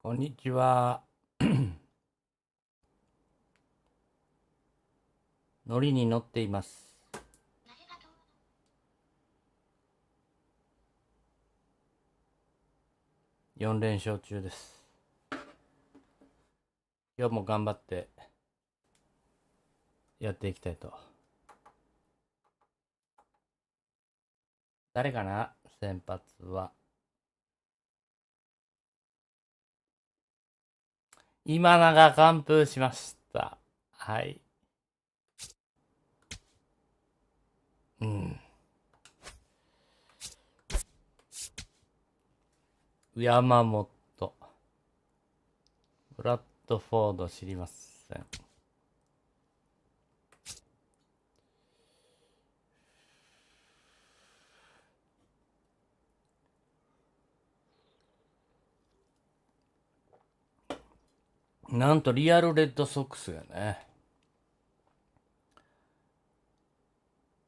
こんにちは。ノリに乗っています。4連勝中です。今日も頑張ってやっていきたいと。誰かな？先発は。今永完封しました。はい。山本。ブラッドフォード知りません。なんとリアルレッドソックスがね、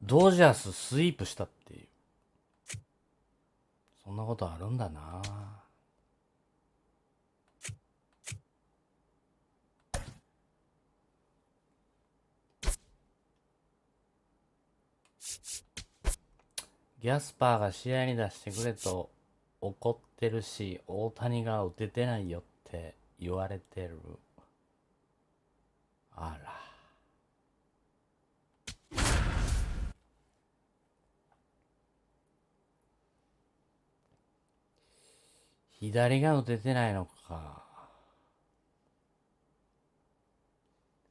ドジャーススイープしたっていう。そんなことあるんだな。ギャスパーが試合に出してくれと怒ってるし、大谷が打ててないよって言われてる。あら。左が打ててないのか。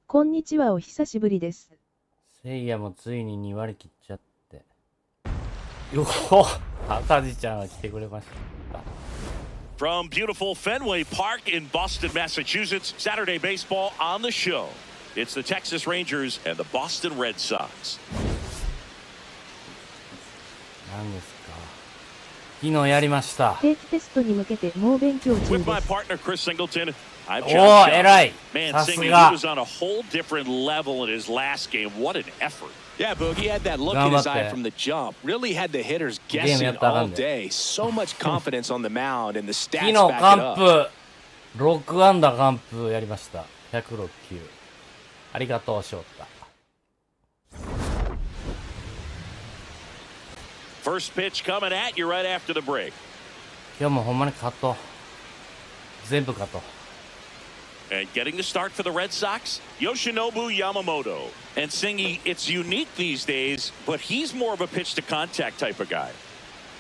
こんにちは、お久しぶりです。せいやもついに2割切っちゃって。よほ、赤字ちゃんが来てくれました。From beautiful Fenway Park in Boston, Massachusetts, Saturday baseball on the show. It's the Texas Rangers and the Boston Red Sox. 何ですか。昨日やりました。定期テストに向けて猛勉強中 With で my す。 partner Chris Singleton, I'm お John お、偉い。 Man, さす Singy, he が。 was on a whole different level in his last game. What an effort. Yeah, Boogie had that look in his eye from the jump. Really had the hitters guessing all day. So much confidence on the mound and the 昨 stats 日 back it 完 up. 封。6安打完封やりました。106球。ありがとう、翔太。First pitch coming at you right after the break. 今日もほんまに勝とう。全部勝とう。And getting the start for the Red Sox, Yoshinobu Yamamoto. And Singy, it's unique these days, but he's more of a pitch-to-contact type of guy.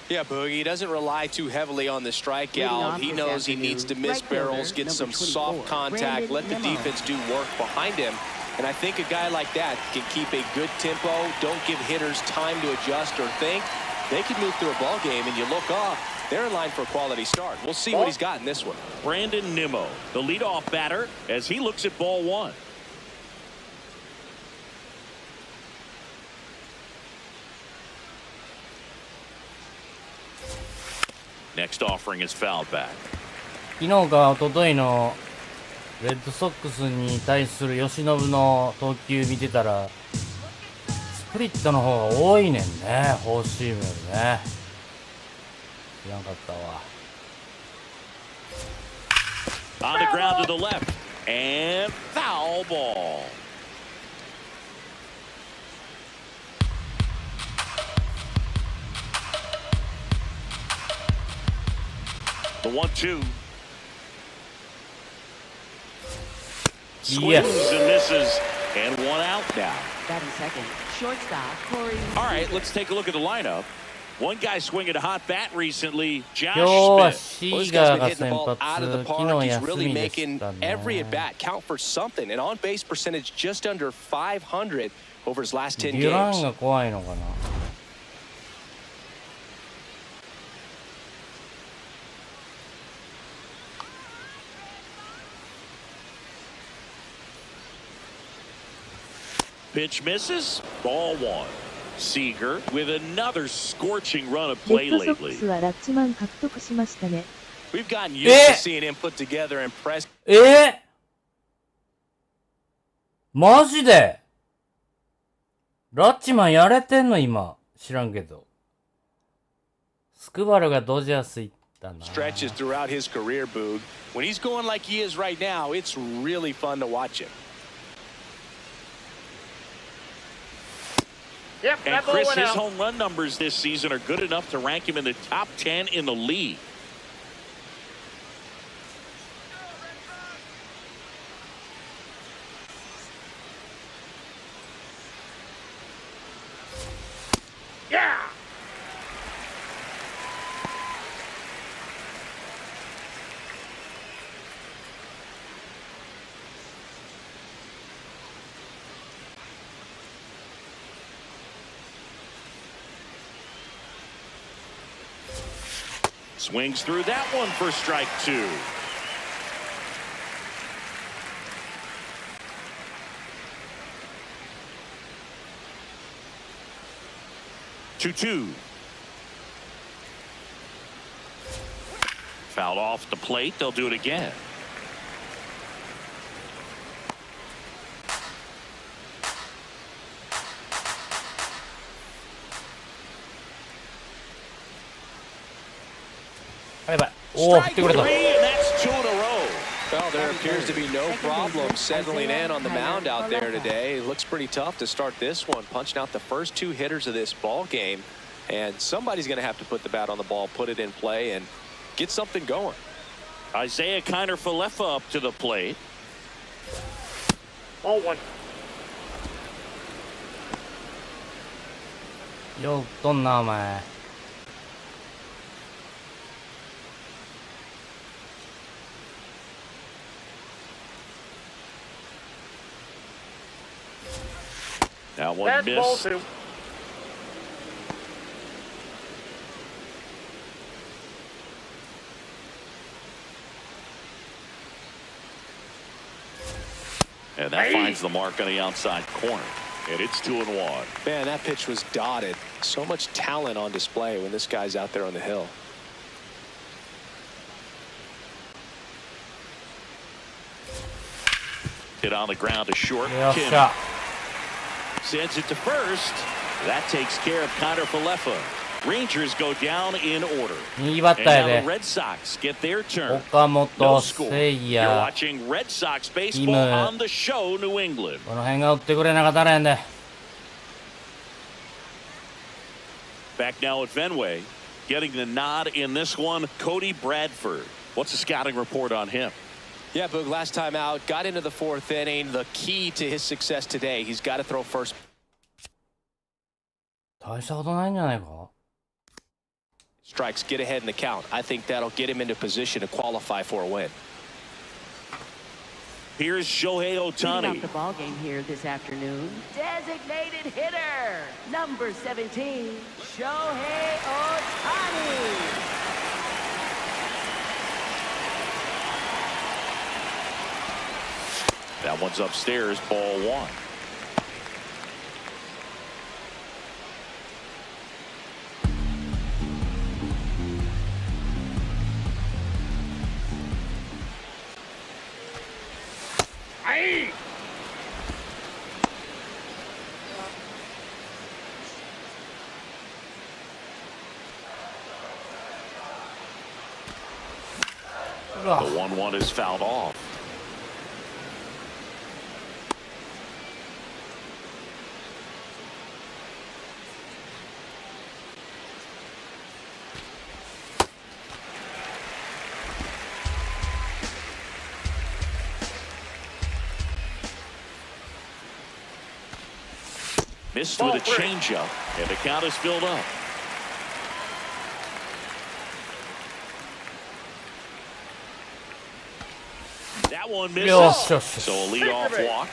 Yeah, Boogie, he doesn't rely too heavily on the strikeout. He knows he needs to miss barrels, get some soft contact, let the defense do work behind him. And I think a guy like that can keep a good tempo, don't give hitters time to adjust or think. They can move through a ball game, and you look up, they're in line for a quality start. We'll see what he's got in this one. Brandon Nimmo, the leadoff batter, as he looks at ball one. Next offering is fouled back. 昨日か一昨日のレッドソックスに対する由伸の投球見てたら、スプリットの方が多いねんね、フォーシームよりね。知らんかったわ。On the ground to the left, and foul ball. The 1-2. Swings and misses, and one out now. Batting second, shortstop Corey. All right, let's take a look at the lineup. One guy swinging a hot bat recently, 今 Josh 日は Smith. シ Well, this ー guy's ガー been が hitting the 先 ball 発。 out of the 昨 park. 日 He's 休 really みで making したね。 every at bat count for something. An on-base percentage just under 500 over his last 10デュラン games. が怖いのかな。Pitch misses, ball one. Seager with another scorching run of レ play ッドソック lately. スはラッチマン獲得しましたね。 We've gotten used to seeing him put together and press. マジでラッチマンやれてんの今。知らんけど。スクバルがドジャース行ったな。 Stretches throughout his career, Boog. When he's going like he is right now, it's really fun to watch him. And Chris, his home run numbers this season are good enough to rank him in the top 10 in the league. Yeah! Swings through that one for strike 2. Two. Fouled off the plate. They'll do it again. Strike 3, and that's 2 in a row. Well, there appears to be no problem settling in on the mound out there today. It looks pretty tough to start this one, punching out the first 2 hitters of this ball game, and somebody's going to have to put the bat on the ball, put it in play, and get something going. Isaiah Kiner-Falefa up to the plate. Ball 1. よくとんなお前。That one That's ball missed. 2. And that finds the mark on the outside corner. And it's 2-1. Man, that pitch was dotted. So much talent on display when this guy's out there on the hill. Hit on the ground to short. よっし Kim ゃ。 sends it to first. That takes care of Kiner-Falefa. Rangers go down in order. 右バッ And ター now や the で。 Red Sox get their turn. 岡本 No 誠 score. You're 也。 watching Red Sox baseball キム。 on the show, New England. この辺が打ってくれなかったらやんで。 Back now at Fenway. Getting the nod in this one, Cody Bradford. What's the scouting report on him? Yeah, Boog, last time out, got into the 4th inning. The key to his success today, he's got to throw first. 大したことないんじゃないか。 Strikes, get ahead in the count. I think that'll get him into position to qualify for a win. Here's Shohei Leading Ohtani. off the ball game here this afternoon, designated hitter, number 17, Shohei Ohtani. That one's upstairs, ball 1. Aye!うわ。 The 1-1 is fouled off. Missed with a changeup, and the count is filled up. That one misses. よしよし。 So a leadoff walk.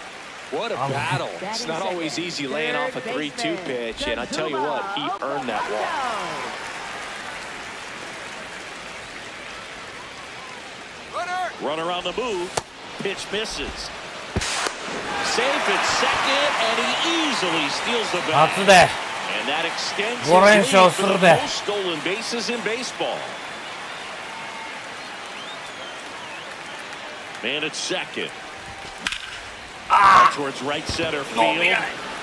What a battle. It's not always easy laying off a 3-2 pitch, and I tell you what, he earned that walk. Runner on the move. Pitch misses. Safe at second, and he easily steals the 初 bag. で。 And that extends his 5連 lead 勝 for す the るで。 most stolen bases in baseball. Man at second. Out towards right center field.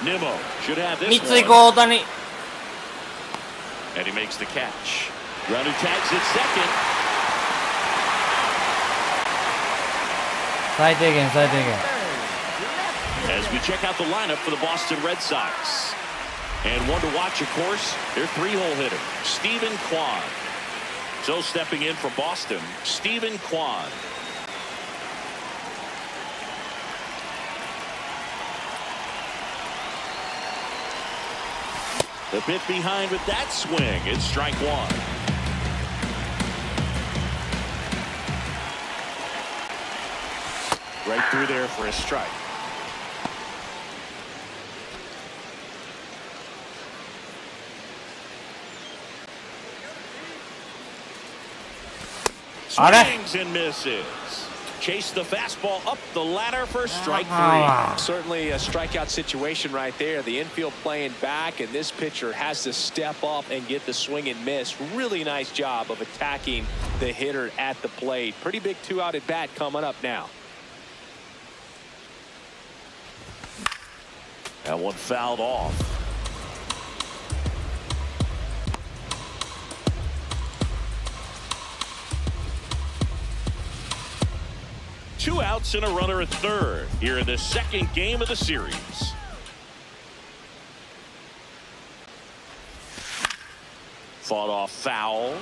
Nimmo should have this 三井 one. 高大谷。 And he makes the catch. Runner tags at second. 最低限最低限。 As we check out the lineup for the Boston Red Sox. And one to watch, of course, their 3-hole hitter, Stephen Kwan. So stepping in for Boston, Stephen Kwan. The bit behind with that swing. It's strike one. Right through there for a strike. Swings and misses. Chase the fastball up the ladder for strike three. Certainly a strikeout situation right there. The infield playing back, and this pitcher has to step up and get the swing and miss. Really nice job of attacking the hitter at the plate. Pretty big 2-out at bat coming up now. That one fouled off. Two outs and a runner at third here in the second game of the series. Fought off foul.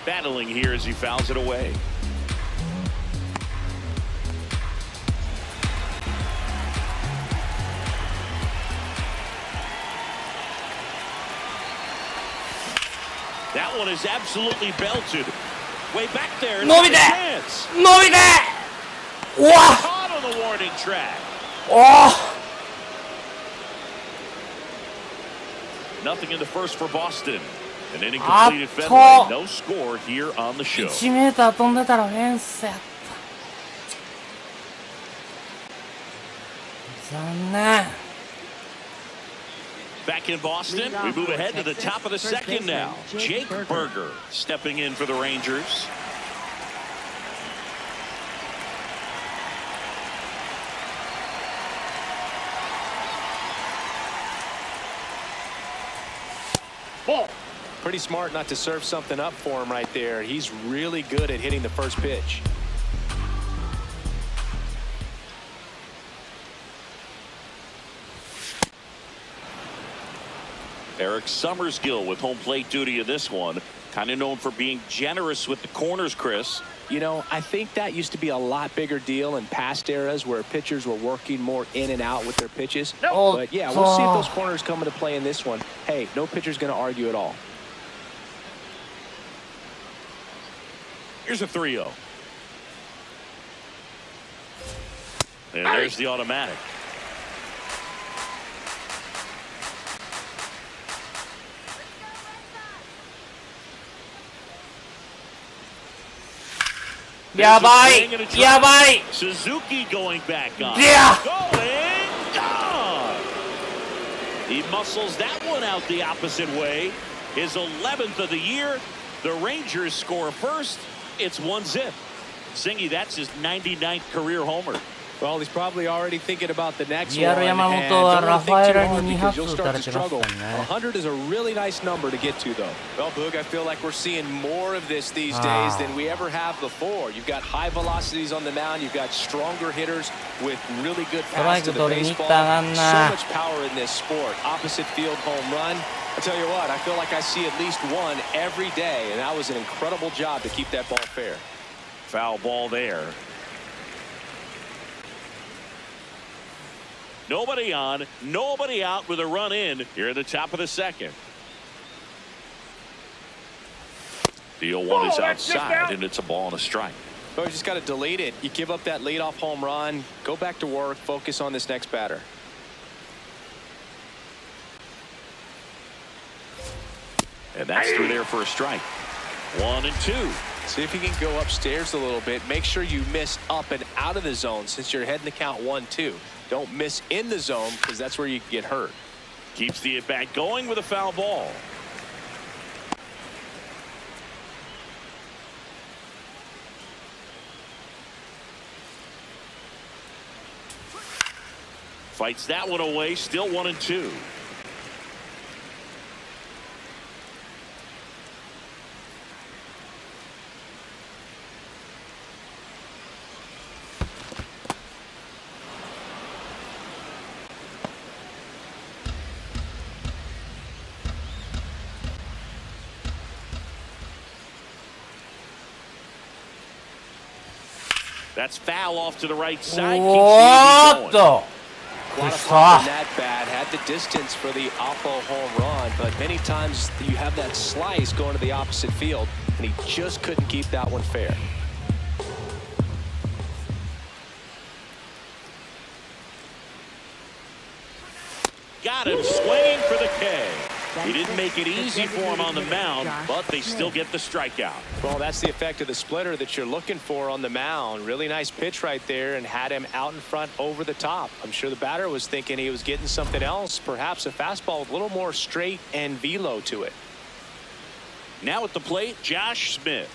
Battling here as he fouls it away. That one is absolutely belted. Way back there. Move it there. Move it there. Wow. Caught on the warning track. Oh. Nothing in the first for Boston. An inning completed Fenway. No score here on the show. 1メーター飛んでたらフェンスやった。残念。 Back in Boston, we move ahead to the top of the second now. Jake Berger stepping in for the Rangers. Ball. Pretty smart not to serve something up for him right there. He's really good at hitting the first pitch. Eric Summersgill with home plate duty in this one. Kind of known for being generous with the corners, Chris. You know, I think that used to be a lot bigger deal in past eras where pitchers were working more in and out with their pitches. Oh, but yeah, we'll see if those corners come into play in this one. Hey, no pitcher's going to argue at all. Here's a 3-0. And there's the automatic. Yabai. Suzuki going back on. Yeah. Going gone. He muscles that one out the opposite way. His 11th of the year. The Rangers score first. It's 1-0. Singy, that's his 99th career homer. Well, he's probably already thinking about the next one. 山本はラファエラに2 because 発 you'll 打た start れ to てました struggle. ね。 100 is a really nice number to get to, though. Well, Boog, I feel like we're seeing more of this these days than we ever have before. You've got high velocities on the mound. You've got stronger hitters with really good pass to the baseball. So much power in this sport. Opposite field home run. I tell you what, I feel like I see at least one every day, and that was an incredible job to keep that ball fair. Foul ball there. Nobody on, nobody out with a run in here at the top of the second. The 0-1 is outside, and it's a ball and a strike. Well, you just got to delete it. You give up that leadoff home run, go back to work, focus on this next batter. And that's through there for a strike. 1-2. See if you can go upstairs a little bit. Make sure you miss up and out of the zone since you're heading to count 1-2. Don't miss in the zone because that's where you get hurt. Keeps the at-bat going with a foul ball. Fights that one away, still 1-2. That's foul off to the right side. Keeps the lead going. Quantifying that bat, had the distance for the Oppo home run, but many times you have that slice going to the opposite field, and he just couldn't keep that one fair. Got him swinging for the K. He didn't make it easy for him on the mound, but they still get the strikeout. Well, that's the effect of the splitter that you're looking for on the mound. Really nice pitch right there and had him out in front over the top. I'm sure the batter was thinking he was getting something else, perhaps a fastball with a little more straight and velo to it. Now at the plate, Josh Smith.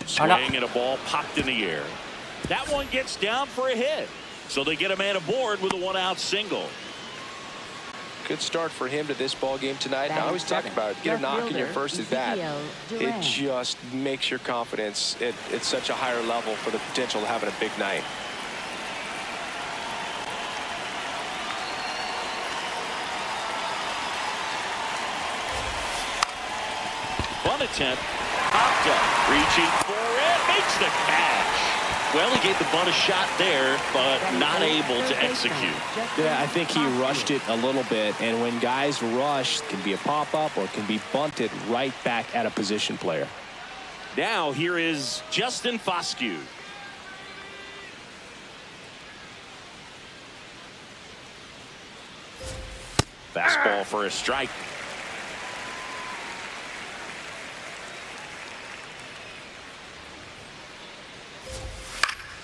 Swing and a ball popped in the air. That one gets down for a hit. So they get a man aboard with a one-out single. Good start for him to this ball game tonight. I always talk about it. Get a knock in your first at bat. It just makes your confidence at such a higher level for the potential of having a big night. Bunt attempt. Popped up. Reaching for it. Makes the catch. Well, he gave the bunt a shot there, but not able to execute. Yeah, I think he rushed it a little bit, and when guys rush, it can be a pop-up or it can be bunted right back at a position player. Now here is Justin Foscue. Fastball for a strike.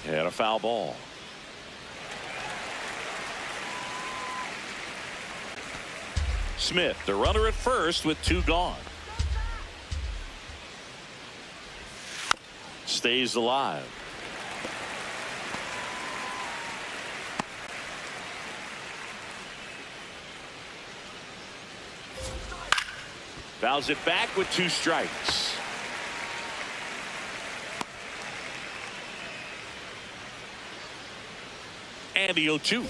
And a foul ball. Smith, the runner at first with two gone. Stays alive. Fouls it back with two strikes. And the 0-2.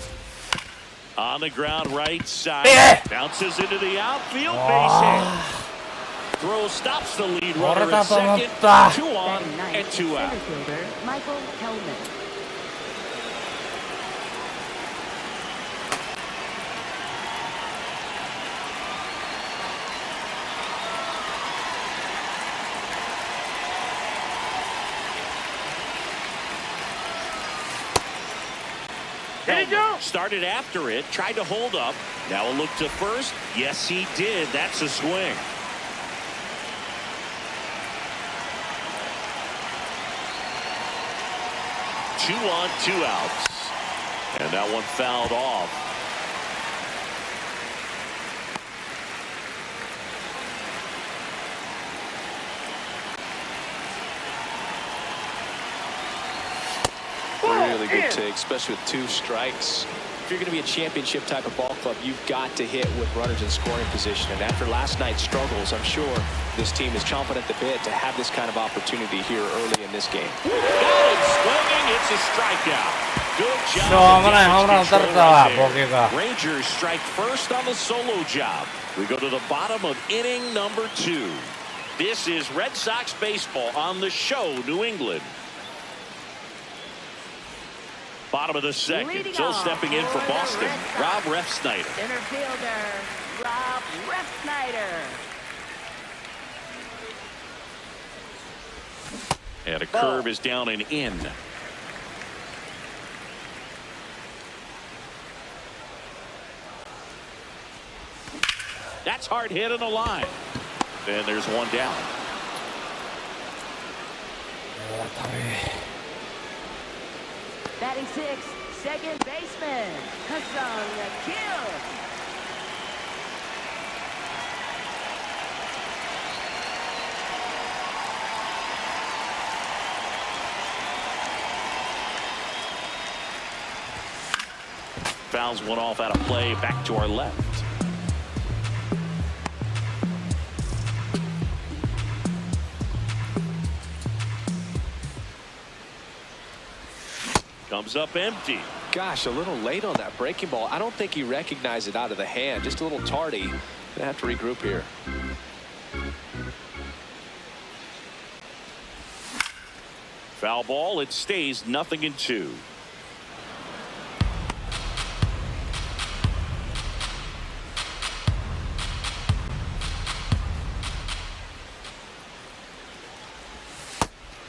On the ground right side. Bounces into the outfield. Base hit. Throw stops the lead runner at second. 2 on and 2 out. Michael Hellman. Started after it, tried to hold up. Now a look to first. Yes, he did. That's a swing. Two on, 2 outs. And that one fouled off. Really good take, especially with 2 strikes. If you're going to be a championship type of ball club, you've got to hit with runners in scoring position. And after last night's struggles, I'm sure this team is chomping at the bit to have this kind of opportunity here early in this game. Got it swinging. It's a strikeout. Good job. Rangers strike first on the solo job. We go to the bottom of inning number 2. This is Red Sox baseball on the show, New England. Bottom of the second. Still stepping in for Boston. Rob Refsnyder. Center fielder, Rob Refsnyder. And a curve is down and in. That's hard hit on the line. And there's one down. Batting 6, second baseman, Hassan Akil. Fouls one off out of play back to our left. Comes up empty. Gosh, a little late on that breaking ball. I don't think he recognized it out of the hand. Just a little tardy. Gonna have to regroup here. Foul ball. It stays 0-2.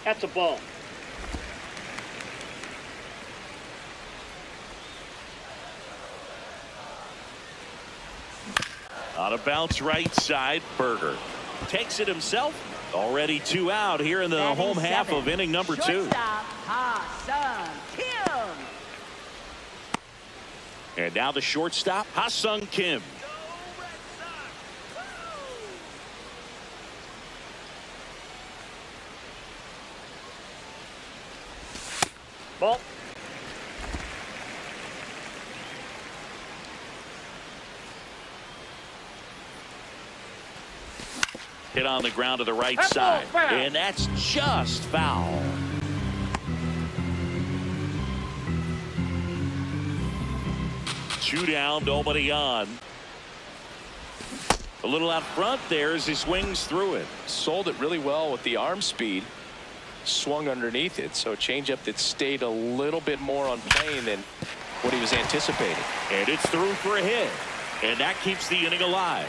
That's a ball. On a bounce right side, Berger takes it himself. Already 2 out here in the home half of inning number 2. Shortstop, Ha-Sung Kim. And now the shortstop, Ha-Sung Kim. Ball. Hit on the ground to the right That's side. foul. And that's just foul. Two down, nobody on. A little out front there as he swings through it. Sold it really well with the arm speed. Swung underneath it. So a changeup that stayed a little bit more on plane than what he was anticipating. And it's through for a hit. And that keeps the inning alive.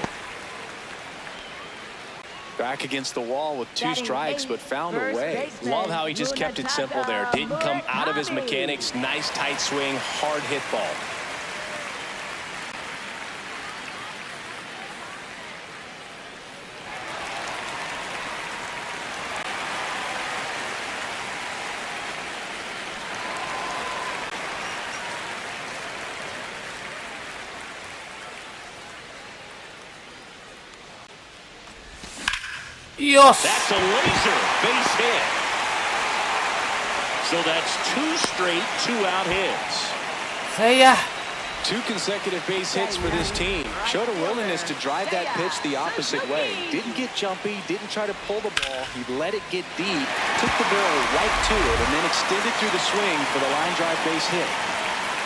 Back against the wall with 2 strikes, but found a First way. baseman, Love how he just kept it simple there. Didn't come out of his mechanics. Nice tight swing, hard hit ball. Yes! That's a laser base hit. So that's 2 straight 2-out hits. Say ya! 2 consecutive base hits for this team. Showed a willingness to drive that pitch the opposite way. Didn't get jumpy, didn't try to pull the ball. He let it get deep, took the barrel right to it, and then extended through the swing for the line drive base hit.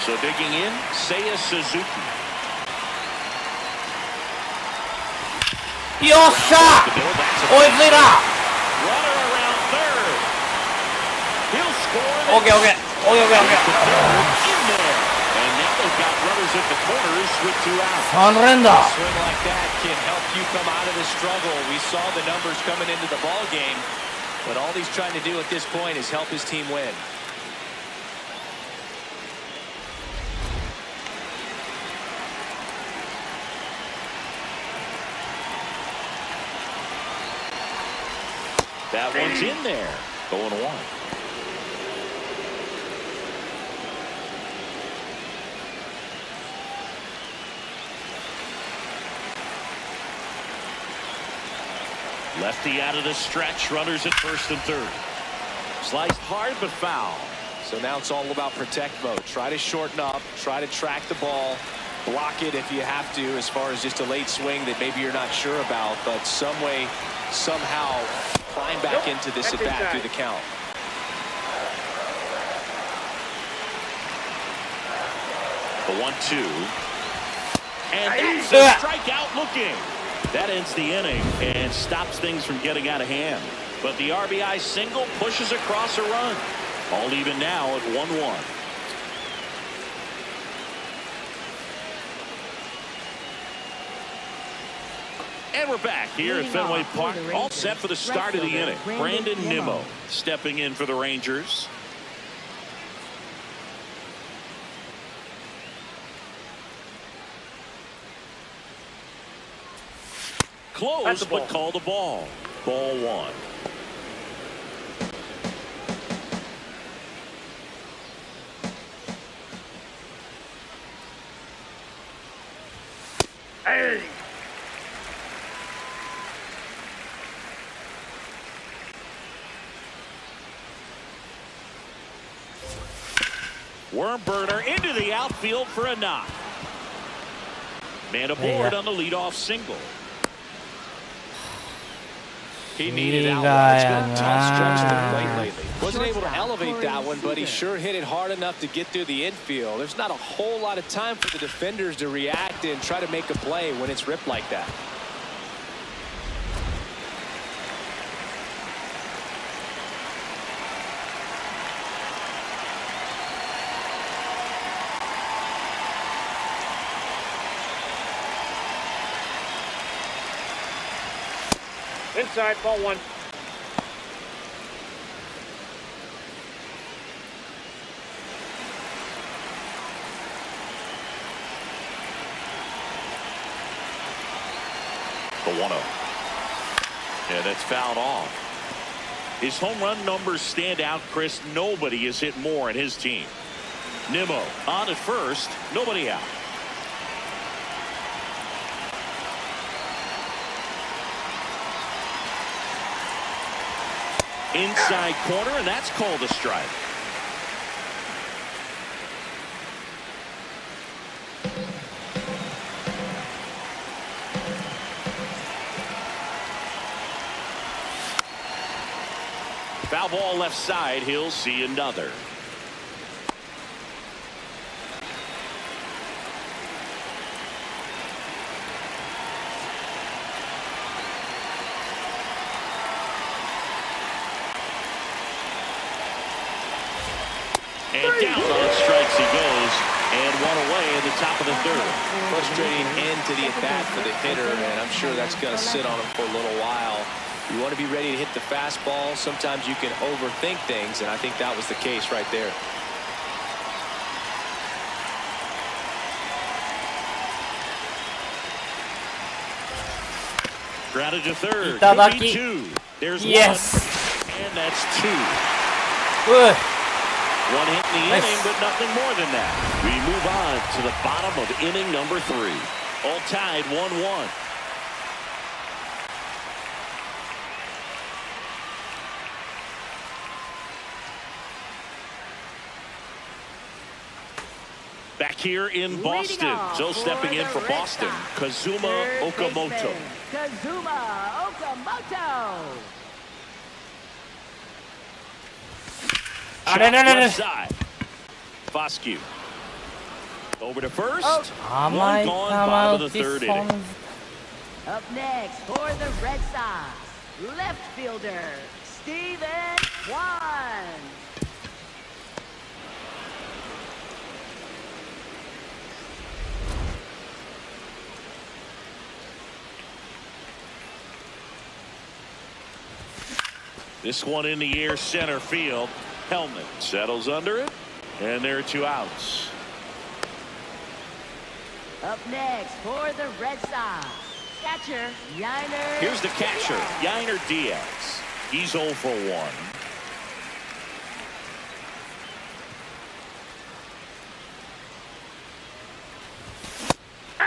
So digging in, Seiya Suzuki. よっしゃ追いついた Runner around third. He'll score. オッケーオッケーオッケーオッケーオッケ In there. And now they've got runners at the corners with 2 outs. ー3連打 A swing like that can help you come out of the struggle. We saw the numbers coming into the ball game, but all he's trying to do at this point is help his team win. That one's in there. 0-1. Lefty out of the stretch. Runners at first and third. Sliced hard but foul. So now it's all about protect mode. Try to shorten up, try to track the ball, block it if you have to, as far as just a late swing that maybe you're not sure about, but some way, somehow climb back into this at bat through the count. The 1-2. And that's a strikeout looking. That ends the inning and stops things from getting out of hand. But the RBI single pushes across a run. All even now at 1-1. And we're back here at Fenway Park, all set for the start of the inning. Brandon Nimmo stepping in for the Rangers. Close, but called a ball. Ball 1. Hey! Worm burner into the outfield for a knock. Man aboard on the leadoff single. He needed that one. It's been a tough stretch to the plate lately. Wasn't able to elevate that one, but he sure hit it hard enough to get through the infield. There's not a whole lot of time for the defenders to react and try to make a play when it's ripped like that. Inside, ball one. The 1-0. Yeah, that's fouled off. His home run numbers stand out, Chris. Nobody has hit more in his team. Nimmo on at first, nobody out. Inside corner, and that's called a strike. Foul ball left side. He'll see another. And down on strikes he goes, and one away in the top of the third. Frustrating end to the at-bat for the hitter, and I'm sure that's going to sit on him for a little while. You want to be ready to hit the fastball. Sometimes you can overthink things, and I think that was the case right there. Grounded to third. Itadaki. Could be two. There's Yes. one, and that's two. Good. One hit in the Nice. inning, but nothing more than that. We move on to the bottom of inning number 3. All tied 1-1. Back here in Boston. So stepping in for Boston, Kazuma Okamoto. Kazuma Okamoto. Left side. Foscue. Over to first. One gone, bottom of the third inning. Up next for the Red Sox, left fielder Steven Kwan. This one in the air, center field. Helmet settles under it, and there are 2 outs. Up next for the Red Sox, catcher Yainer. Here's the catcher, Diaz. Yainer Diaz. He's 0 for 1.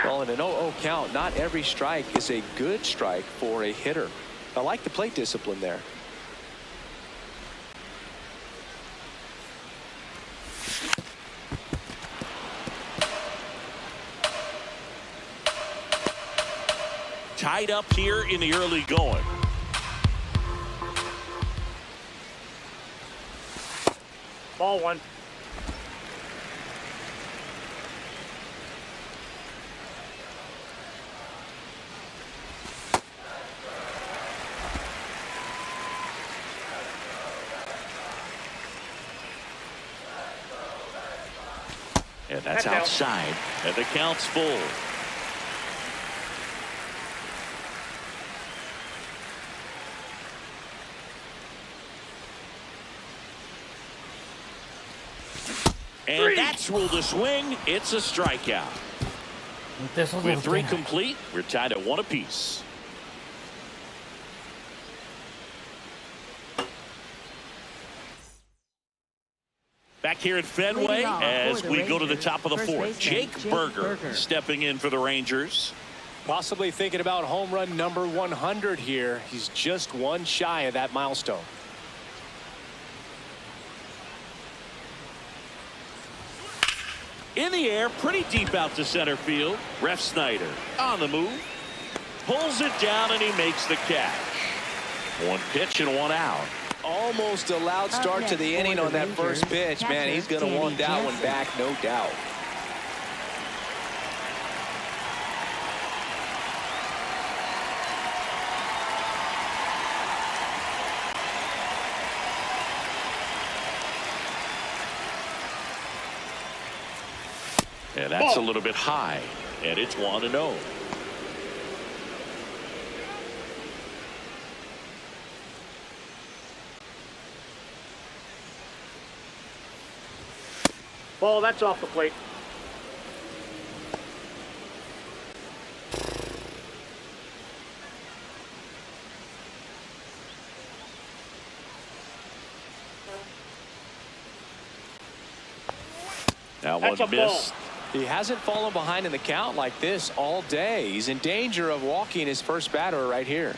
Well, in an 0-0 count, not every strike is a good strike for a hitter. I like the plate discipline there. Tied up here in the early going. Ball one. And that's outside, and the count's full. And that's ruled a swing. It's a strikeout. With 3 complete, we're tied at 1 apiece. Back here at Fenway as we go to the top of the 4th. Jake Berger stepping in for the Rangers. Possibly thinking about home run number 100 here. He's just 1 shy of that milestone. In the air, pretty deep out to center field. Ref Snyder on the move. Pulls it down and he makes the catch. One pitch and one out. Almost a loud start to the inning on that first pitch. Man, he's going to want that one back, no doubt. And that's a little bit high, and it's 1-0. Ball, that's off the plate. Now one That's a miss. ball. He hasn't fallen behind in the count like this all day. He's in danger of walking his first batter right here.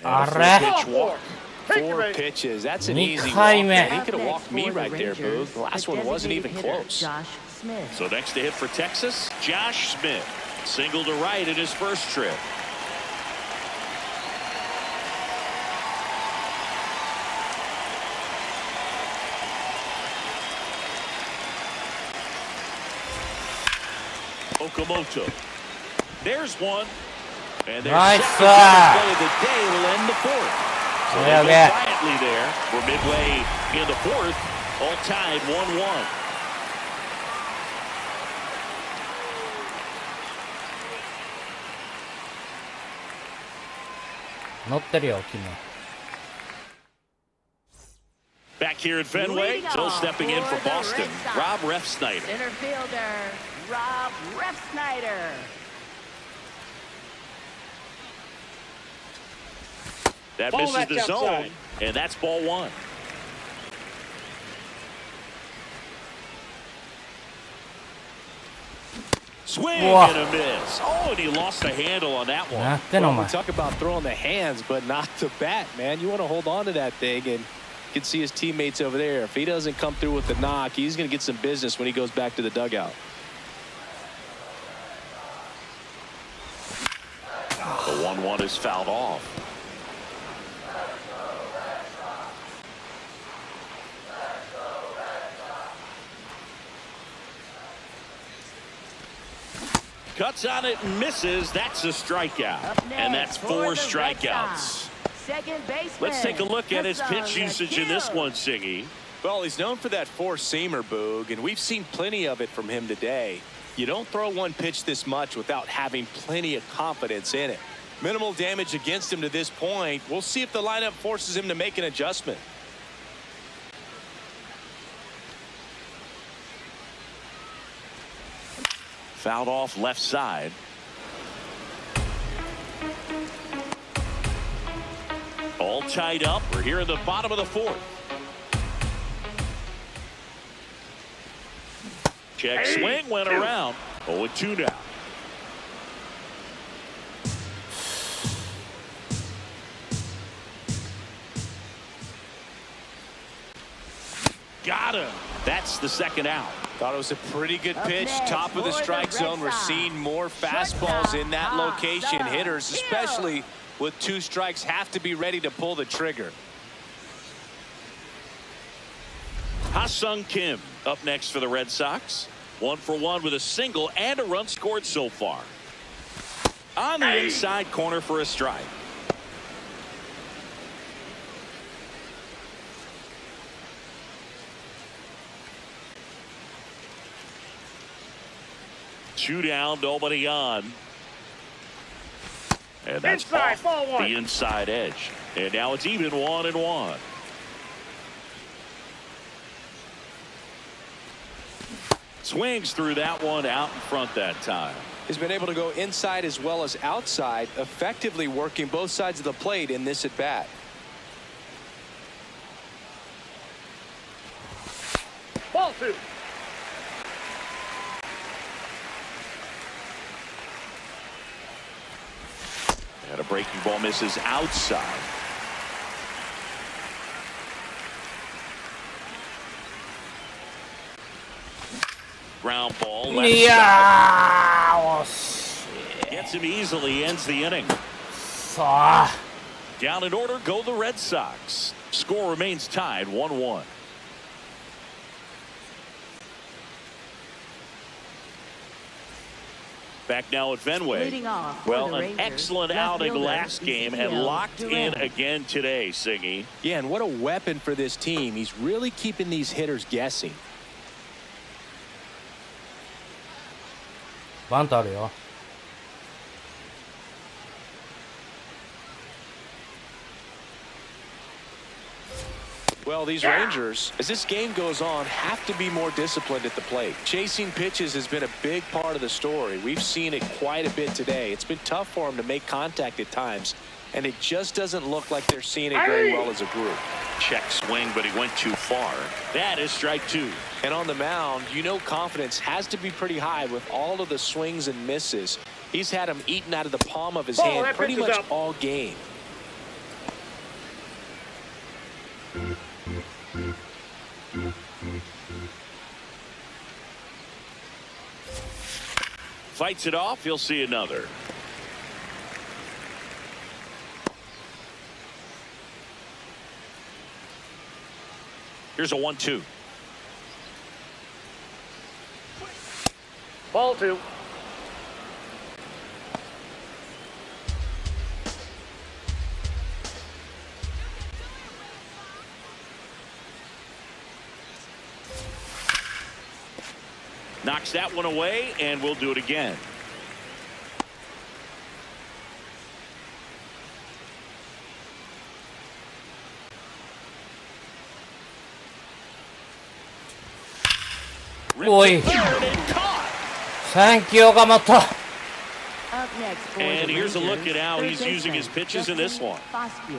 And a Arre. four-pitch walk. Four pitches. That's an easy walk. Nikai, Man. man. He could have walked me right there, Boog. The last one wasn't even close. Josh Smith. So next to hit for Texas, Josh Smith. Single to right in his first trip. Okamoto. There's one. And there's Nice, second run of the day will end the fourth. So they go Yeah. quietly there. We're midway in the fourth. All tied 1-1. Back here at Fenway, Leading still off stepping in for for the Boston, Red Sox. Rob Refsnyder. Center fielder, Rob Refsnyder. That Ball, misses that's the zone, outside. and that's ball one. Swing Whoa. and a miss. Oh, and he lost the handle on that one. Well, we talk about throwing the hands, but not the bat, man. You want to hold on to that thing, and you can see his teammates over there. If he doesn't come through with the knock, he's going to get some business when he goes back to the dugout. The 1-1 is fouled off. Cuts on it and misses. That's a strikeout. Up next And that's for 4 the Red strikeouts. Sox, second baseman. Let's take a look at his Hassan pitch usage in this Yakil. one, Singy. Well, he's known for that four-seamer, Boog, and we've seen plenty of it from him today. You don't throw one pitch this much without having plenty of confidence in it. Minimal damage against him to this point. We'll see if the lineup forces him to make an adjustment. Fouled off left side. All tied up. We're here in the bottom of the fourth. Check swing went around. 0-2 now. Got him. That's the second out. Thought it was a pretty good Up pitch. next Top of the for the strike Red zone. We're Sox. seeing more fastballs Shortstop, in that location. Hassan Hitters, Kim. especially with 2 strikes, have to be ready to pull the trigger. Ha-Sung Kim up next for the Red Sox. 1 for 1 with a single and a run scored so far. On the inside corner for a strike. Two down, nobody on. And that's Inside, off ball one. the inside edge. And now it's even 1-1. Swings through that one out in front that time. He's been able to go inside as well as outside, effectively working both sides of the plate in this at bat. Ball 2. And a breaking ball misses outside. ground ball. い Left や side. ー惜し Gets him easily, ends the inning. いさあ Down in order go the Red Sox. Score remains tied 1-1. Back now at Fenway. Leading off for Well, the an Rangers, excellent left outing fielder, last game and Ezekiel locked in Duran. again today, Singy. Yeah, and what a weapon for this team. He's really keeping these hitters guessing. バントあるよ Well, these Rangers, as this game goes on, have to be more disciplined at the plate. Chasing pitches has been a big part of the story. We've seen it quite a bit today. It's been tough for them to make contact at times, and it just doesn't look like they're seeing it very well as a group. Check swing, but he went too far. That is strike two. And on the mound, you know confidence has to be pretty high with all of the swings and misses. He's had them eaten out of the palm of his Ball, hand that pretty pitch is much out. all game. Fights it off. He'll see another. Here's a 1-2. Ball two. Knocks that one away, and we'll do it again. Oi. Ripped to third and caught. サンキュー岡本 Up next for And the here's a look Rangers, at how third he's using his baseman, pitches in this Justin one. Foscue.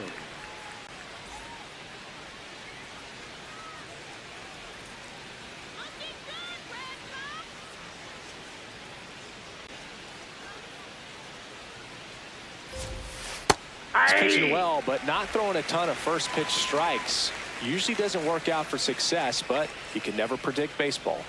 He's pitching well, but not throwing a ton of first pitch strikes. Usually doesn't work out for success, but you can never predict baseball.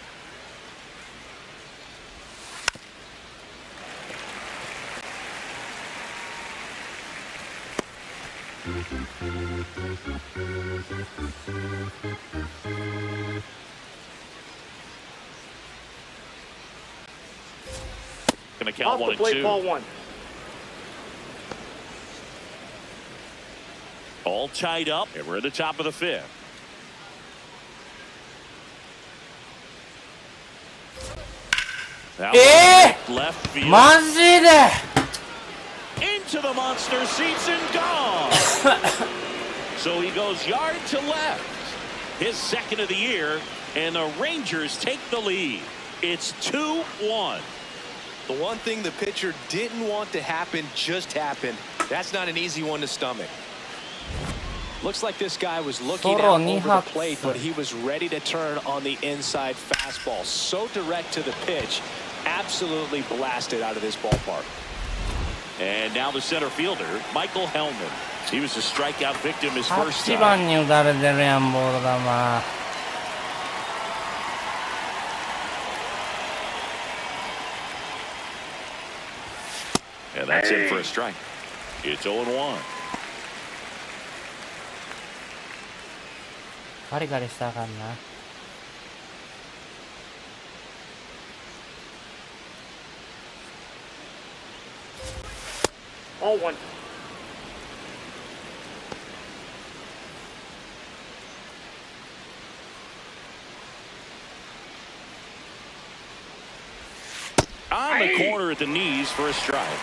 Gonna count Off 1 the and plate, 2. ball one. All tied up, and we're at the top of the fifth. That one left field. マジで Into the monster seats and gone. So he goes yard to left. His second of the year, and the Rangers take the lead. It's 2-1. The one thing the pitcher didn't want to happen just happened. That's not an easy one to stomach. Looks like this guy was looking out over the plate, but he was ready to turn on the inside fastball. So direct to the pitch. Absolutely blasted out of this ballpark. And now the center fielder, Michael Hellman. He was a strikeout victim his first 8 time. 番に打たれてるやんボール球 And that's in for a strike. It's 0-1. ガリガリしたらあかんな Ball one. On the corner at the knees for a strike.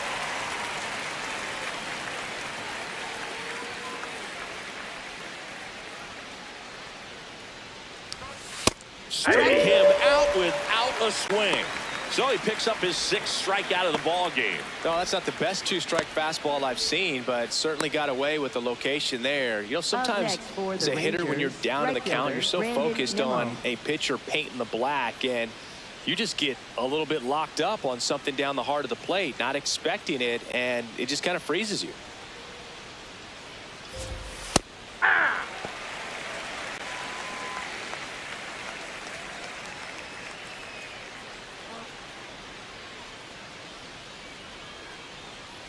Struck him out without a swing. So he picks up his 6th strikeout of the ball game. No, that's not the best two-strike fastball I've seen, but certainly got away with the location there. You know, sometimes as a hitter, when you're down in the count, you're so focused on a pitcher painting the black, and you just get a little bit locked up on something down the heart of the plate, not expecting it, and it just kind of freezes you.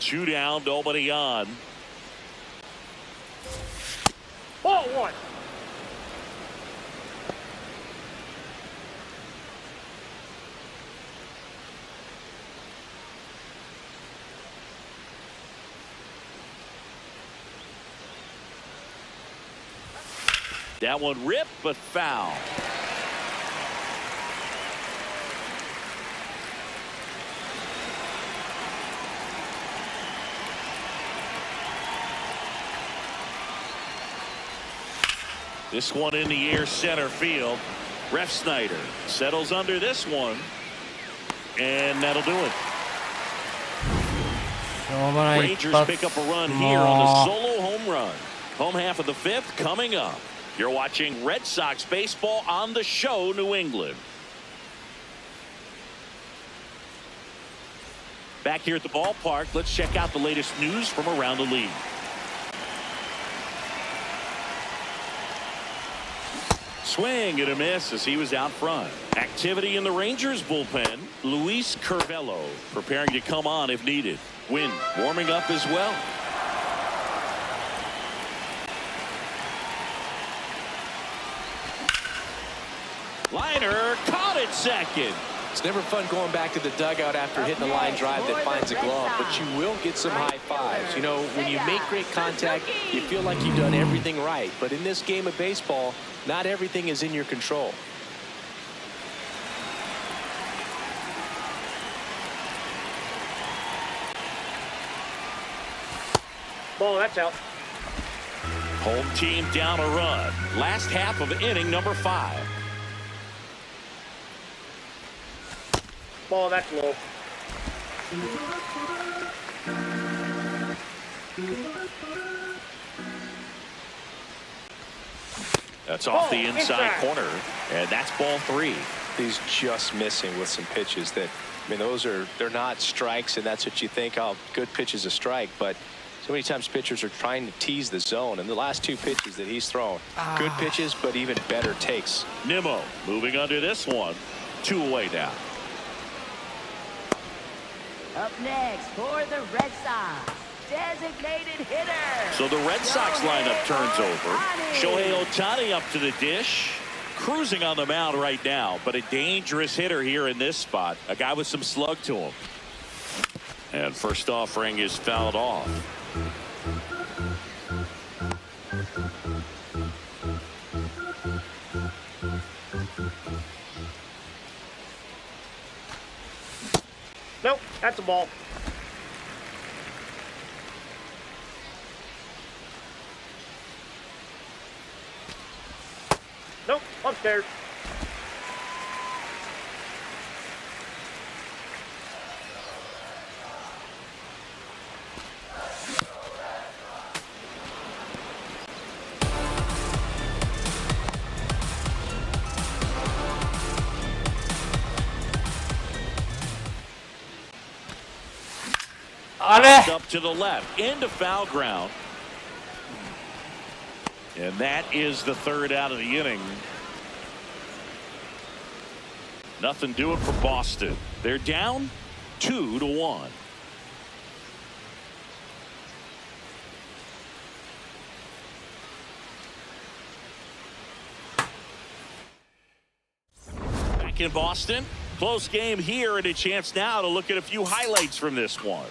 2 down, nobody on. Ball one. That one ripped, but foul. This one in the air, center field. Ref Snyder settles under this one, and that'll do it. しょうもない一 Rangers 発 pick up a run here on the solo home run. Home half of the fifth coming up. You're watching Red Sox baseball on the show, New England. Back here at the ballpark, let's check out the latest news from around the league. Swing and a miss as he was out front. Activity in the Rangers bullpen. Luis Curvello preparing to come on if needed. Wynn warming up as well. Liner caught it second. It's never fun going back to the dugout after hitting a line drive that finds a glove, but you will get some high fives. You know, when you make great contact, you feel like you've done everything right. But in this game of baseball, not everything is in your control. Ball, that's out. Home team down a run. Last half of inning number 5. Ball, that's low. That's off the inside corner, and that's ball 3. He's just missing with some pitches that, I mean, they're not strikes, and that's what you think, oh, good pitch is a strike, but so many times pitchers are trying to tease the zone, and the last 2 pitches that he's thrown, good pitches, but even better takes. Nimmo moving under this one. 2 away now. Up next for the Red Sox, designated hitter. So the Red Sox lineup turns over. Shohei Ohtani up to the dish. Cruising on the mound right now, but a dangerous hitter here in this spot. A guy with some slug to him. And first offering is fouled off. Nope, that's a ball. Nope, upstairs. Up to the left into foul ground, and that is the 3rd out of the inning. Nothing doing for Boston. They're down 2-1. Back in Boston, close game here, and a chance now to look at a few highlights from this one.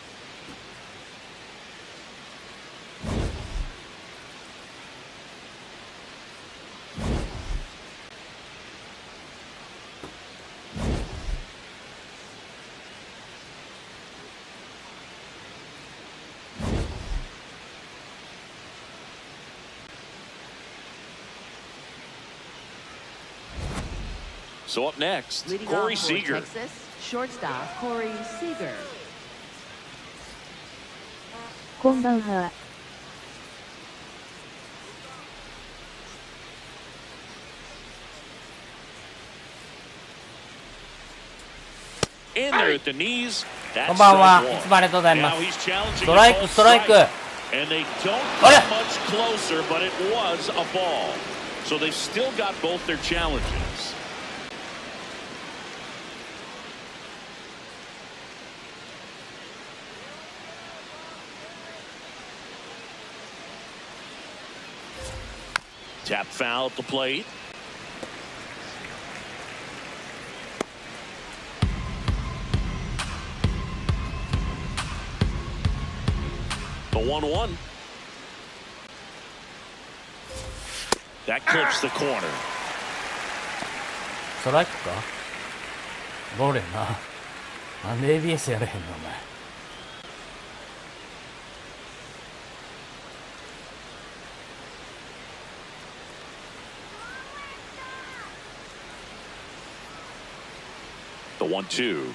So up next, Leading Corey off for Seager. Texas, shortstop Corey Seager. こんばんは。In there at the knees. こんばんは。いつもありがとうございます。ストライク、ストライク。And they don't get much closer, but it was a ball. So they've still got both their challenges. Tap foul at the plate. The 1-1. That clips the corner. ストライクかボールやな。なんで ABS やれへんのお前。The 1-2.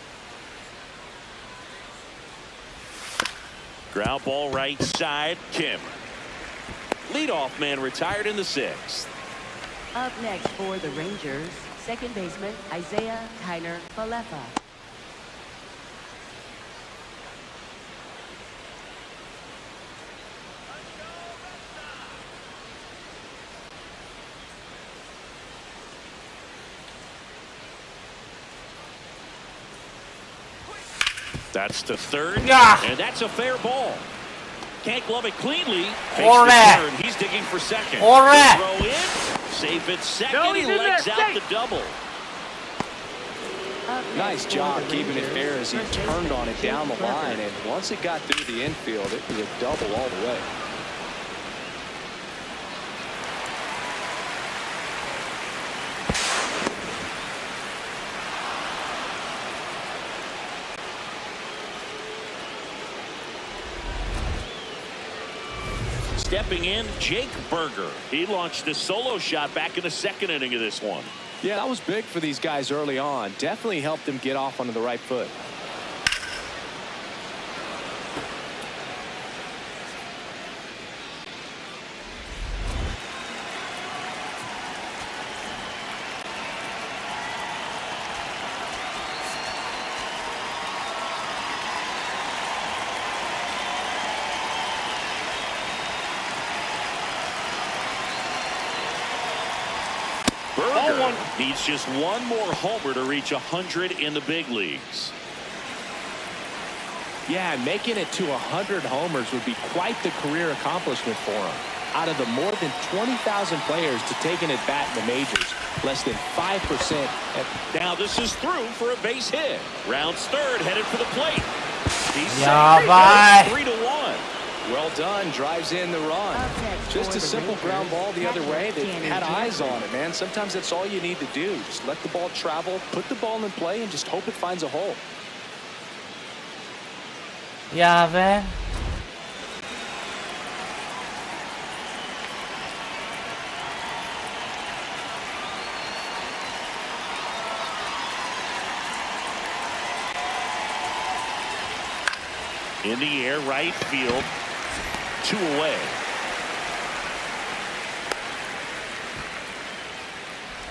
Ground ball right side. Kim. Leadoff man retired in the 6th. Up next for the Rangers, second baseman Isaiah Tyner Falefa. That's to third, Yeah. and that's a fair ball. Can't glove it cleanly. All right. Third. He's digging for second. All right. Throw in, safe at second. No, he he's in legs there. out Safe. the double. Up next Nice for job the keeping it Rangers, fair as he first turned baseman on it Jake down the Burger. line, and once it got through the infield, it was a double all the way. Stepping in, Jake Burger. He launched a solo shot back in the 2nd inning of this one. Yeah, that was big for these guys early on. Definitely helped them get off onto the right foot. Burger needs just one more homer to reach 100 in the big leagues. Yeah, making it to 100 homers would be quite the career accomplishment for him. Out of the more than 20,000 players to take an at-bat in the majors, less than 5%. Now this is through for a base hit. Rounds third, headed for the plate. He's Yeah, safe. bye. 3-1. Well done, drives in the run. Up next Just for a the simple Rangers, ground ball the other way that Tanner had eyes Jeffrey. on it, man. Sometimes that's all you need to do. Just let the ball travel, put the ball in play, and just hope it finds a hole. やべえ。In the air, right field. 2 away.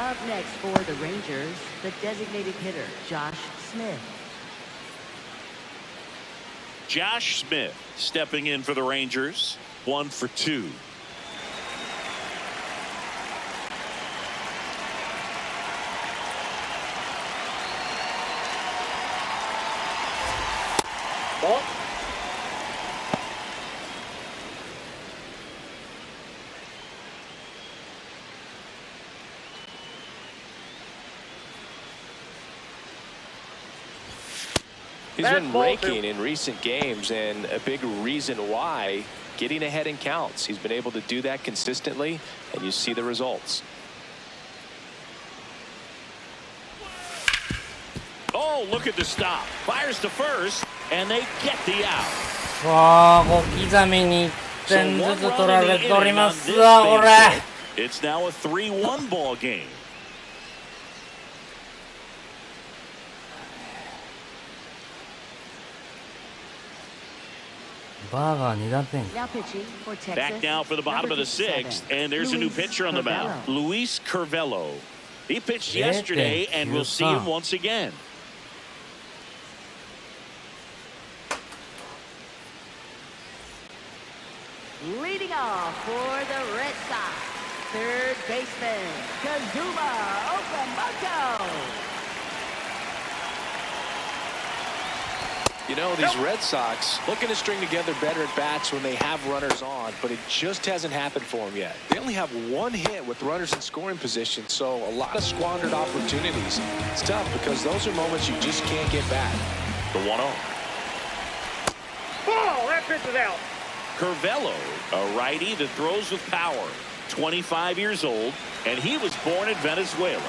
Up next for the Rangers, the designated hitter, Josh Smith. Josh Smith stepping in for the Rangers. 1 for 2. Ball. He's That's been ball raking two. in recent games, and a big reason why, getting ahead in counts. He's been able to do that consistently, and you see the results. Oh, look at the stop. Fires to first, and they get the out. わあ、小刻みに1 So 点 one ずつ run 取ら in れ the ており inning ま on す this わ、こ base れ。 hit. It's now a 3-1 ball game. バーガー2打点。 Now pitching for Texas. Back now for the bottom of the 57, 6th, and there's a new Luis pitcher on the mound, Curvelo. Luis Curvelo. He pitched yesterday, and we'll see him once again. Leading off for the Red Sox, third baseman, Kazuma Okamoto. You know, these Red Sox looking to string together better at bats when they have runners on, but it just hasn't happened for them yet. They only have one hit with runners in scoring position, so a lot of squandered opportunities. It's tough because those are moments you just can't get back. The 1-0. Ball, that pitch is out. Curvelo, a righty that throws with power. 25 years old, and he was born in Venezuela.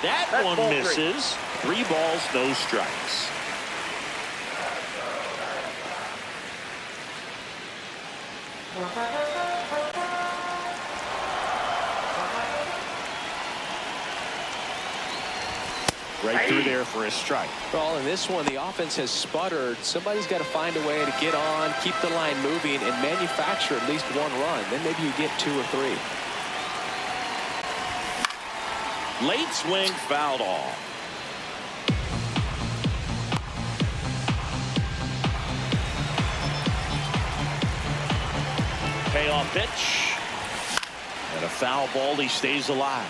That one misses. 3 balls, no strikes. Right through there for a strike. Well, in this one, the offense has sputtered. Somebody's got to find a way to get on, keep the line moving, and manufacture at least 1 run. Then maybe you get 2 or 3. Late swing, fouled off. Payoff pitch. And a foul ball. He stays alive.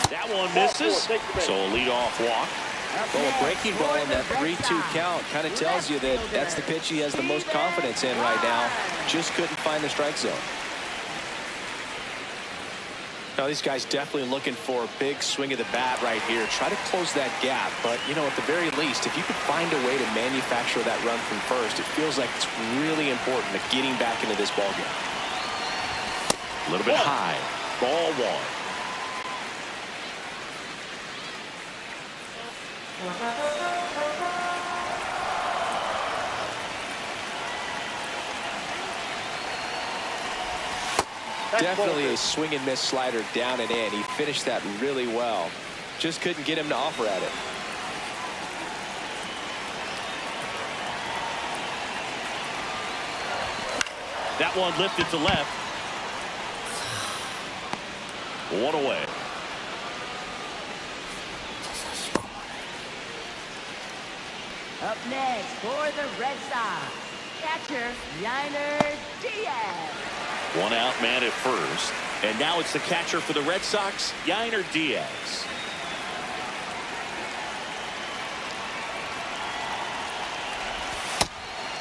That one misses. So a leadoff walk. Well, a breaking ball in that 3-2 count kind of tells you that that's the pitch he has the most confidence in right now. Just couldn't find the strike zone. Now, these guys definitely looking for a big swing of the bat right here. Try to close that gap. But, you know, at the very least, if you could find a way to manufacture that run from first, it feels like it's really important to getting back into this ballgame. A little bit high. Ball 1. Definitely a swing and miss slider down and in. He finished that really well. Just couldn't get him to offer at it. That one lifted to left. 1 away. Up next for the Red Sox, catcher Yainer Diaz. 1 out man at first. And now it's the catcher for the Red Sox, Yainer Diaz.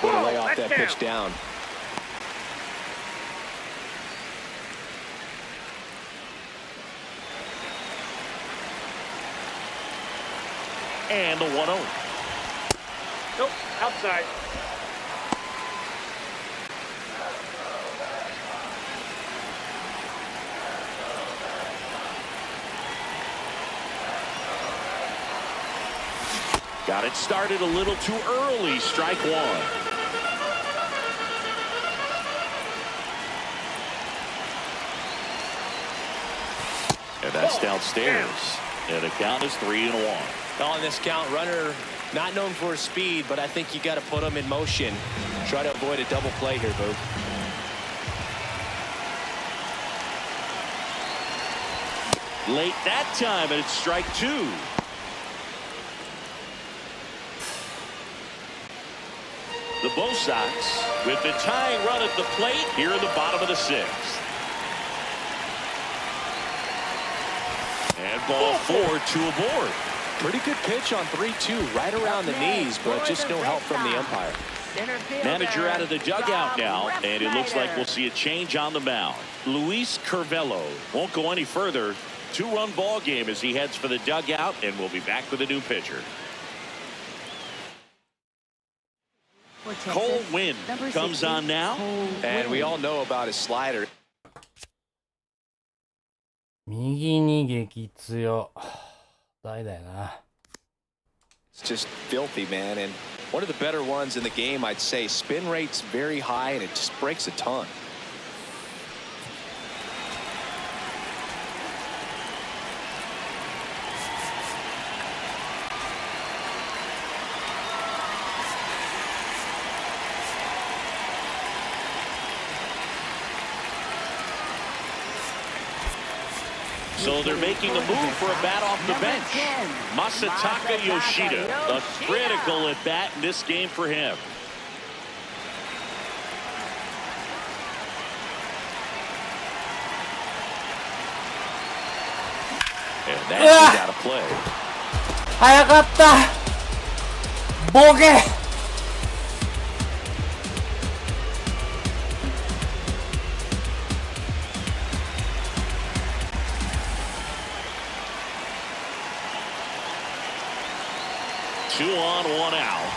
Way to lay off that pitch down. And the 1-0. Nope, outside. Got it started a little too early. Strike 1. And that's downstairs. And the count is 3-1. On this count, runner not known for his speed, but I think you got to put him in motion. Try to avoid a double play here, Boog. Late that time, and it's strike 2. The Bo Sox with the tying run at the plate here in the bottom of the 6th. And ball 4, 2 aboard. Pretty good pitch on 3-2, right around the knees, but just no help from the umpire. Manager out of the dugout now, and it looks like we'll see a change on the mound. Luis Curvelo won't go any further. 2-run ball game as he heads for the dugout, and we'll be back with a new pitcher. Cole Winn comes on now. And we all know about his slider. 右に激強。大だよな。 It's just filthy, man. And one of the better ones in the game, I'd say. Spin rate's very high, and it just breaks a ton. So they're making a move for a bat off the bench. Masataka Yoshida, a critical at bat in this game for him. And that's out of play. 早かった。ボケ。2 on, 1 out.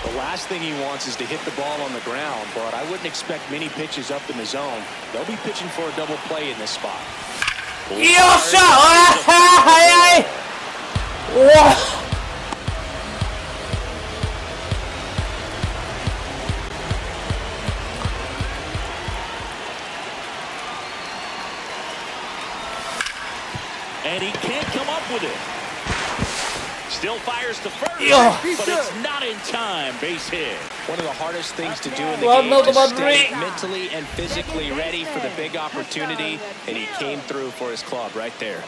The last thing he wants is to hit the ball on the ground, but I wouldn't expect many pitches up in the zone. They'll be pitching for a double play in this spot. よっしゃ。早い。おお。And he can't come up with it. Still fires to first, but it's not in time. Base hit. One of the hardest things to do in the game is to stay mentally and physically ready for the big opportunity, and he came through for his club right there.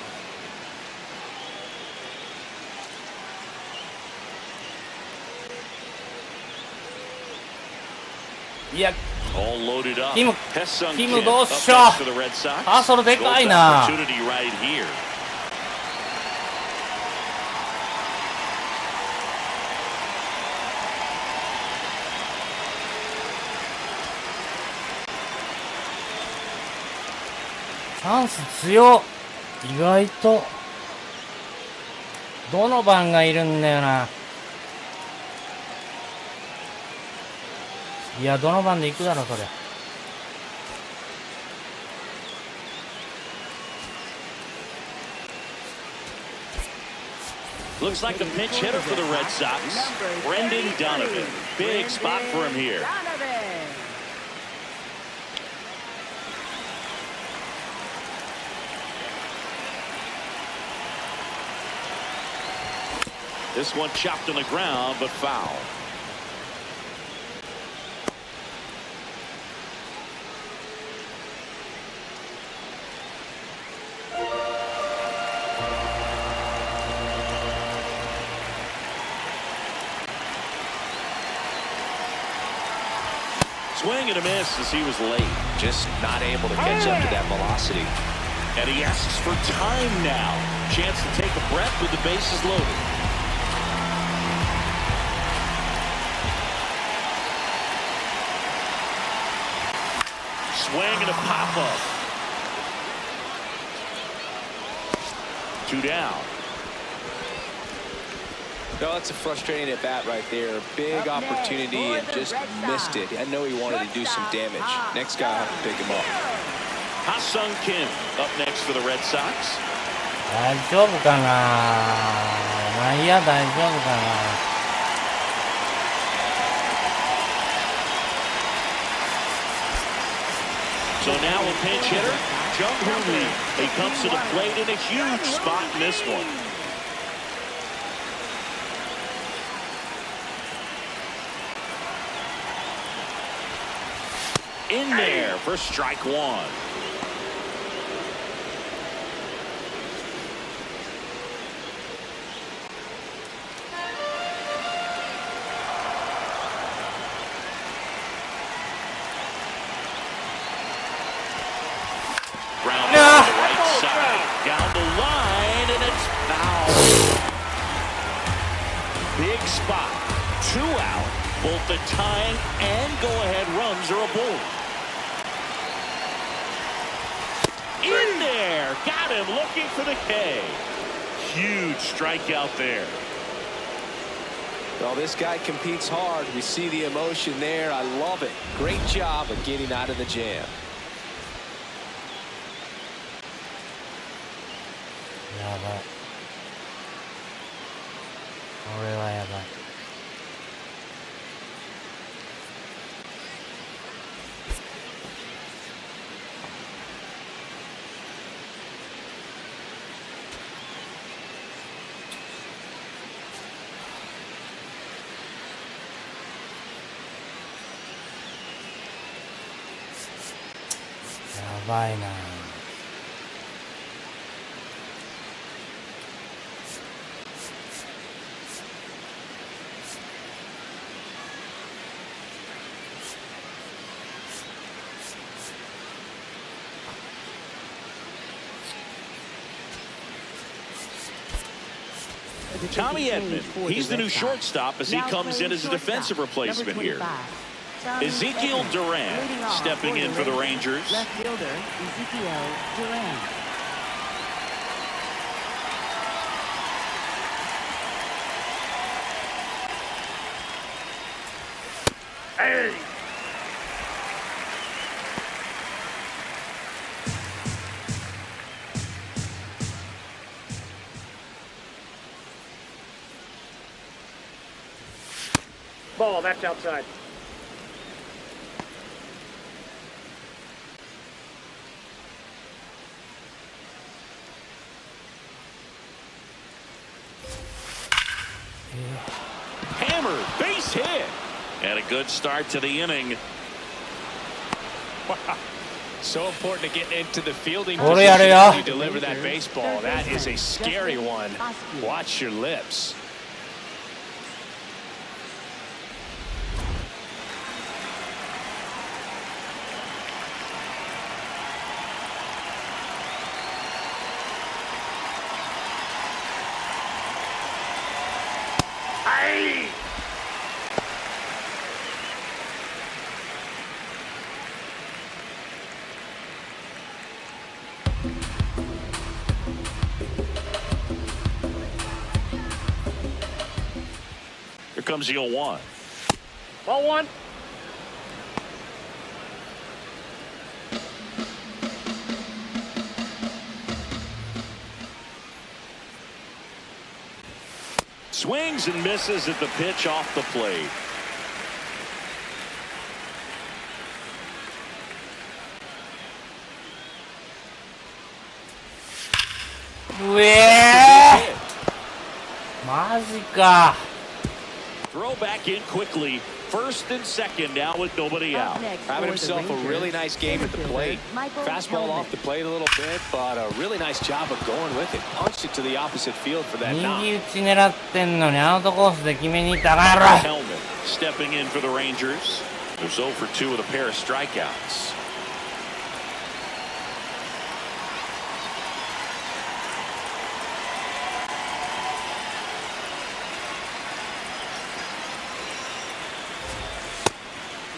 Yeah. All loaded up. Kim Hesung Kim Kimどうupしよう。 next for the Red Sox. あ、それでかい Gold な。 opportunity right here. チャンス強。意外と。どの番がいるんだよな。いや、どの番で行くだろ、それ。Looks like a pinch hitter for the Red Sox. Brendan Donovan. Big spot for him here. This one chopped on the ground, but foul. Swing and a miss as he was late. Just not able to catch up to that velocity. And he asks for time now. Chance to take a breath with the bases loaded. Swing and a pop-up. 2 down. No, that's a frustrating at bat right there. Big opportunity and just missed it. I know he wanted to do some damage. Next guy will have to pick him up. Ha-Sung Kim up next for the Red Sox. 大丈夫かな。まあいや、大丈夫かな。So now a pinch hitter, Jung Hoon Lee. He comes to the plate in a huge spot in this one. In there for strike 1. Ground ball to the right side. Down the line, and it's foul. Big spot. 2 out. Both the tying and go-ahead runs are aboard. In there. Got him looking for the K. Huge strikeout there. Well, this guy competes hard. We see the emotion there. I love it. Great job of getting out of the jam. やばい。これはやばい。やばいな。Tommy Edman, he's the new shortstop as he comes in as a defensive replacement here. Ezekiel Duran stepping in for the Rangers. Left fielder Ezekiel Duran. Hey! Ball, that's outside. Hammer, base hit. And a good start to the inning. So important to get into the fielding Ole, position Ale, as ja. you deliver that baseball. That is a scary one. Watch your lips. Hey! Here comes the 0-1. Ball one. Swings and misses at the pitch off the plate. Magica. Throw back in quickly. First and second now with nobody out. Having himself a really nice game at the plate. Fastball off the plate a little bit, but a really nice job of going with it. Punched it to the opposite field for that knock. 右打ち狙ってんのにアウトコースで決めに行ったから。 Helmet stepping in for the Rangers. There's 0 for 2 with a pair of strikeouts.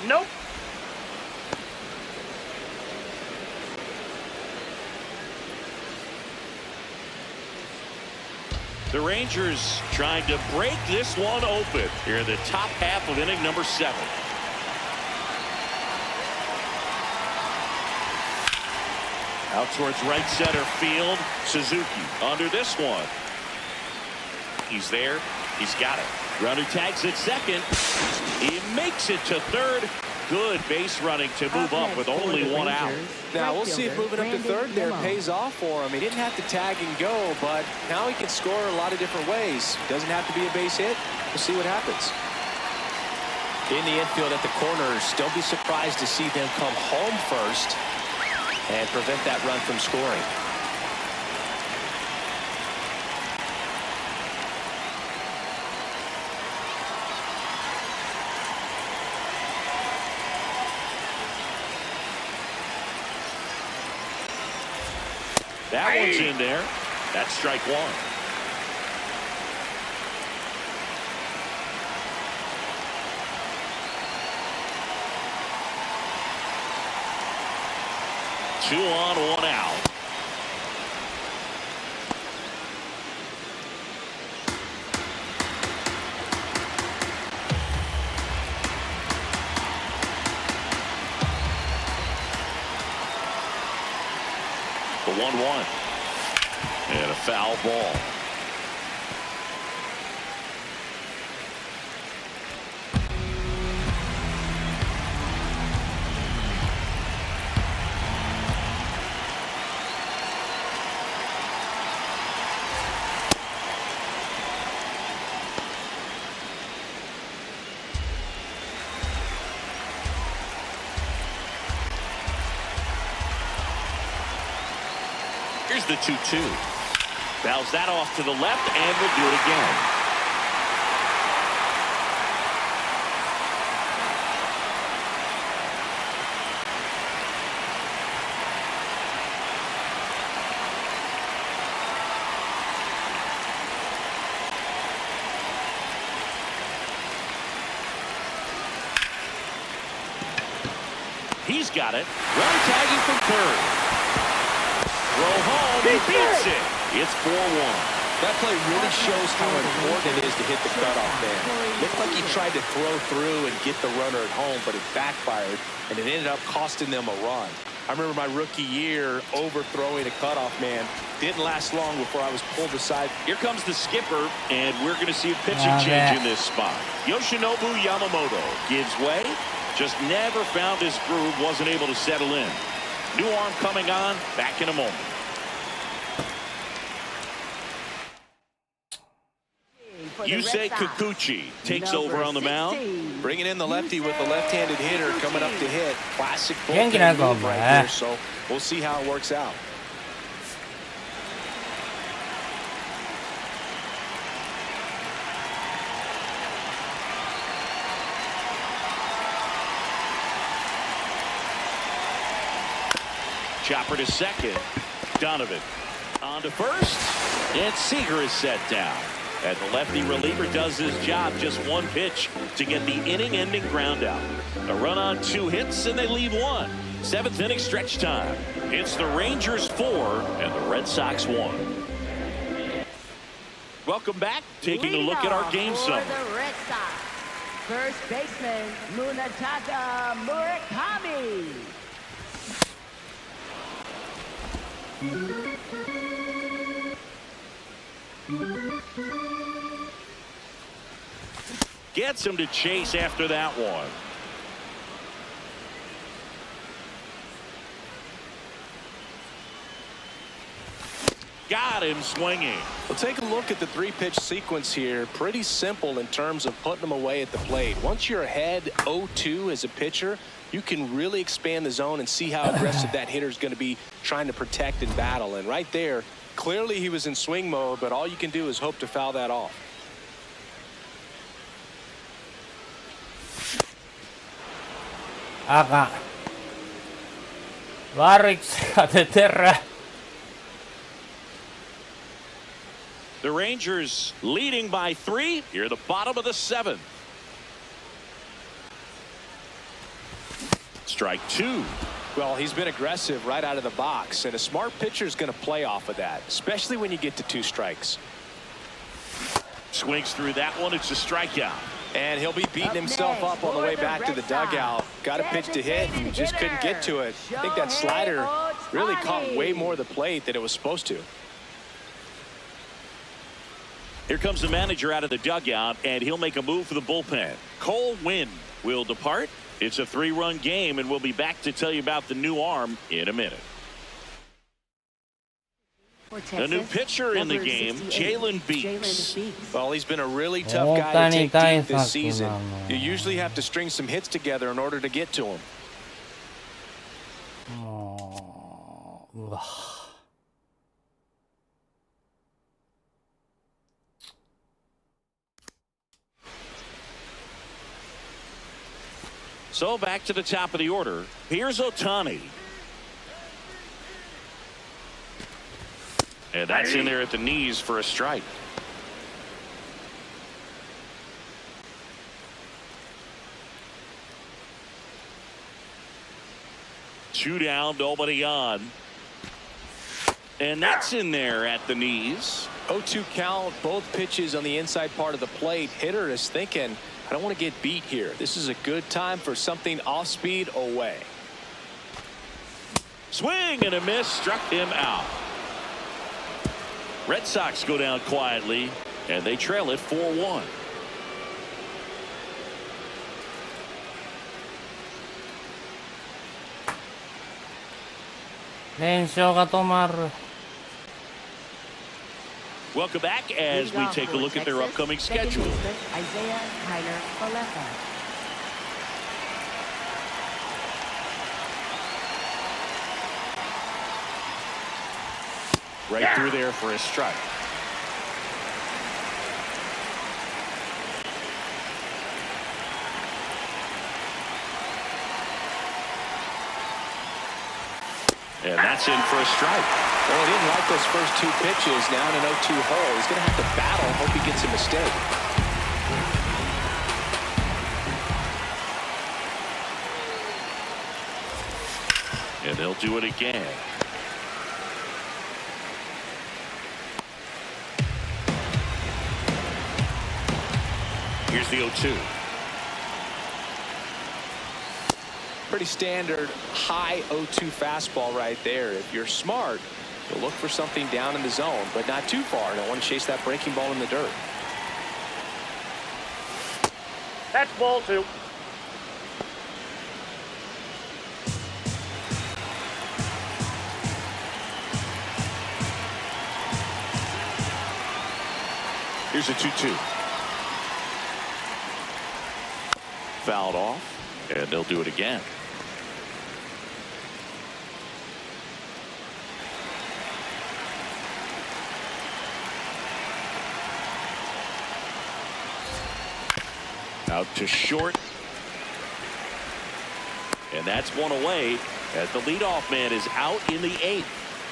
Nope. The Rangers trying to break this one open here in the top half of inning number 7. Out towards right center field. Suzuki under this one. He's there. He's got it. Runner tags at second. He makes it to third. Good base running to move up with only 1 out. Now we'll see if moving up to third there pays off for him. He didn't have to tag and go, but now he can score a lot of different ways. Doesn't have to be a base hit. We'll see what happens. In the infield at the corners, don't be surprised to see them come home first and prevent that run from scoring. That one's in there. That's strike 1. Two on, 1 out. The 1-1. And a foul ball. Here's the 2-2. Bounce that off to the left, and we'll do it again. He's got it. Runner tagging from third. Throw home. He beats it. It's 4-1. That play really shows how important it is to hit the cutoff man. Looked like he tried to throw through and get the runner at home, but it backfired, and it ended up costing them a run. I remember my rookie year overthrowing a cutoff man. Didn't last long before I was pulled aside. Here comes the skipper, and we're going to see a pitching change in this spot. Yoshinobu Yamamoto gives way. Just never found his groove, wasn't able to settle in. New arm coming on, back in a moment. Yusei Kikuchi takes over on the mound. Bringing in the lefty with the left-handed hitter coming up to hit. Classic Yank it bullpen out, move right man. there, so we'll see how it works out. Chopper to second. Donovan on to first, and Seager is set down. And the lefty reliever does his job, just one pitch to get the inning-ending ground out. A run on 2 hits, and they leave 1. 7th inning stretch time. It's the Rangers 4 and the Red Sox 1. Welcome back. Taking a look at our game summary. The Red Sox. First baseman Munetaka Murakami. Gets him to chase after that one. Got him swinging. Well, take a look at the 3-pitch sequence here. Pretty simple in terms of putting them away at the plate. Once you're ahead 0-2 as a pitcher, you can really expand the zone and see how aggressive that hitter is going to be trying to protect and battle. And right there, clearly he was in swing mode, but all you can do is hope to foul that off. Aga. Varriks de terra. The Rangers leading by 3 here at the bottom of the 7th. Strike 2. Well, he's been aggressive right out of the box, and a smart pitcher is going to play off of that, especially when you get to 2 strikes. Swings through that one. It's a strikeout. And he'll be beating himself up on the way back to the dugout. Got a pitch to hit and just couldn't get to it. I think that slider really caught way more of the plate than it was supposed to. Here comes the manager out of the dugout, and he'll make a move for the bullpen. Cole Winn will depart. It's a 3-run game, and we'll be back to tell you about the new arm in a minute. A new pitcher in the game, Jalen Beeks. Well, he's been a really tough guy to take deep this season. You usually have to string some hits together in order to get to him. So back to the top of the order. Here's Ohtani. And that's in there at the knees for a strike. Two down, nobody on. And that's in there at the knees. 0-2 count, both pitches on the inside part of the plate. Hitter is thinking, I don't want to get beat here. This is a good time for something off speed away. Swing and a miss, struck him out. Red Sox go down quietly, and they trail it 4-1. Welcome back as we take a look at their upcoming schedule. Isaiah Tyler Falefa. Right through there for a strike. And that's in for a strike. Well, he didn't like those first 2 pitches. Now in an 0-2 hole. He's going to have to battle. Hope he gets a mistake. they'll do it again. Here's the 0-2. Pretty standard high 0-2 fastball right there. If you're smart, you'll look for something down in the zone, but not too far. Don't want to chase that breaking ball in the dirt. That's ball 2. Here's a 2-2. Fouled off, and they'll do it again. Out to short. And that's one away as the leadoff man is out in the 8th.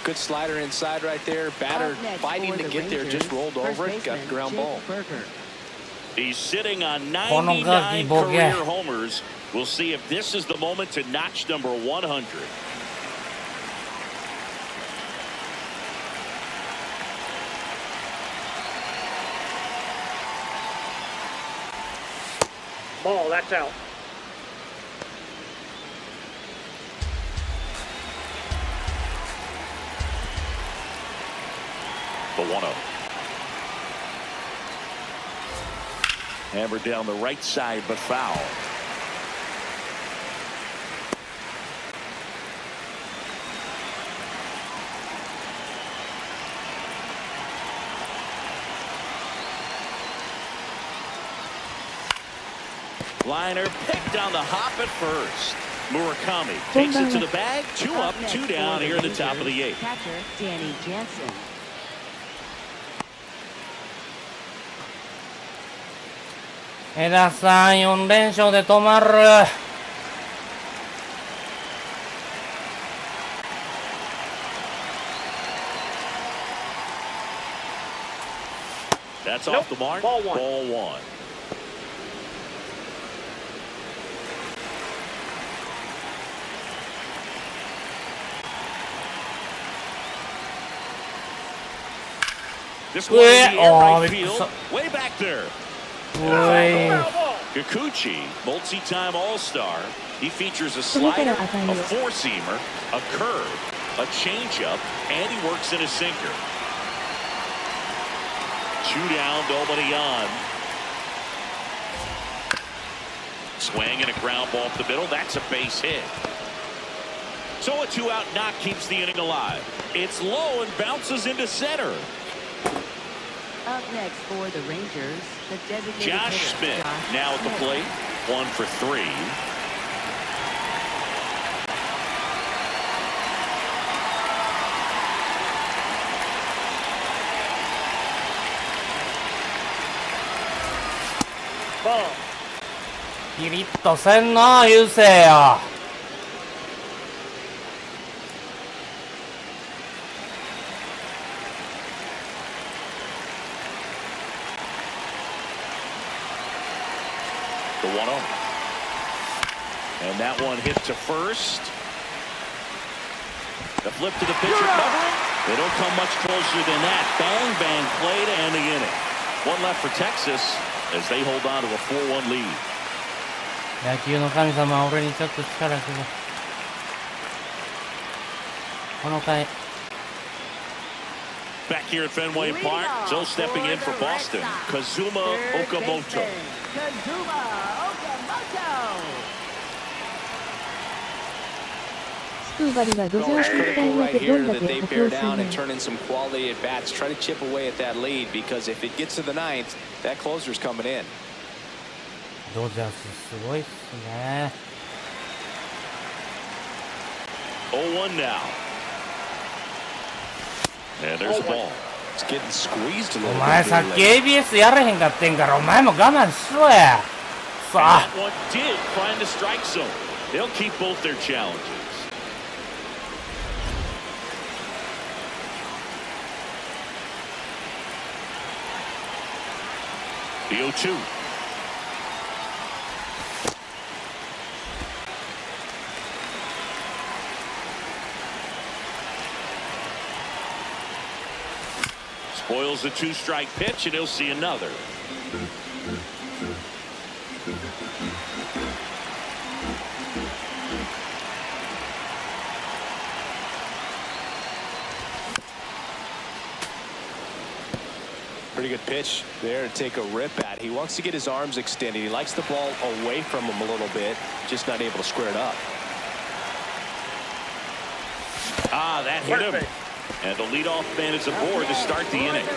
Good slider inside right there. Batter fighting to get there, just rolled over it, got the ground ball. He's sitting on 99 career homers. We'll see if this is the moment to notch number 100. Ball, that's out. The 1-0. Hammered down the right side, but foul. Liner picked on the hop at first. Murakami takes it to the bag. 2 up, 2 down here at the top of the 8th. Catcher Danny Jansen. 江田さん4連勝で止まる。That's off the mark. Ball 1. Ball 1. This one in the air right field, way back there. Kikuchi, multi-time All-Star. He features a slider, a four-seamer, a curve, a changeup, and he works in a sinker. 2 down, nobody on. Swing and a ground ball up the middle. That's a base hit. So a 2-out knock keeps the inning alive. It's low and bounces into center. Up next for the Rangers, the designated Josh hitter, Smith Josh now at the Smith. plate. 1 for 3. Ball. ピリッとせんな優勢や。The 1-0. And that one hit to first. The flip to the pitcher covering. They don't come much closer than that. Bang, bang play to end the inning. 1 left for Texas as they hold on to a 4-1 lead. 野球の神様は俺にちょっと力くれ。この回。Back here at Fenway Park, Joe stepping in for Boston. Kazuma Okamoto. Kazuma Okamoto. スーバリはドジャース1 Critical 回目 right でど here んだ that け they 補 bear 強す down る and turn in some quality at bats. Try to chip away at that lead because if it gets to the 9th, that closer's coming in. ドジャースすごいっすね。 0-1 now. And there's the ball. It's getting squeezed a お little 前 bit. さっき ABS やれへんかってんからお前も我慢しろや。 And さあ。 that one did find the strike zone. They'll keep both their challenges. The 0-2. Boils the 2-strike pitch, and he'll see another. Pretty good pitch there to take a rip at. He wants to get his arms extended. He likes the ball away from him a little bit, just not able to square it up. Ah, that hit him. And the leadoff man is aboard to start the inning.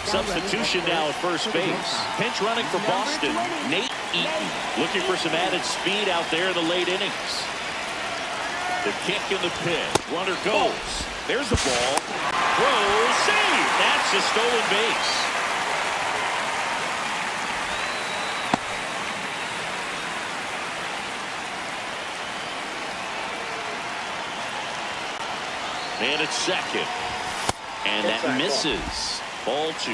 Substitution now at first base. Pinch running for Boston. Nate Eaton looking for some added speed out there in the late innings. The kick in the pitch. Runner goes. There's the ball. Throw, save. That's a stolen base. And it's second. And that misses. Ball 2.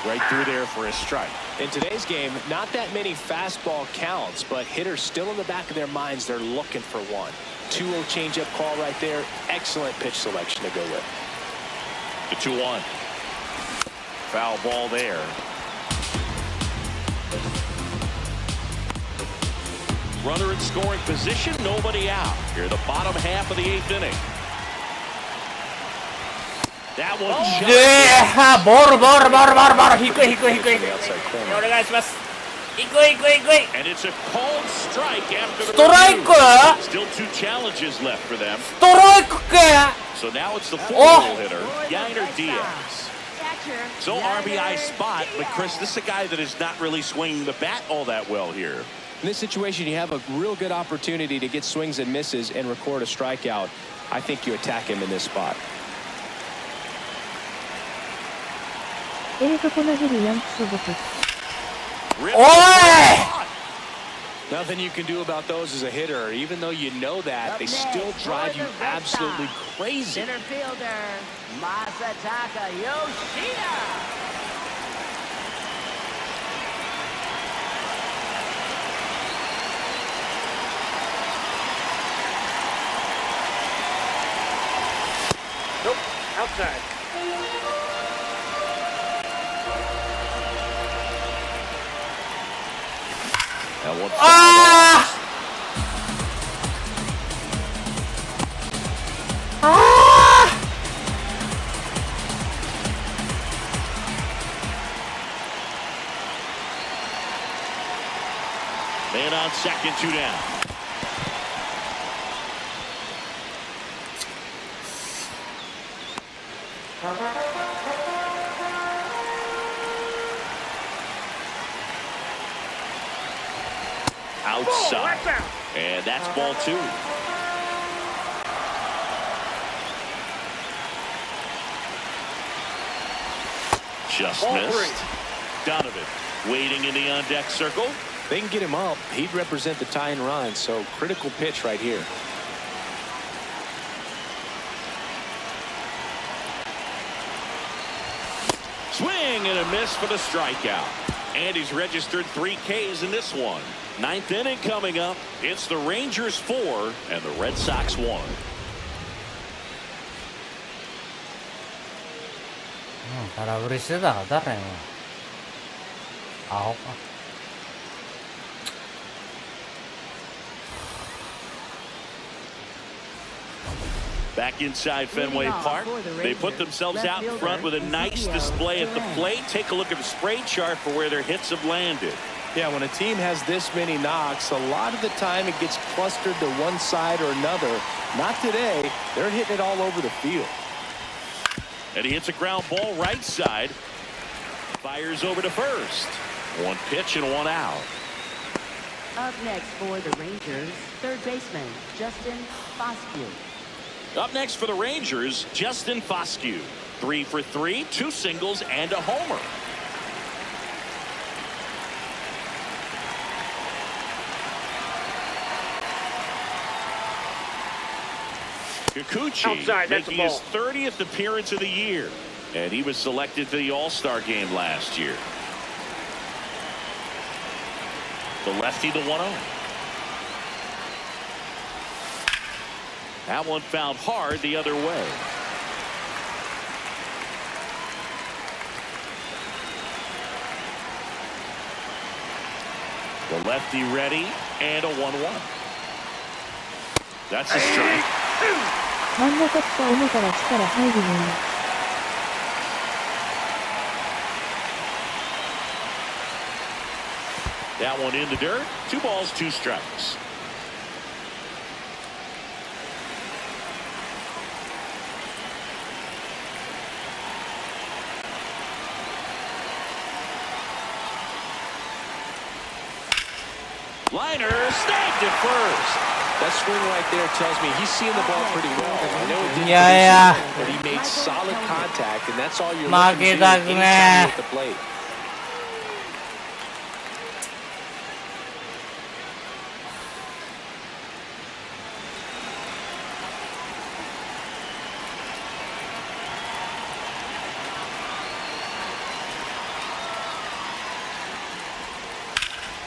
Right through there for a strike. In today's game, not that many fastball counts, but hitters still in the back of their minds, they're looking for one. 2-0 changeup call right there. Excellent pitch selection to go with. The 2-1. Foul ball there. Runner in scoring position, nobody out. Here, the bottom half of the 8th inning. That one shot. ボールボールボールボールボール低い低い低い低い。お願いします。低い低い低い。 And it's a called strike after the ストライク？ Still 2 challenges left for them. ストライクか。 So now it's the 4-hole hitter, Yainer Diaz. So RBI spot, but Chris, this is a guy that is not really swinging the bat all that well here. In this situation, you have a real good opportunity to get swings and misses and record a strikeout. I think you attack him in this spot. このヘリヤンキ素朴。おい！ Nothing you can do about those as a hitter. Even though you know that, they still drive you absolutely crazy. Center fielder, Masataka Yoshida. Nope, outside. Man on second, 2 down. Outside. And that's ball 2. Just missed. Donovan waiting in the on-deck circle. They can get him up. He'd represent the tying run, so critical pitch right here. Swing and a miss for the strikeout. And he's registered 3 Ks in this one. 9th inning coming up. It's the Rangers 4 and the Red Sox 1. Back inside Fenway Park, they put themselves out in front with a nice display at the plate. Take a look at the spray chart for where their hits have landed. Yeah, when a team has this many knocks, a lot of the time it gets clustered to one side or another. Not today. They're hitting it all over the field. And he hits a ground ball right side. Fires over to first. 1 pitch and 1 out. Up next for the Rangers, third baseman, Justin Foscue. Up next for the Rangers, Justin Foscue. 3 for 3, 2 singles, and a homer. Kikuchi Outside, that's a making his ball. 30th appearance of the year. And he was selected for the All-Star game last year. The lefty, the 1-0. That one fouled hard the other way. The lefty ready and a 1-1. That's a strike. 真ん中来た思から力入るね。That one in the dirt. 2 balls, 2 strikes. Liner snagged it first. That swing right there tells me he's seeing the ball pretty well. I know it didn't Yeah, produce anything, but he made solid contact, and that's all you're負 looking け to do たく anytime ね you're at the plate.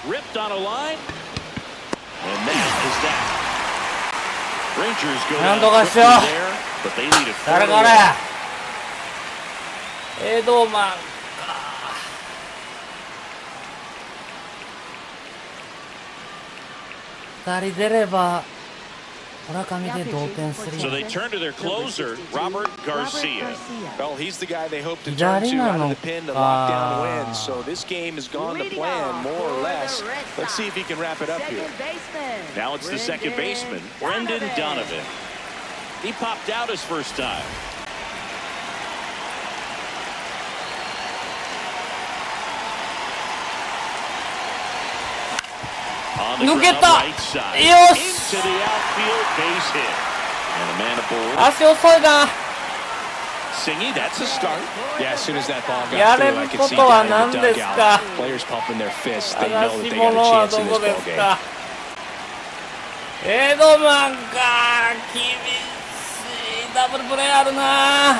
Ripped on a line. And that is that. Rangers go なん down とかしよ quickly う there, but they lead it 誰 4-1. かねエドマンか。2人出れば村上で同点する So よ they turn to their closer, Robert Garcia. Well, he's the guy they hope to turn to out of the pin to lock down the win. So this game has gone to plan, more or less. Let's see if he can wrap it up here. Now it's the second baseman, Brendan Donovan. He popped out his first time. On the 抜け ground, た right side. よし Into the outfield, base hit. And a man aboard. 足遅いな Singy, that's a start. Yeah, as soon as that ball や got れ through, る I こ could see とは down in 何 the ですか dugout. Players pumping their fists. They know 探 し that they got 物 a は chance ど in こ this で ball す game. かエドマンか厳しいダブルプレーあるな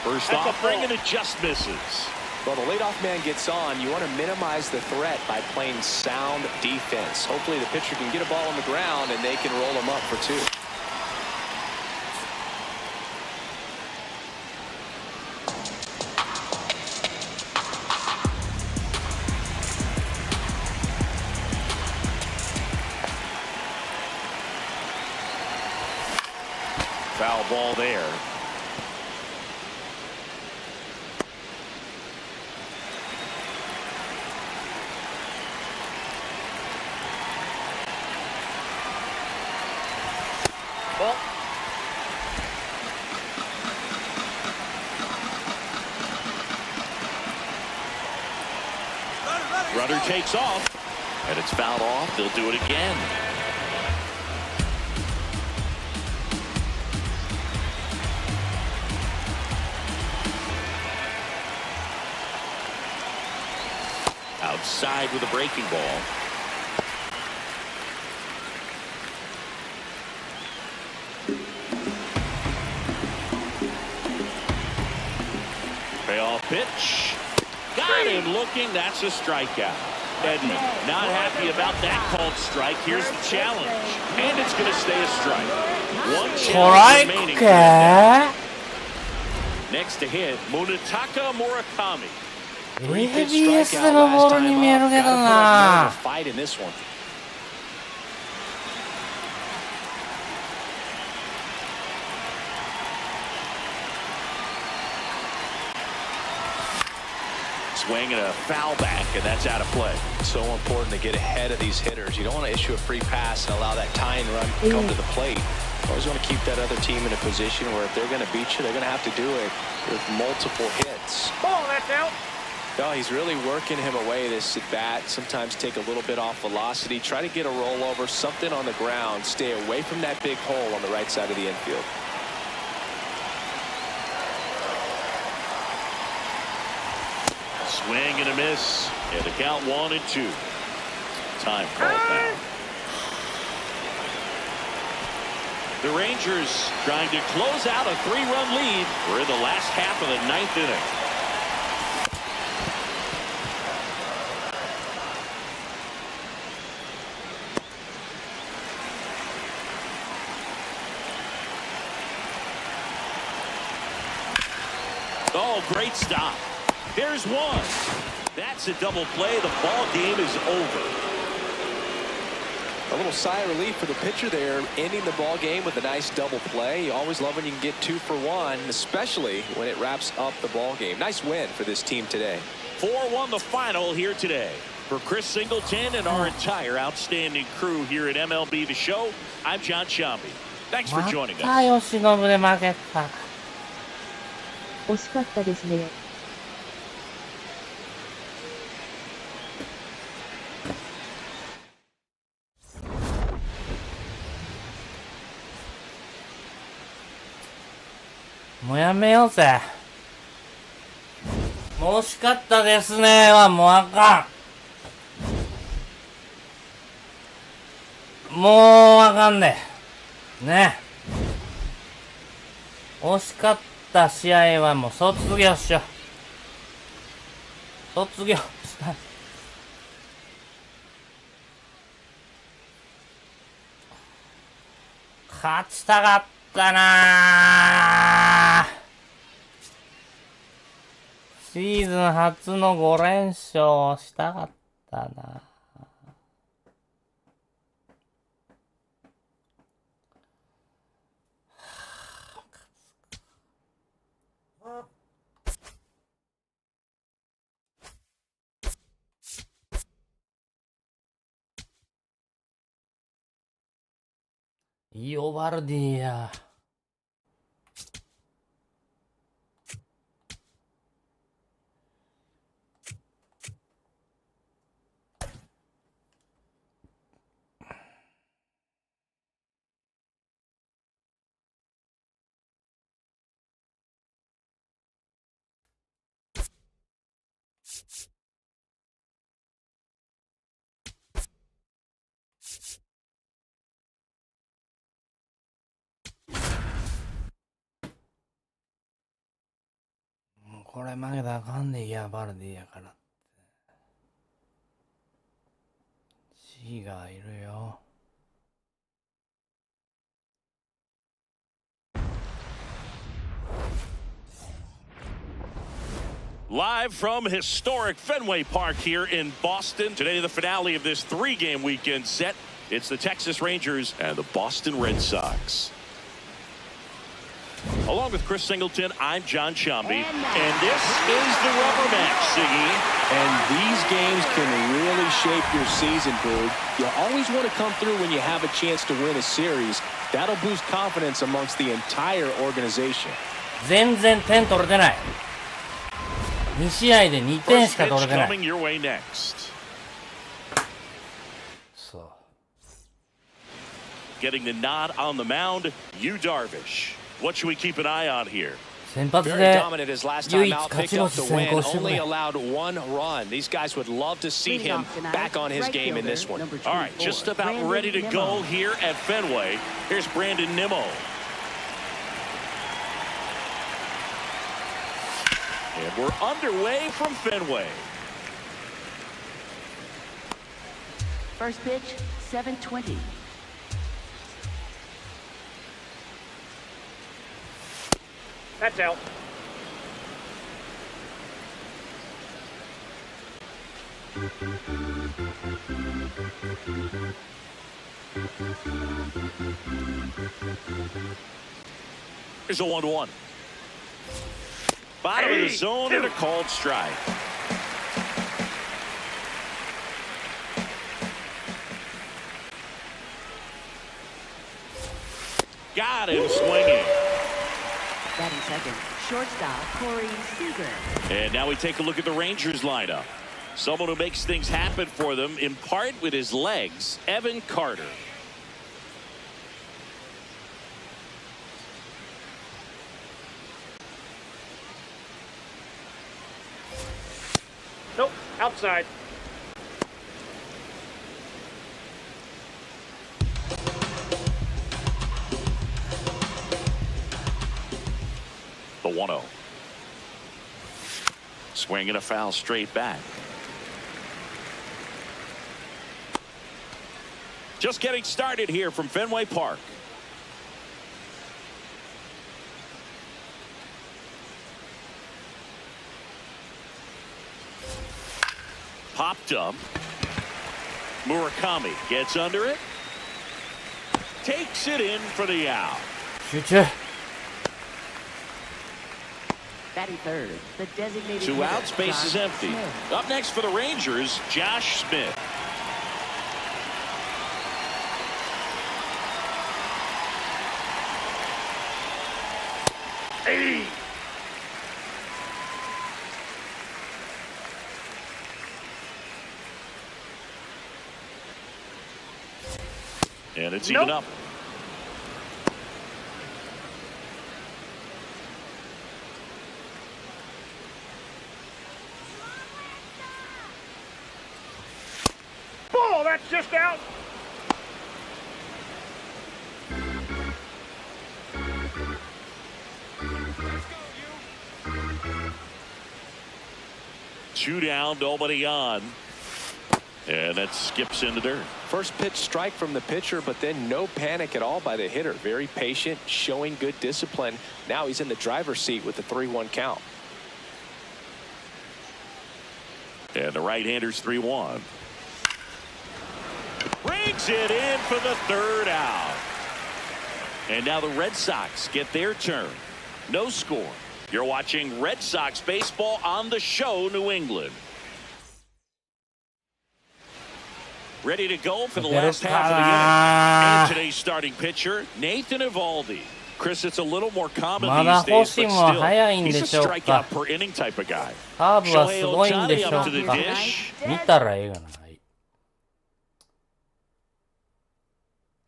First off, bringing it just misses. Well, the leadoff man gets on. You want to minimize the threat by playing sound defense. Hopefully the pitcher can get a ball on the ground and they can roll him up for 2. Foul ball there. Runner takes off, and it's fouled off. They'll do it again. Outside with a breaking ball. Payoff pitch. Got him looking. That's a strikeout. Edman not happy about that called strike. Here's the challenge. And it's going to stay a strike. One ト challenge ライ remaining. クか Next to hit, Munetaka Murakami. ABS でのボールに見えるけどな Fight in this one. Swing and a foul back, and that's out of play. So important to get ahead of these hitters. You don't want to issue a free pass and allow that tying run to come to the plate. You always want to keep that other team in a position where if they're going to beat you, they're going to have to do it with multiple hits. Ball, that's out. Oh, he's really working him away this at bat. Sometimes take a little bit off velocity, try to get a rollover, something on the ground, stay away from that big hole on the right side of the infield. Swing and a miss, and the count 1-2. Time called now. The Rangers trying to close out a 3-run lead. We're in the last half of the 9th inning. Oh, great stop. There's one. That's a double play. The ball game is over. A little sigh of relief for the pitcher there, ending the ball game with a nice double play. You always love when you can get 2 for 1, especially when it wraps up the ball game. Nice win for this team today. 4-1 the final here today. For Chris Singleton and our entire outstanding crew here at MLB The Show, I'm John Shambi. Thanks for joining また us. 吉信で負けた。惜しかったですね。もうやめようぜ。もう惜しかったですねはもうあかん。もうあかんね。ね。惜しかった試合はもう卒業しよう。卒業した。勝ちたかったなぁ。シーズン初の5連勝をしたかったなぁ。イオバルディや。これ負けたらあかんで、イアバルディやからって。G がいるよ。Live from historic Fenway Park here in Boston. Today, the finale of this 3-game weekend set. It's the Texas Rangers and the Boston Red Sox. Along with Chris Singleton, I'm John Shambi. And this is the rubber match, Siggy. And these games can really shape your season, Boog. You always want to come through when you have a chance to win a series. That'll boost confidence amongst the entire organization. 全然点取れてない。2試合で2点しか取れてない。 Coming your way next. そう。Getting the nod on the mound, Yu Darvish. What should we keep an eye on here? 先発 Very で dominant his last 唯 time 一 out, 勝 picked ち up 星 the 先 win, 行してく only れ。 allowed 1 run. These guys would love to see him back on his game in this one. All right, just about ready to go here at Fenway. Here's Brandon Nimmo. And we're underway from Fenway. First pitch, 7:20. That's out. Here's a 1-1. Bottom of the zone and a called strike. Got him swinging. Batting second, shortstop Corey Seager. And now we take a look at the Rangers lineup. Someone who makes things happen for them, in part with his legs, Evan Carter. Nope, outside. The 1-0. Swing and a foul straight back. Just getting started here from Fenway Park. Popped up. Murakami gets under it. Takes it in for the out. 集中。 Batting third, the designated Two hitter, outs, base is Josh empty. Smith. Up next for the Rangers, Josh Smith. Hey! And it's even up. Ball, that's just out. Two down, nobody on. And that skips in the dirt. First pitch strike from the pitcher, but then no panic at all by the hitter. Very patient, showing good discipline. Now he's in the driver's seat with the 3-1 count. And the right-hander's 3-1. Brings it in for the third out. And now the Red Sox get their turn. No score. You're watching Red Sox baseball on the show, New England. Ready to go for the last half of the inning. And today's starting pitcher, Nathan Eovaldi. Chris, it's a little more common these days, but still, he's a strikeout per inning type of guy. カーブはすごいんで Shohei しょ Ohtani う up to the か。 dish. 見たらええがな。はい。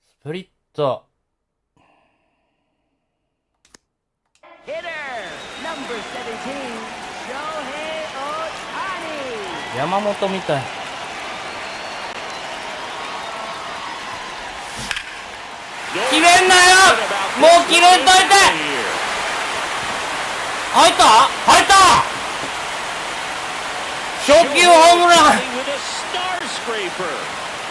スプリット。 Hitter, number 17, Shohei Ohtani. 山本みたい。決めんなよ。もう決めんといて。入った入った。初球ホームラン。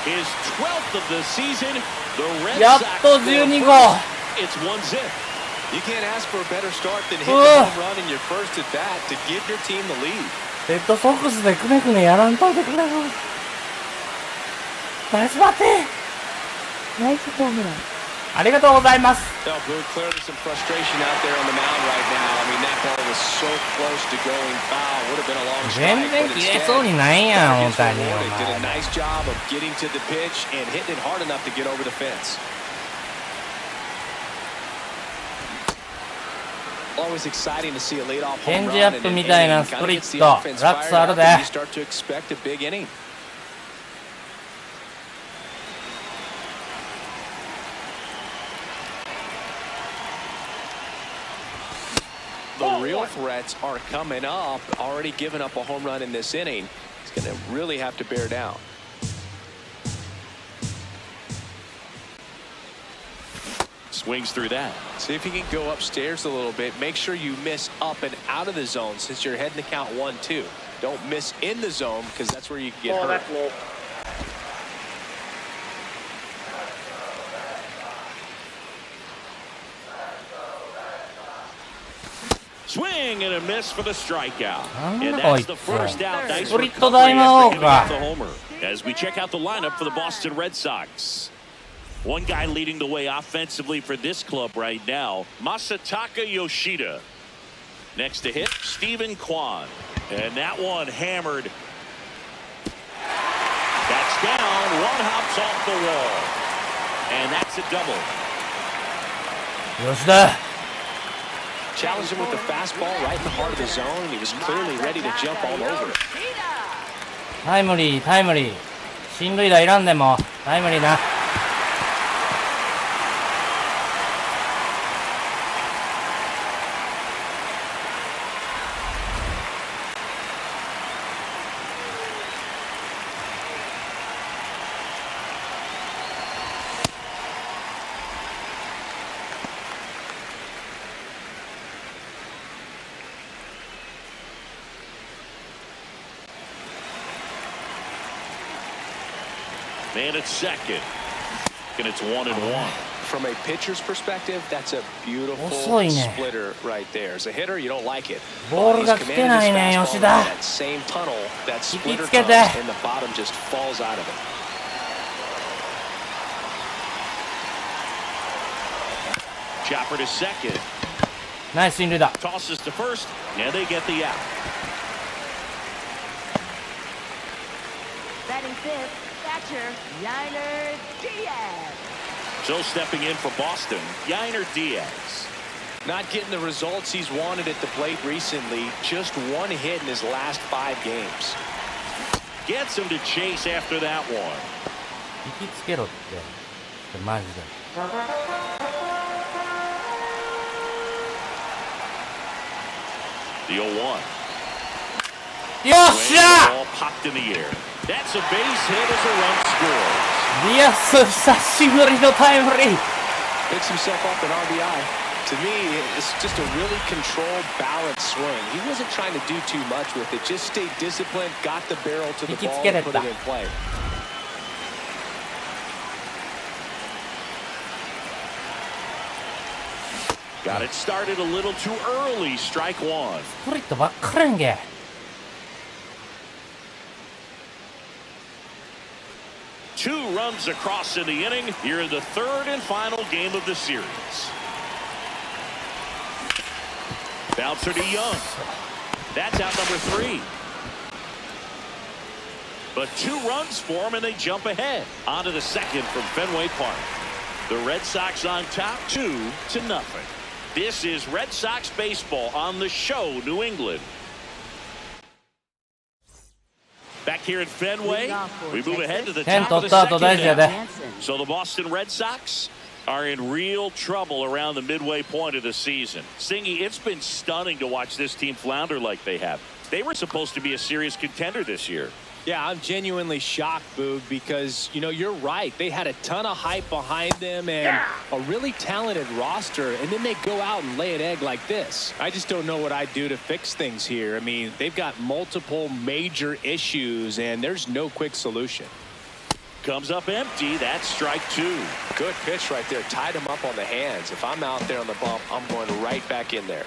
His 12th of the season. The Red やっ Sox と score 12号。 first. It's 1-0. You can't ask for a better start than hitting a home run in your first at bat to give your team the lead. レッドソックスでくねくねやらんといてくれよ。ナイスバッティング。ナイスホームラン。ありがとうございます。 No, clearly some frustration out there on the mound right now. I mean, that ball was so close to going foul. Would have been a long strike. 全然切れそうにないやん、本当に。 Did a nice job of getting to the pitch and hitting it hard enough to get over the fence. Always exciting to see a leadoff home run. チェンジアップみたいなスプリット、ラッツあるで。 You start to expect a big inning. The real threats are coming up. Already given up a home run in this inning. He's going to really have to bear down. Swings through that. See if you can go upstairs a little bit. Make sure you miss up and out of the zone since you're heading to count 1-2. Don't miss in the zone because that's where you get hurt. That's low. Swing and a miss for the strikeout. Ah, And that's the first out. Nice Split recovery the dynamo after giving up ka. the homer. As we check out the lineup for the Boston Red Sox. One guy leading the way offensively for this club right now, Masataka Yoshida. Next to hit, Stephen Kwan. And that one hammered. That's down. One hops off the wall. And that's a double. 吉田。Challenged him with the fastball right in the heart of the zone, and he was clearly ready to jump all over it. タイムリータイムリー、進塁打いらんでもタイムリーな。Man at second. And it's 1-1. From a pitcher's perspective, that's a beautiful 遅いね。 splitter right there. As a hitter, you don't like it. ボールが来てないね、吉田。 That same tunnel, that splitter 引きつけ comes て。 and the bottom just falls out of it. Chopper to second. ナイス進塁打。 Tosses to first, and they get the out. Batting fifth, catcher, Yainer Diaz. So stepping in for Boston, Yainer Diaz. Not getting the results he's wanted at the plate recently. Just one hit in his last 5 games. Gets him to chase after that one. 引きつけろって。マジで。The 0-1. よっしゃ Ball popped in the air. That's a base hit as a run scores. ディアス久しぶりのタイムリー。 Picks himself up an RBI. To me, it's just a really controlled, balanced swing. He wasn't trying to do too much with it. Just stayed disciplined, got the barrel to the ball, and put it in play. Got it started a little too early. Strike one. スプリットばっかりやんけ。Two runs across in the inning. Here in the third and final game of the series. Bouncer to Young. That's out number 3. But 2 runs for him, and they jump ahead. On to the second from Fenway Park. The Red Sox on top 2-0. This is Red Sox baseball on the show, New England. Back here at Fenway, we move ahead to the top of the second now. So the Boston Red Sox are in real trouble around the midway point of the season. Singy, it's been stunning to watch this team flounder like they have. They were supposed to be a serious contender this year. Yeah, I'm genuinely shocked, Boog, because, you know, you're right. They had a ton of hype behind them and a really talented roster, and then they go out and lay an egg like this. I just don't know what I'd do to fix things here. I mean, they've got multiple major issues, and there's no quick solution. Comes up empty. That's strike 2. Good pitch right there. Tied him up on the hands. If I'm out there on the bump, I'm going right back in there.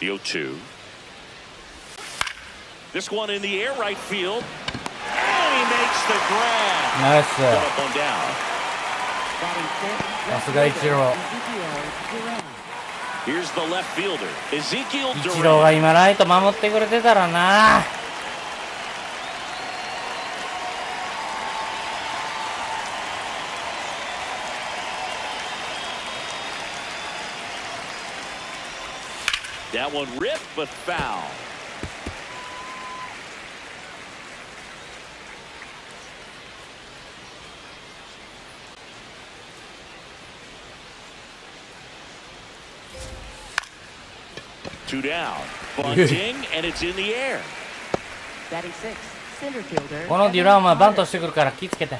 The 0-2. This one in the air right field. And he makes the grab. ナイス。 Put up one down. Batting fifth, さすがイチロー。 Here's the left fielder, Ezekiel イチローが Duran. 今ライト守ってくれてたらな。That one ripped but foul. Two down. Bunting, and it's in the air. Batting sixth, center fielder. このデュランはバントしてくるから気つけて。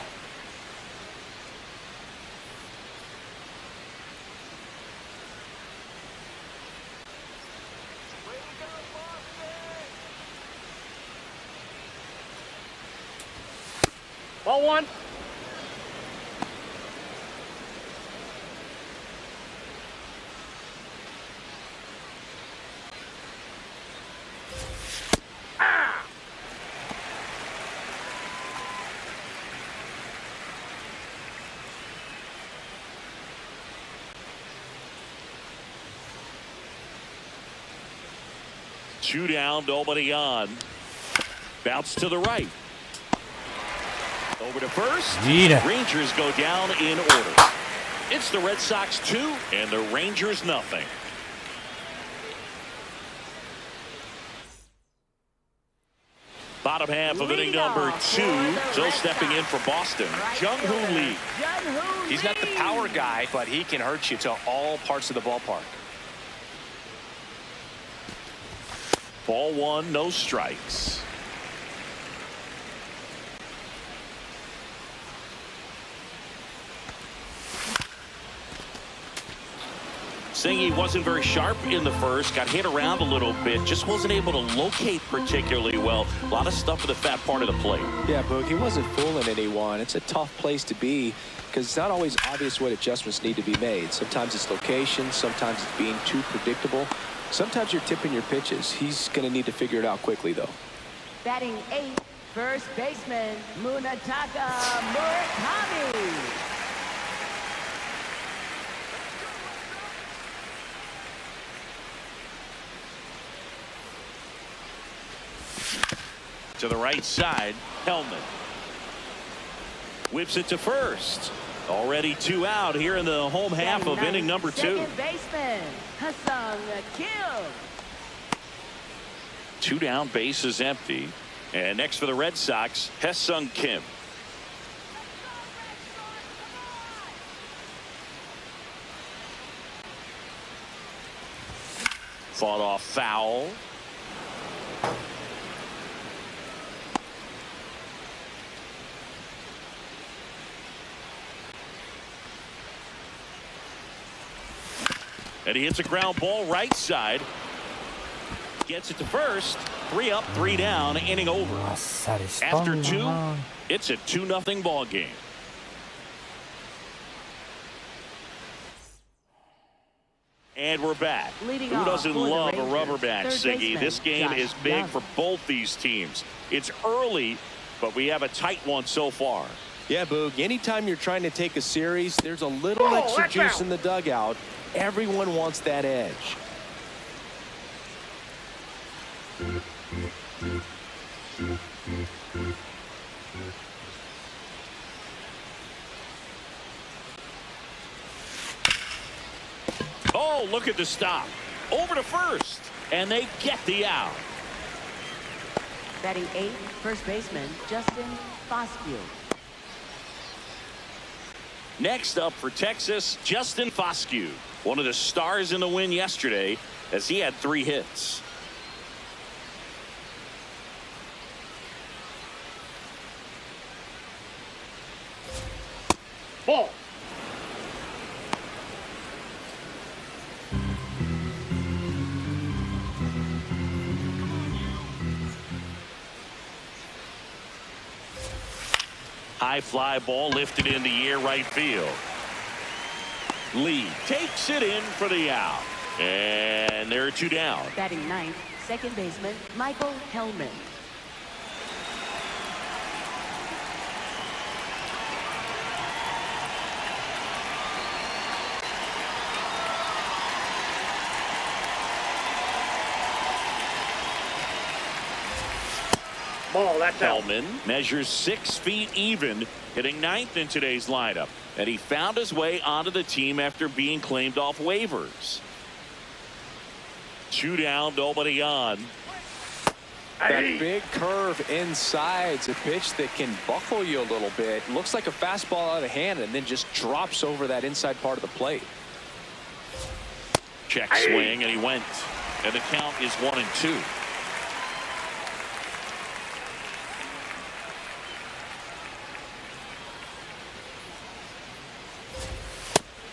Ball 1. Two down, nobody on. Bounce to the right. Over to first. いいね。 Rangers go down in order. It's the Red Sox 2 and the Rangers nothing. Bottom half of inning number 2. So stepping in for Boston, Jung-Hoo Lee. He's not the power guy, but he can hurt you to all parts of the ballpark. Ball 1, no strikes. Singy wasn't very sharp in the first, got hit around a little bit, just wasn't able to locate particularly well. A lot of stuff at the fat part of the plate. Yeah, Boog, he wasn't fooling anyone. It's a tough place to be because it's not always obvious what adjustments need to be made. Sometimes it's location, sometimes it's being too predictable. Sometimes you're tipping your pitches. He's going to need to figure it out quickly, though. Batting 8th, first baseman, Munetaka Murakami. To the right side, Hellman. Whips it to first. Already 2 out here in the home half of inning number 2. Second baseman, Hassan Kim. 2 down, base is empty. And next for the Red Sox, Hesung Kim. Fought off foul. And he hits a ground ball right side. Gets it to first. 3 up, 3 down, inning over. あっさりしたん After だ 2, な。 it's a 2-0 ball game. And we're back. Leading Who off doesn't for the love a Rangers, rubber match, third Siggy? baseman, This game Josh is big Young. for both these teams. It's early, but we have a tight one so far. Yeah, Boog, anytime you're trying to take a series, there's a little extra that's juice out. in the dugout. Everyone wants that edge. Oh, look at the stop. Over to first, and they get the out. Batting 8th, first baseman, Justin Foscue. Next up for Texas, Justin Foscue, one of the stars in the win yesterday, as he had 3 hits. Ball. High fly ball lifted in the air right field. Lee takes it in for the out. And there are 2 down. Batting 9th, second baseman, Michael Hellman. Ball, that's out. Hellman measures 6 feet even, hitting 9th in today's lineup. And he found his way onto the team after being claimed off waivers. 2 down, nobody on. That Hey. big curve inside's a pitch that can buckle you a little bit. Looks like a fastball out of hand and then just drops over that inside part of the plate. Check swing, and he went. And the count is 1-2.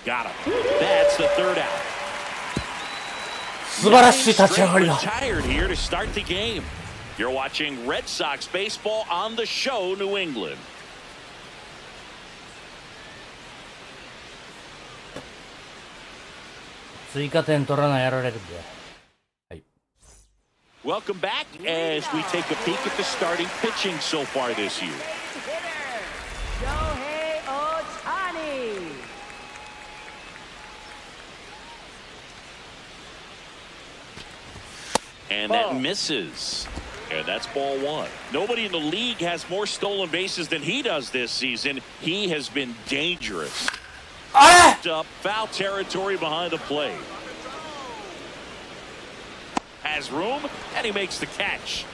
Got him. That's the 3rd out. 素晴らしい立ち上がりだ。 Retired here to start the game. You're watching Red Sox baseball on the show, New England.追加点取らないやられるで。はい。 Welcome back as we take a peek at the starting pitching so far this year. Hitter, Shohei Ohtani. And that misses. And that's ball one. Nobody in the league has more stolen bases than he does this season. He has been dangerous. Up foul territory behind the plate. Has room, and he makes the catch.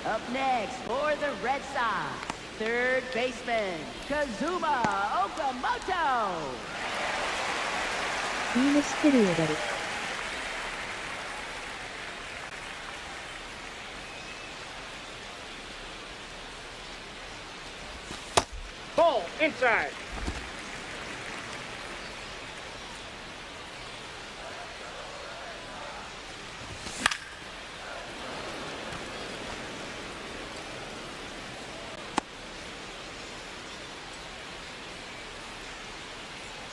Up next for the Red Sox, third baseman, Kazuma Okamoto. いいねしてるよだる。Ball inside.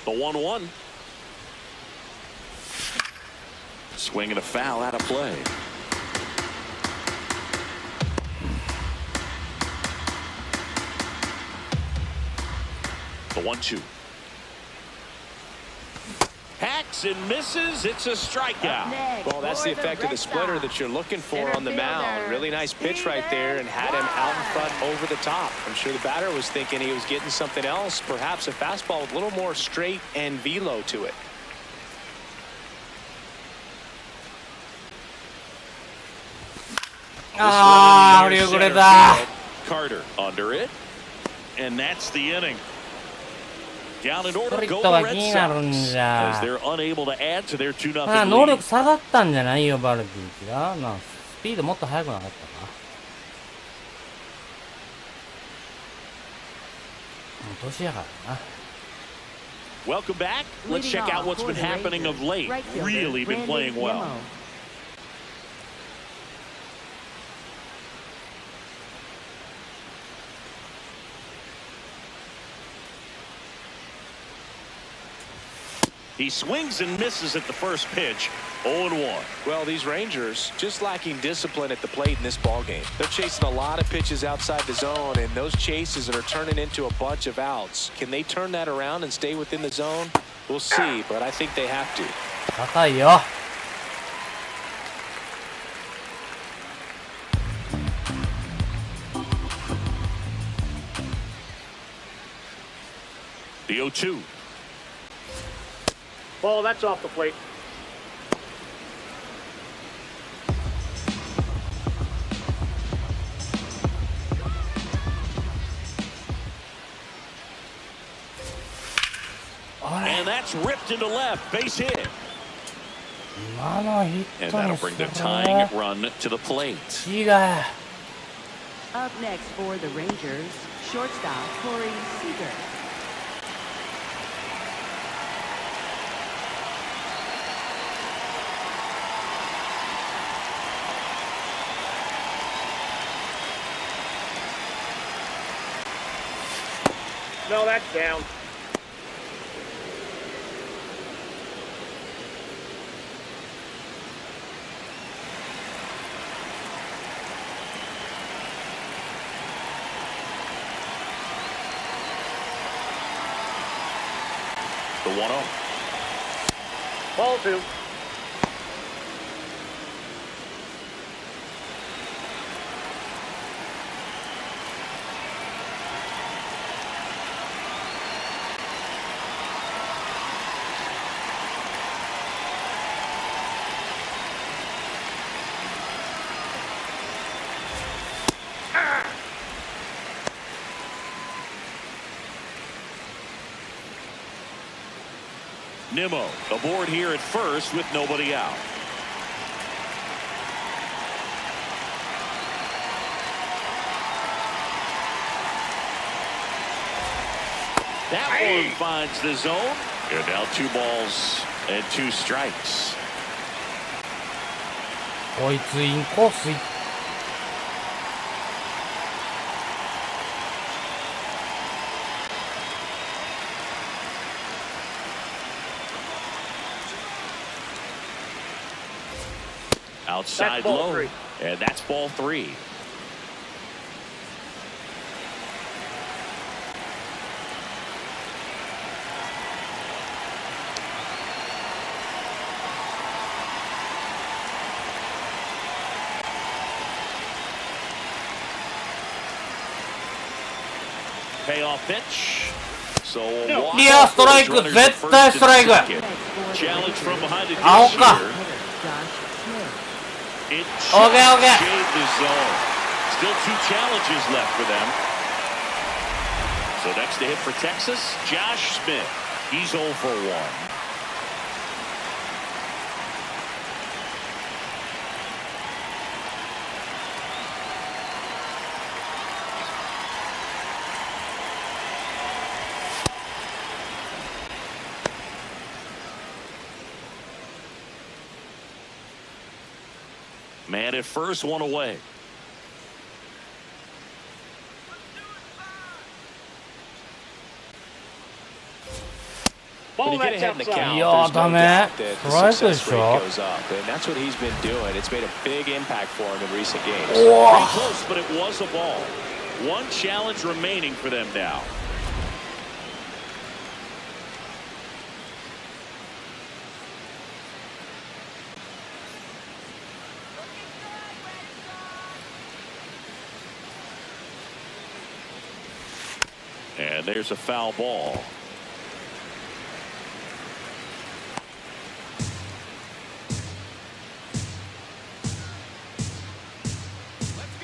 The 1-1. Swing and a foul out of play. The 1-2. Hacks and misses. It's a strikeout. Well, that's the effect of the splitter that you're looking for on the mound. Really nice pitch right there and had him out in front over the top. I'm sure the batter was thinking he was getting something else, perhaps a fastball with a little more straight and velo to it. Carter under it, and that's the inning. Down in ス order, プリッ go ト the が Red 気になるん Sox じ as ゃ。 they're unable to add to their 2-0まあ能 lead. 力下がったんじゃないよバルディ。違うな。スピードもっと速くなかったか。もう年やからな。Welcome back. Let's check out what's been happening of late. Really been playing well. He swings and misses at the first pitch. 0-1. Well, these Rangers just lacking discipline at the plate in this ballgame. They're chasing a lot of pitches outside the zone, and those chases are turning into a bunch of outs. Can they turn that around and stay within the zone? We'll see, but I think they have to. 高いよ。The 0-2. Ball, that's off the plate. And that's ripped into left. Base hit. 今のヒッ And ト that'll にす bring る the tying run to the plate. 違う。Up next for the Rangers, shortstop Corey Seager. No, that's down. The 1-0. Ball two. Nimmo aboard here at first with nobody out. That one finds the zone. And now 2 balls and 2 strikes. こいつインコースいっOutside That's ball low. 3. And that's ball 3. payoff pitch. So いやストライク、絶対ストライク。 challenge from behind the 青 dish か。 here. It Okay, just okay. shaved the zone. Still 2 challenges left for them. So next to hit for Texas, Josh Smith. He's 0 for 1. Man at first, 1 away. When Ball you get that's ahead in the outside. count, Yeah, there's no damn doubt it. that the Right success there, rate Shaw. goes up, and that's what he's been doing. It's made a big impact for him in recent games. Pretty close, but it was a ball. 1 challenge remaining for them now. And there's a foul ball.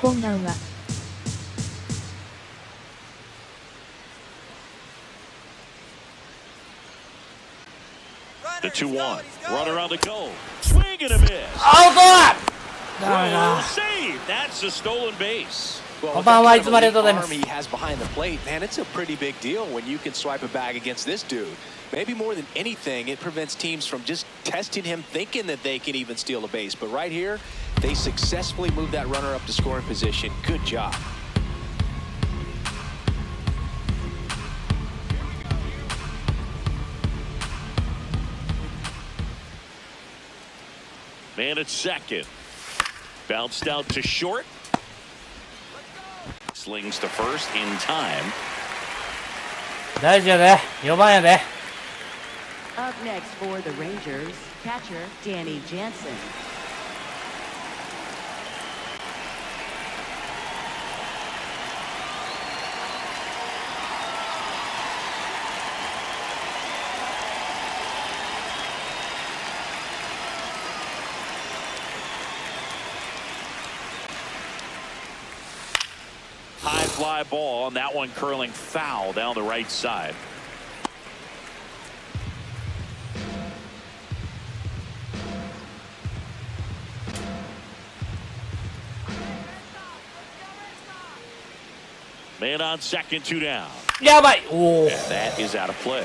こんばんは。The 2-1. Runner on the go. Swing and a miss. アウトだ。ダメ Well だ。 saved. That's a stolen base. Well, こん with ばん that は、 kind い of つもありがとうございま elite す。 arm he has behind the plate, man, it's a pretty big deal when you can swipe a bag against this dude. Maybe more than anything, it prevents teams from just testing him, thinking that they can even steal a base. But right here, they successfully moved that runner up to scoring position. Good job. Man at second. Bounced out to short. Slings to first in time. 大事やで。4番やで。 Up next for the Rangers, catcher Danny Jansen. High fly ball, and that one curling foul down the right side. Man on second, 2 down. やばい。おお。 And that is out of play.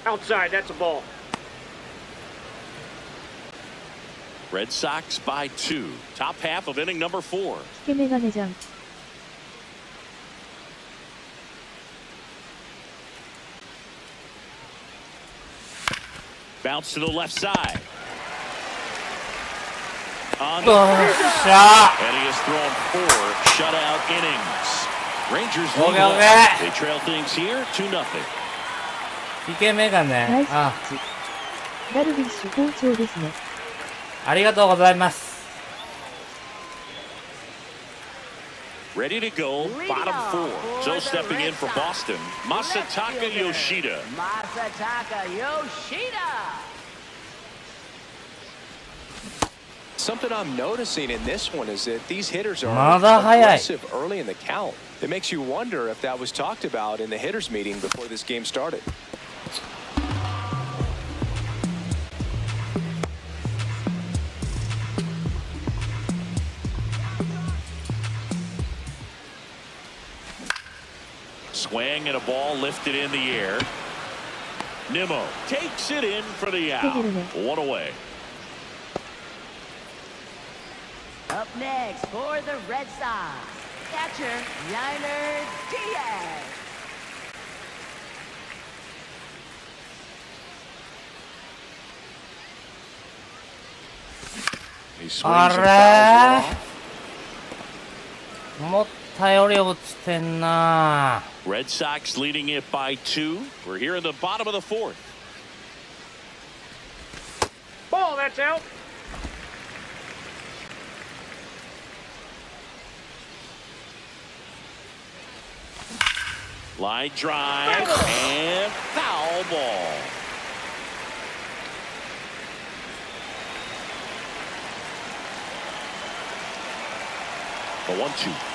Outside, that's a ball. Red Sox by 2. Top half of inning number 4. 引けメガネじゃん。Bounce to the left side. On よっ the しゃ and he has thrown 4 shutout innings. Rangers lead Okay, off. okay. They trail things here 2-0. 引けメガネ。ナイスあ、ピッチ。ダルビッシュ好調ですね。ありがとうございます。 Ready to go, bottom 4. So stepping in for Boston, Masataka Yoshida. Masataka Yoshida. Something I'm noticing in this one is that these hitters are まだ早い。 aggressive early in the count. It makes you wonder if that was talked about in the hitters meeting before this game started. Swing and a ball lifted in the air. Nimmo takes it in for the out. 1 away. Up next for the Red Sox, catcher Yainer Diaz. He swings あ and fouls it れ off. ー。もった頼り落ちてんな。 Red Sox leading it by 2. We're here in the bottom of the 4th. Ball, that's out. Line drive and foul ball. The 1-2.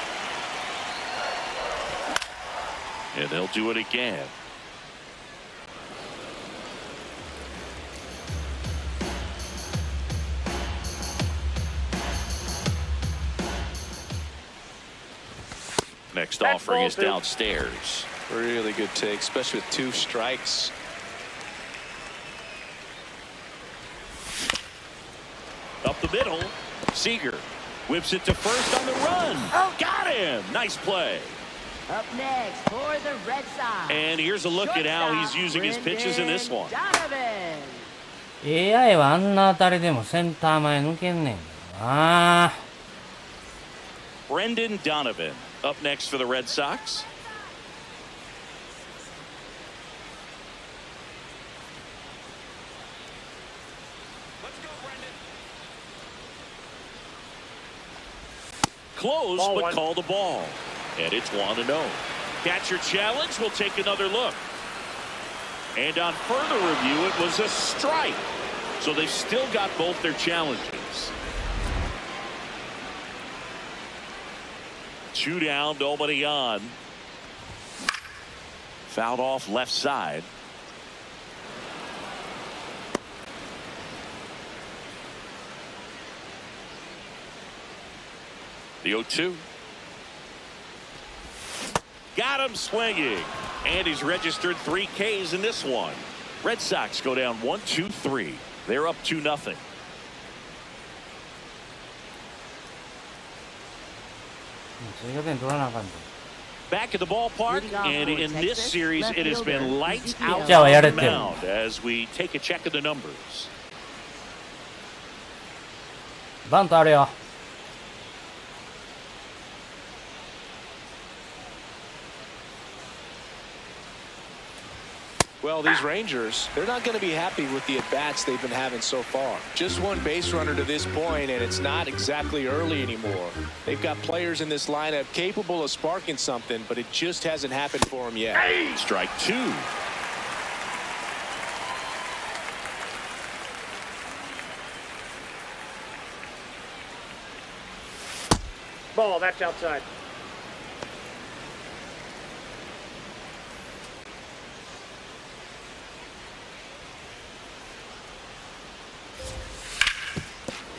And they'll do it again. Next That's offering ball is two. downstairs. Really good take, especially with 2 strikes. Up the middle, Seager whips it to first on the run. Oh. Got him. Nice play. Up next for the Red Sox. And here's a look at how he's using his pitches in this one. Donovan. AI はあんな当たりでもセンター前抜けんねんな。Brendan Donovan up next for the Red Sox. Close, Ball but one. call the ball. And it's 1-0. Catcher challenge. We'll take another look. And on further review, it was a strike. So they've still got both their challenges. 2 down, nobody on. Fouled off left side. The 0-2. Got him swinging. And he's registered 3 Ks in this one. Red Sox go down 1-2-3. They're up 2-0. Back at the ballpark, and in this series, it has been lights out on the mound as we take a check of the numbers. バントあるよ。Well, these Rangers, they're not going to be happy with the at-bats they've been having so far. Just 1 base runner to this point, and it's not exactly early anymore. They've got players in this lineup capable of sparking something, but it just hasn't happened for them yet. Strike 2. Ball, that's outside.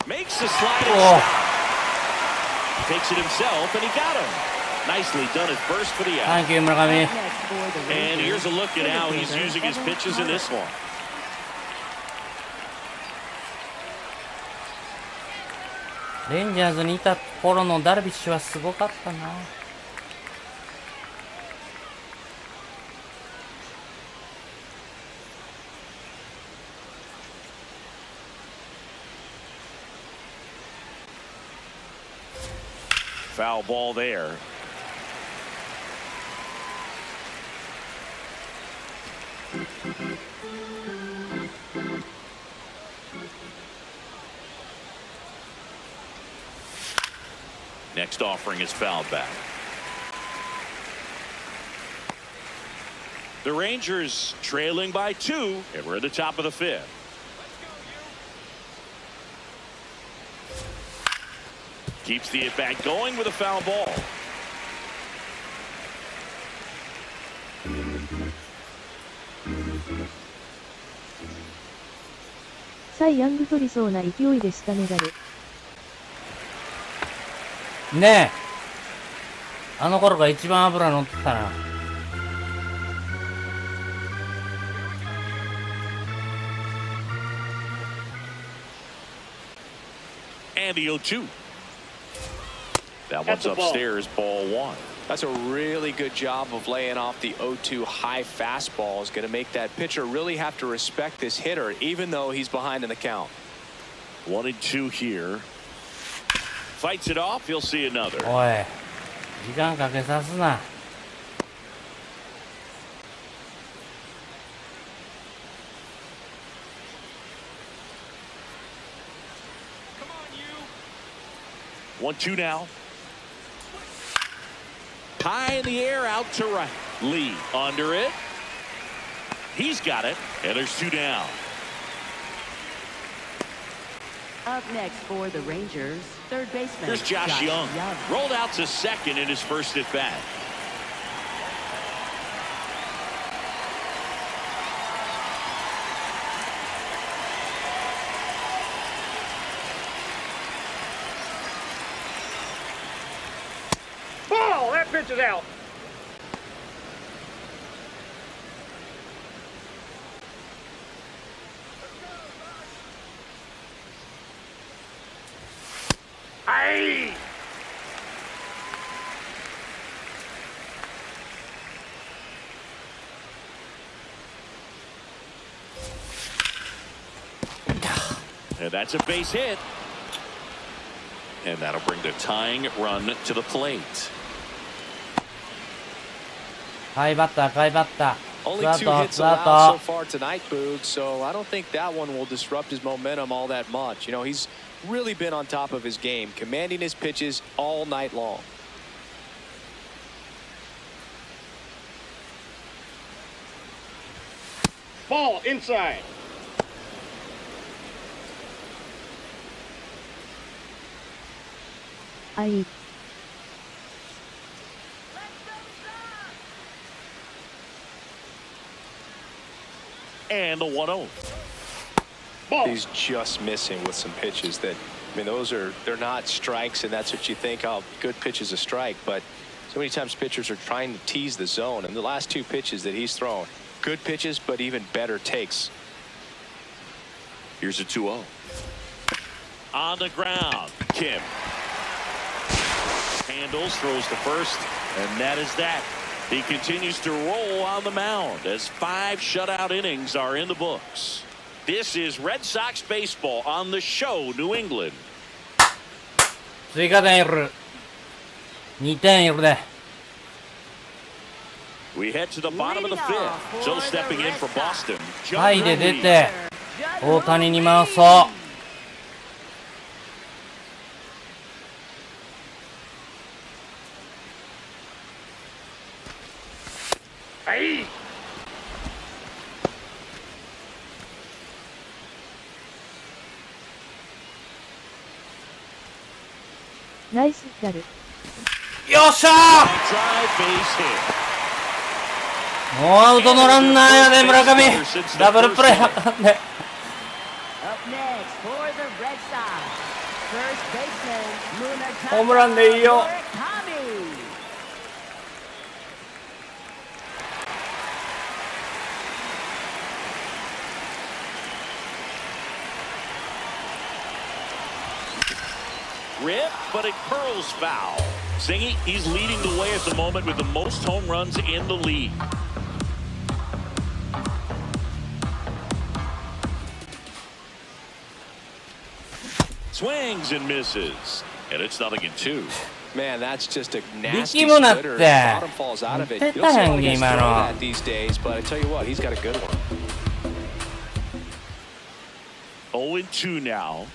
Makes the sliding Oh. stop. Takes it himself, and he got him. Nicely done at first for the out. Thank you, 村上。 Next for the And here's a look at how he's Rangers, using his pitches in this one. レンジャーズにいた頃のダルビッシュはすごかったな。Foul ball there. Next offering is fouled back. The Rangers trailing by 2, and we're at the top of the 5th. Keeps the at-bat going with a foul ball. サイ・ヤング取りそうな勢いでしたメダル。ねえ。あの頃が一番脂乗ってたな。And the 0-2. That one's upstairs, ball 1. That's a really good job of laying off the 0-2 high fastball. Is going to make that pitcher really have to respect this hitter, even though he's behind in the count. 1-2 here. Fights it off. He'll see another. おい。時間かけさすな。1-2 now. High in the air, out to right. Lee under it. He's got it, and there's 2 down. Up next for the Rangers, third baseman. Here's Josh Young. Rolled out to second in his first at bat. Ball! That pitch is out. Aye! And that's a base hit. And that'll bring the tying run to the plate. 下位バッター、下位バッター。 Only ツー 2 アウト、 hits ツーア allowed ウ so ト。 far tonight, Boog, so I don't think that one will disrupt his momentum all that much. You know, he's really been on top of his game, commanding his pitches all night long. Ball inside. I. And the 1-0. Ball. He's just missing with some pitches that, I mean, they're not strikes, and that's what you think, oh, good pitch is a strike, but so many times pitchers are trying to tease the zone, and the last 2 pitches that he's thrown, good pitches, but even better takes. Here's a 2-0. On the ground, Kim. Handles, throws to first, and that is that. He continues to roll on the mound as 5 shutout innings are in the books. This is Red Sox baseball on the show, New England. 追加点いる。2点いるで。We head to the bottom of the 5th. So stepping in for Boston. 下位で出て、大谷に回そう。Aye! Nice hitter. よっしゃ Drive base hit. ー、もうアウトのランナーやで、村上。ダブルプレーあかんで。 Up next for the Red Sox, first baseman, ホームランでいいよ。 Rip, but it curls foul. Zingy, he's leading the way at the moment with the most home runs in the league. Swings and misses. And it's 0-2. Man, that's just a nasty 力むなっ splitter. て。 Bottom falls out of it. 出 You'll た see や a lot ん of け、 guys 今 throw の。 that these days, but I tell you what, he's got a good one. 0-2 now.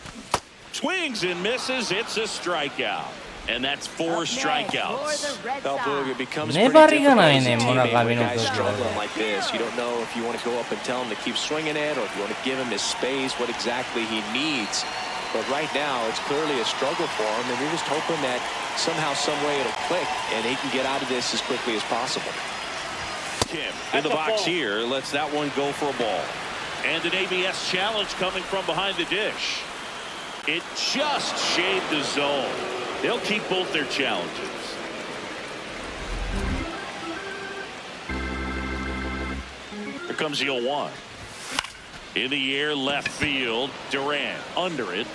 Swings and misses. It's a strikeout. And that's 4 strikeouts. Well, Boog, it becomes 粘 pretty りが difficult ない as a ね、村 teammate 上 when の guys 時 struggling like this. You don't know if you want to go up and tell him to keep swinging it, or if you want to give him his space, what exactly he needs. But right now, it's clearly a struggle for him, and you're just hoping that somehow, some way it'll click, and he can get out of this as quickly as possible. Kim in the box here lets that one go for a ball. And an ABS challenge coming from behind the dish. It just shaved the zone. They'll keep both their challenges. Here comes the 0-1. In the air, left field. Durant under it.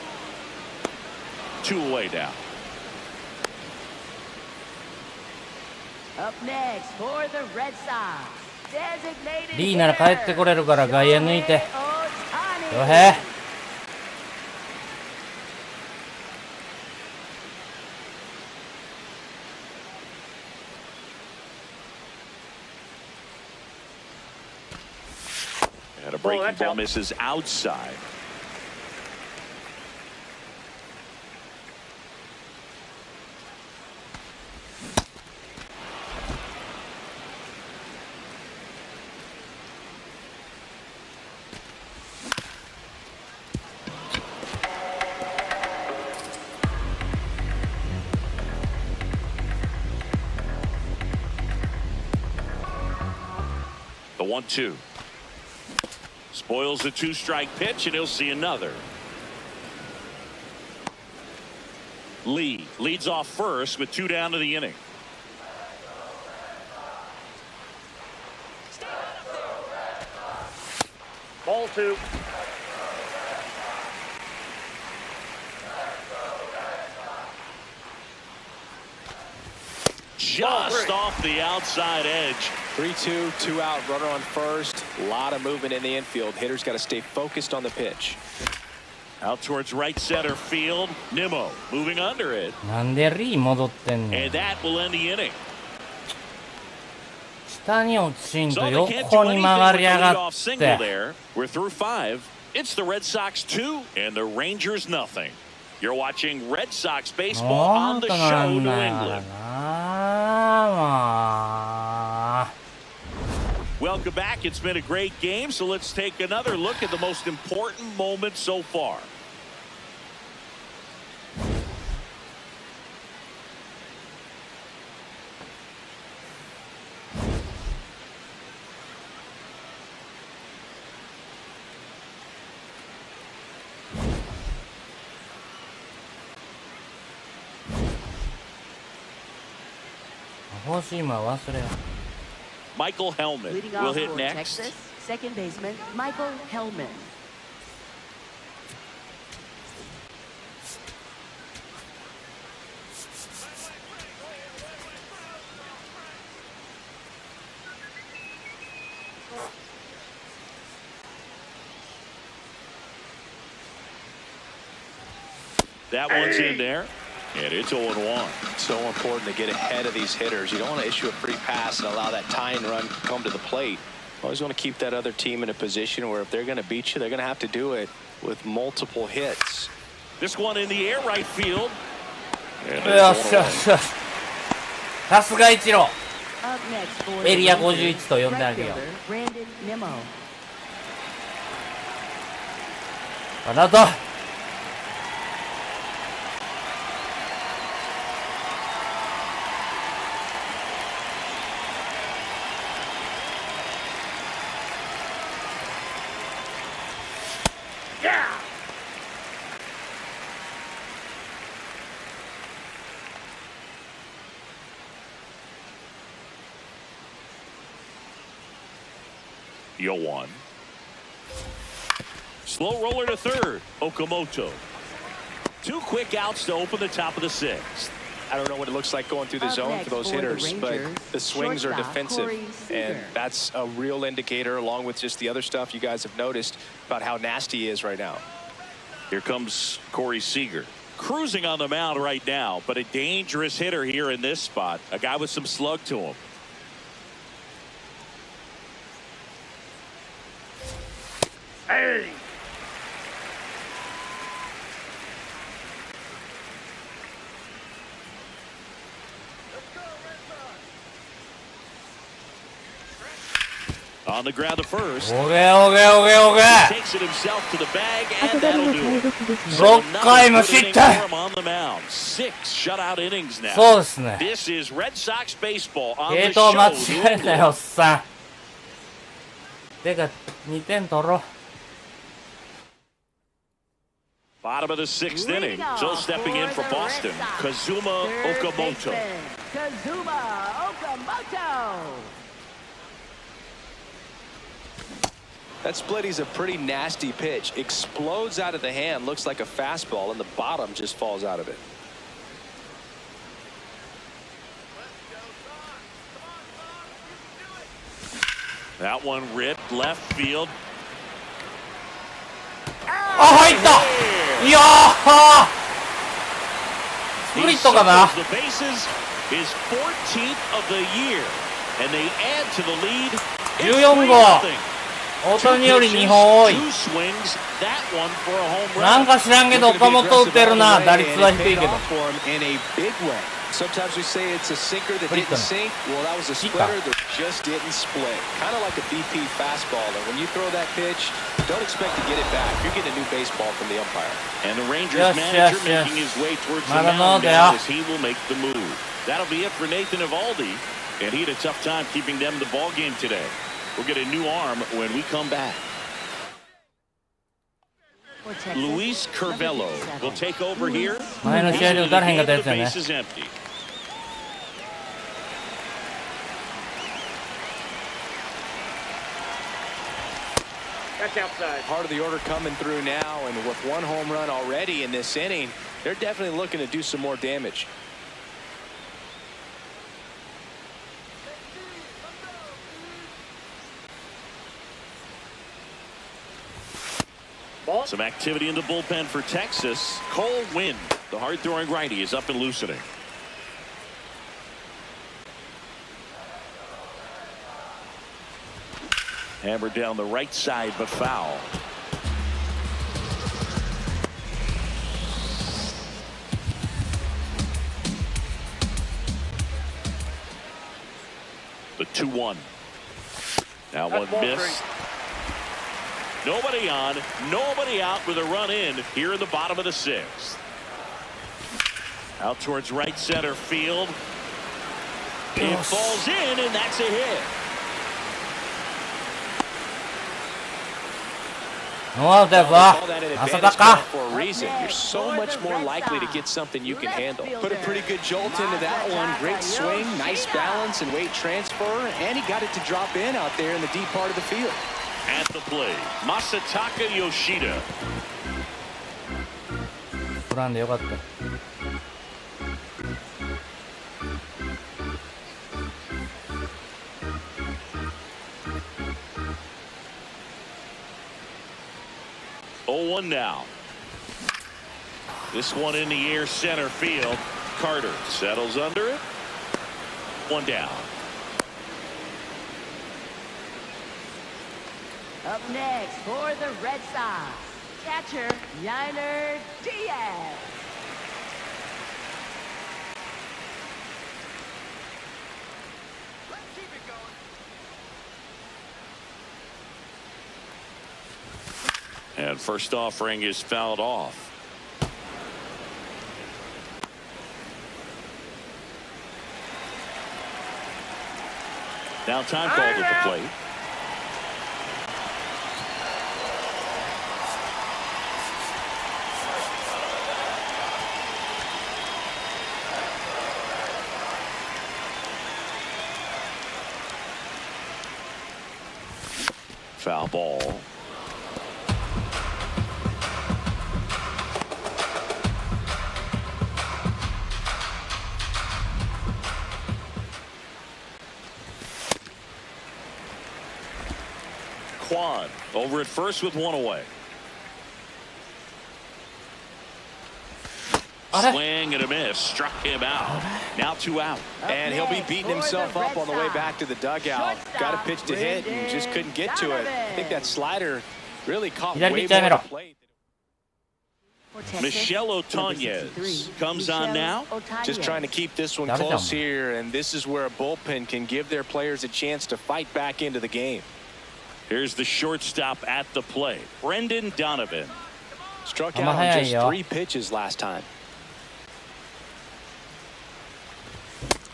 2 away now. Up next for the Red Sox, designated リーなら帰ってこれるから外野抜いて。 Ohtani. よへ。The breaking ball misses outside. The 1-2. Spoils the two-strike pitch, and he'll see another. Lee leads off first with 2 down to the inning. Ball 2. Just off the outside edge. 3-2, 2 out, runner on first. A lot of movement in the infield. Hitter's got to stay focused on the pitch. Out towards right center field. Nimmo moving under it. なんでリー戻ってんの？ And that will end the inning. 下に落ちんと So they can't 横 do に anything 曲が with り the やが leadoff っ single て。 there. We're through 5. It's the Red Sox 2 and the Rangers nothing. You're watching Red Sox baseball な on ん the と show なん New だよな England. まあ。 Welcome back. It's been a great game, so let's take another look at the most important moment so far. Michael Hellman Leading will off hit for next. Texas, second baseman Michael Hellman. That one's in there, and it's 0-1. So important to get ahead of these hitters. You don't want to issue a free pass and allow that tying run to come to the plate. Always want to keep that other team in a position where if they're going to beat you, they're going to have to do it with multiple hits. This one in the air right field. And よ it's しよしよし。さすが一郎。 Up next for the エリア Rangers, 51と呼んであげよ right fielder Brandon Nimmo. う。あなた。0-1. Slow roller to third. Okamoto. 2 quick outs to open the top of the 6th. I don't know what it looks like going through the Up zone next for those for the hitters, but Rangers, the swings are shortstop, defensive, Corey and Seager. that's a real indicator, along with just the other stuff you guys have noticed about how nasty he is right now. Here comes Corey Seager. Cruising on the mound right now, but a dangerous hitter here in this spot. A guy with some slug to him. Hey! On the ground to first. オゲオゲオゲオゲ。 Takes it himself to the bag, and 後がり that'll の do 対 it. 決ですね。 6回無 Good 失 inning 点。 for him on the mound. 6 shutout innings now. そうですね。 This is Red Sox baseball on 系 the 統間 show. 違えたよ、おっさん。てか、2点取ろう。 Bottom of the 6th Leading inning. off So stepping in for for the Boston, Red Sox, Kazuma third Okamoto. baseman, Kazuma Okamoto. That splitty's a pretty nasty pitch. Explodes out of the hand, looks like a fastball, and the bottom just falls out of it. That one ripped left field. あ、入った。いやー。スプリットかな。 The bases is 14th of the year, and they add to the lead. It's 14号。 3-0. 大谷より2本多い。 Two swings, that one for a home なん run. か知らんけど岡本打ってるな。打率は低いけど。 Sometimes we say it's a sinker that didn't sink. Well, that was a splitter that just didn't split. Kind of like a BP fastball. And when you throw that pitch, don't expect to get it back. You're getting a new baseball from the umpire. And the Rangers Yes, manager yes, making his way towards the I don't know mound there. now as he will make the move. That'll be it for Nathan Eovaldi, and he had a tough time keeping them in the ball game today. We'll get a new arm when we come back. Luis Curvelo will take over here. 前の試合で打たれへんかったやつやね。 Base is empty. That's outside. Part of the order coming through now, and with one home run already in this inning, they're definitely looking to do some more damage. Some activity in the bullpen for Texas. Cole Winn, the hard-throwing righty, is up and loosening. Hammered down the right side, but foul. The 2-1. Now one missed. Nobody on, nobody out with a run in here in the bottom of the sixth. Out towards right center field. It falls in, and that's a hit. ノーアウトやぞ。 Call that an 浅 advantage 田 call か。 for a reason. You're so much more likely to get something you can handle. Put a pretty good jolt into that one. Great swing, nice balance and weight transfer, and he got it to drop in out there in the deep part of the field. At the plate, Masataka Yoshida. 振らんでよかった。0-1 now. This one in the air center field. Carter settles under it. One down. Up next for the Red Sox, catcher Yainer Diaz. And first offering is fouled off. Now time called at the plate. Foul ball. Quan over at first with one away. Swing and a miss. Struck him out. Now 2 out. And he'll be beating himself up on the way back to the dugout. Got a pitch to hit and just couldn't get to it. I think that slider really caught way more of the plate. Michelle Otanez comes on now. Just trying to keep this one close here, and this is where a bullpen can give their players a chance to fight back into the game. Here's the shortstop at the plate, Brendan Donovan. Struck out on just 3 pitches last time.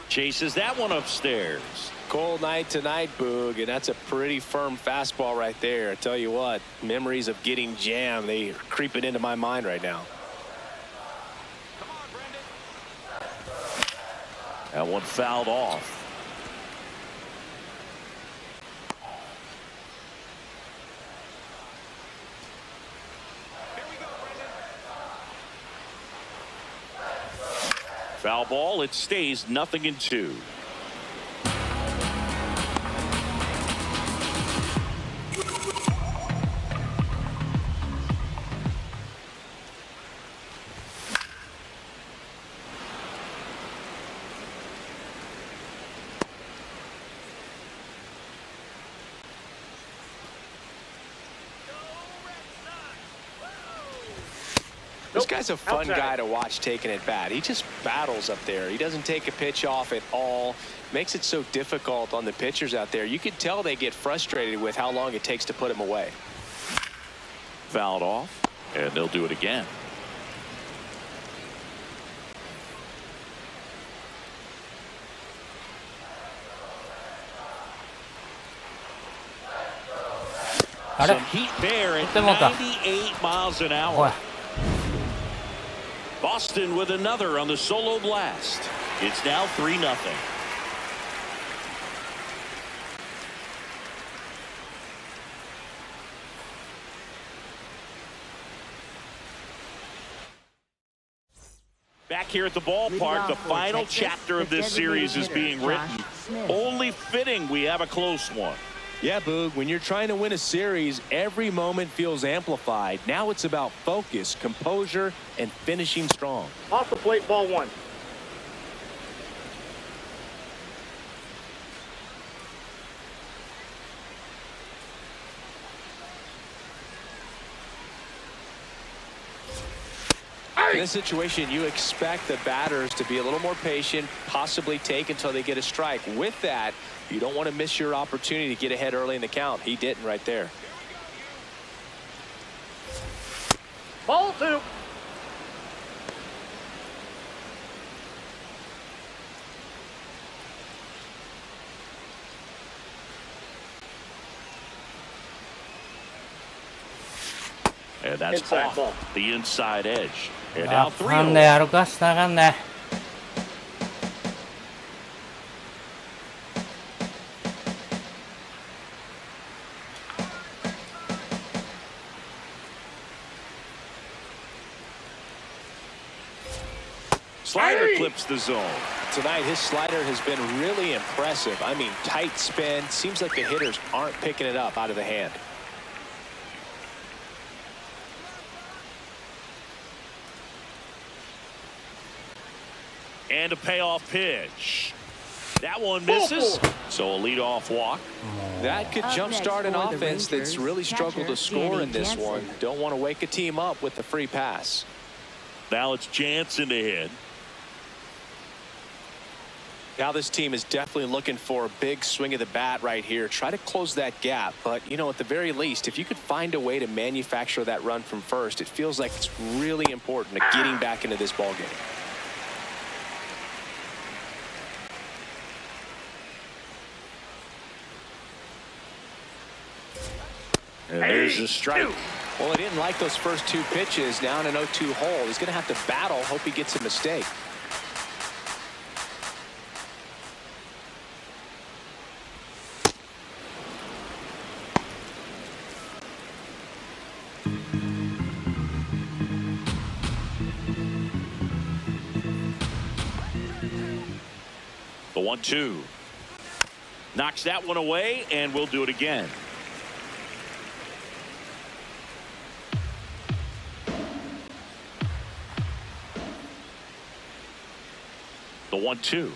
Chases that one upstairs. Cold night tonight, Boog, and that's a pretty firm fastball right there. I tell you what, memories of getting jammed, they are creeping into my mind right now. That one fouled off. Foul ball. It stays 0-2. This guy's a fun guy to watch taking at bat. He just battles up there. He doesn't take a pitch off at all. Makes it so difficult on the pitchers out there. You can tell they get frustrated with how long it takes to put him away. Fouled off, and they'll do it again. Some heat there at 98 miles an hour. Boston with another on the solo blast. It's now 3-0. Back here at the ballpark, the final chapter of this series is being written. Only fitting we have a close one. Yeah, Boog, when you're trying to win a series, every moment feels amplified. Now it's about focus, composure, and finishing strong. Off the plate, ball one. In this situation, you expect the batters to be a little more patient, possibly take until they get a strike. With that, you don't want to miss your opportunity to get ahead early in the count. He didn't right there. Ball two. And that's Inside off ball. the inside edge. And あ now かんね、歩かしたらあかんね。Slider clips the zone. Tonight, his slider has been really impressive. I mean, tight spin. Seems like the hitters aren't picking it up out of the hand. And a payoff pitch. That one misses. So a leadoff walk. That could Up jumpstart next an for the offense that's Rangers, really struggled to catcher score Danny in this Jansen. one. Don't want to wake a team up with the free pass. Now it's Jansen to hit. Now this team is definitely looking for a big swing of the bat right here. Try to close that gap. But, you know, at the very least, if you could find a way to manufacture that run from first, it feels like it's really important to getting back into this ballgame. And there's a strike. Well, he didn't like those first two pitches. Now in an 0-2 hole, he's going to have to battle. Hope he gets a mistake. The 1-2. Knocks that one away, and we'll do it again. The 1-2.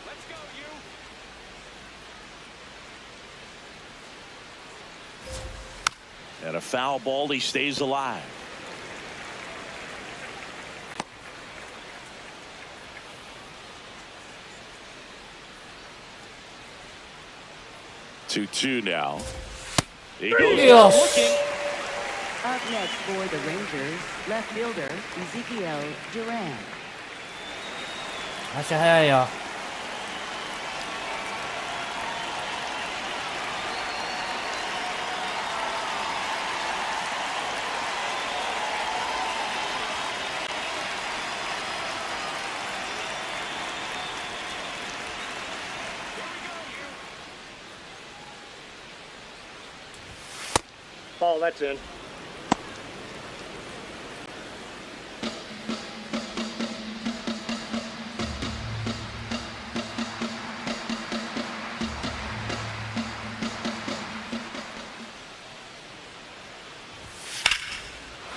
Let's go, you. And a foul ball, he stays alive. Two now. He goes Yes. looking. Up next for the Rangers, left fielder Ezekiel Duran. 足早いよ。Ball, that's in.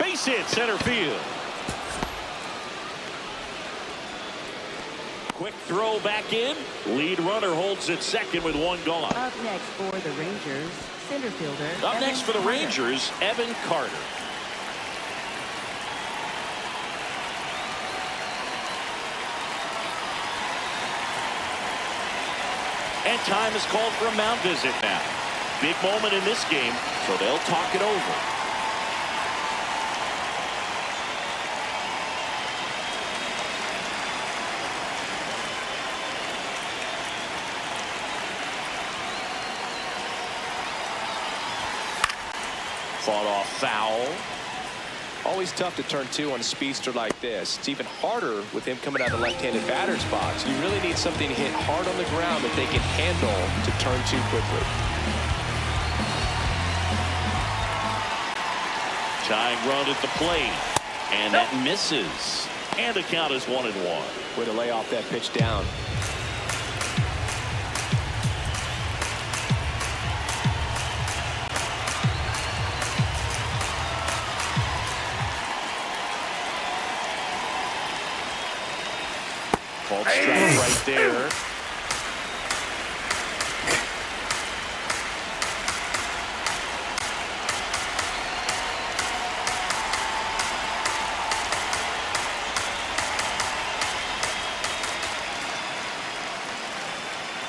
Base hit center field. Quick throw back in. Lead runner holds at second with one gone. Up next for the Rangers, center fielder. Up next for the Rangers, Evan Carter. And time is called for a mound visit now. Big moment in this game, so they'll talk it over. Fought off foul. Always tough to turn two on a speedster like this. It's even harder with him coming out of the left-handed batter's box. You really need something to hit hard on the ground that they can handle to turn two quickly. Tying run at the plate, and that misses. And the count is 1-1. Way to lay off that pitch down. Called strike right there.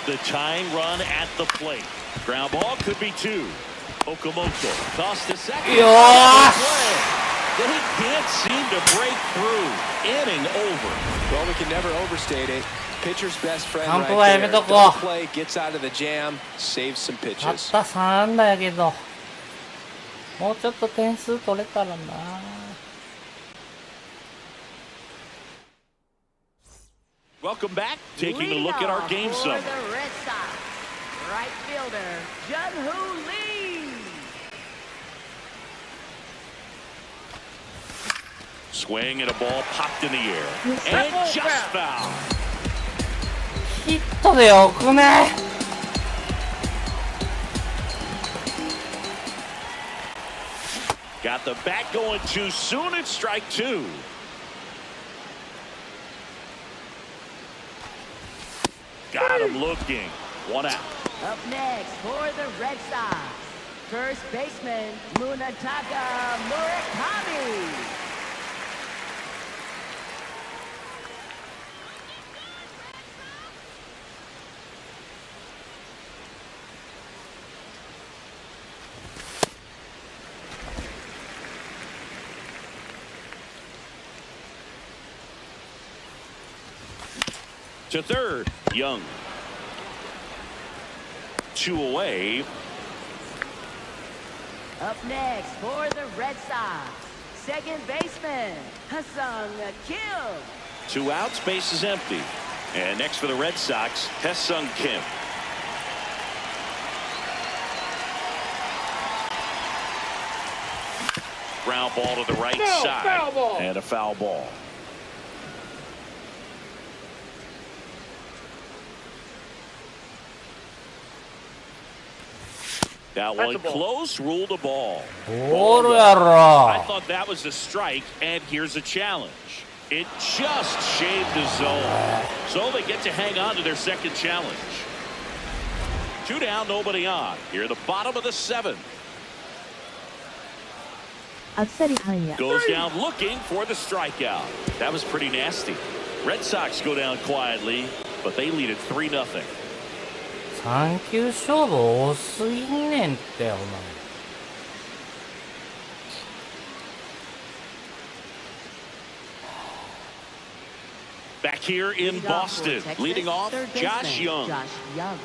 The tying run at the plate. Ground ball could be two. Okamoto tossed to second. They can't seem to break through. Inning over. Well, we can never overstate it. Pitcher's best friend Campo rightはやthere. めとこう。 Double play, gets out of the jam, saves some たっ pitches. た3安打やけど、もうちょっと点数取れたらな。Welcome back. Taking a look at our game for summary. the Red Sox, right fielder, Jun-Hoo Lee. Swing and a ball popped in the air. And just foul. ヒットでよくね。Got the bat going too soon. It's strike two. Got him looking. One out. Up next for the Red Sox, first baseman, Munetaka Murakami. To third, Young. 2 away. Up next for the Red Sox, second baseman, Ha-Seong Kim. 2 outs, base is empty. And next for the Red Sox, Ha-Seong Kim. Ground ball to the right side. Foul ball. And a foul ball. That one close, ruled a ball. ボールや I ろ。 thought that was a strike, and here's a challenge. It just shaved the zone. So they get to hang on to their second challenge. 2 down, nobody on. Here at the bottom of the 7th. あっさり半夜。 Goes down looking for the strikeout. That was pretty nasty. Red Sox go down quietly, but they lead it 3-0. 3球勝負多すぎんねんってお前。Back here in Boston, leading off, Josh Young. Josh Young.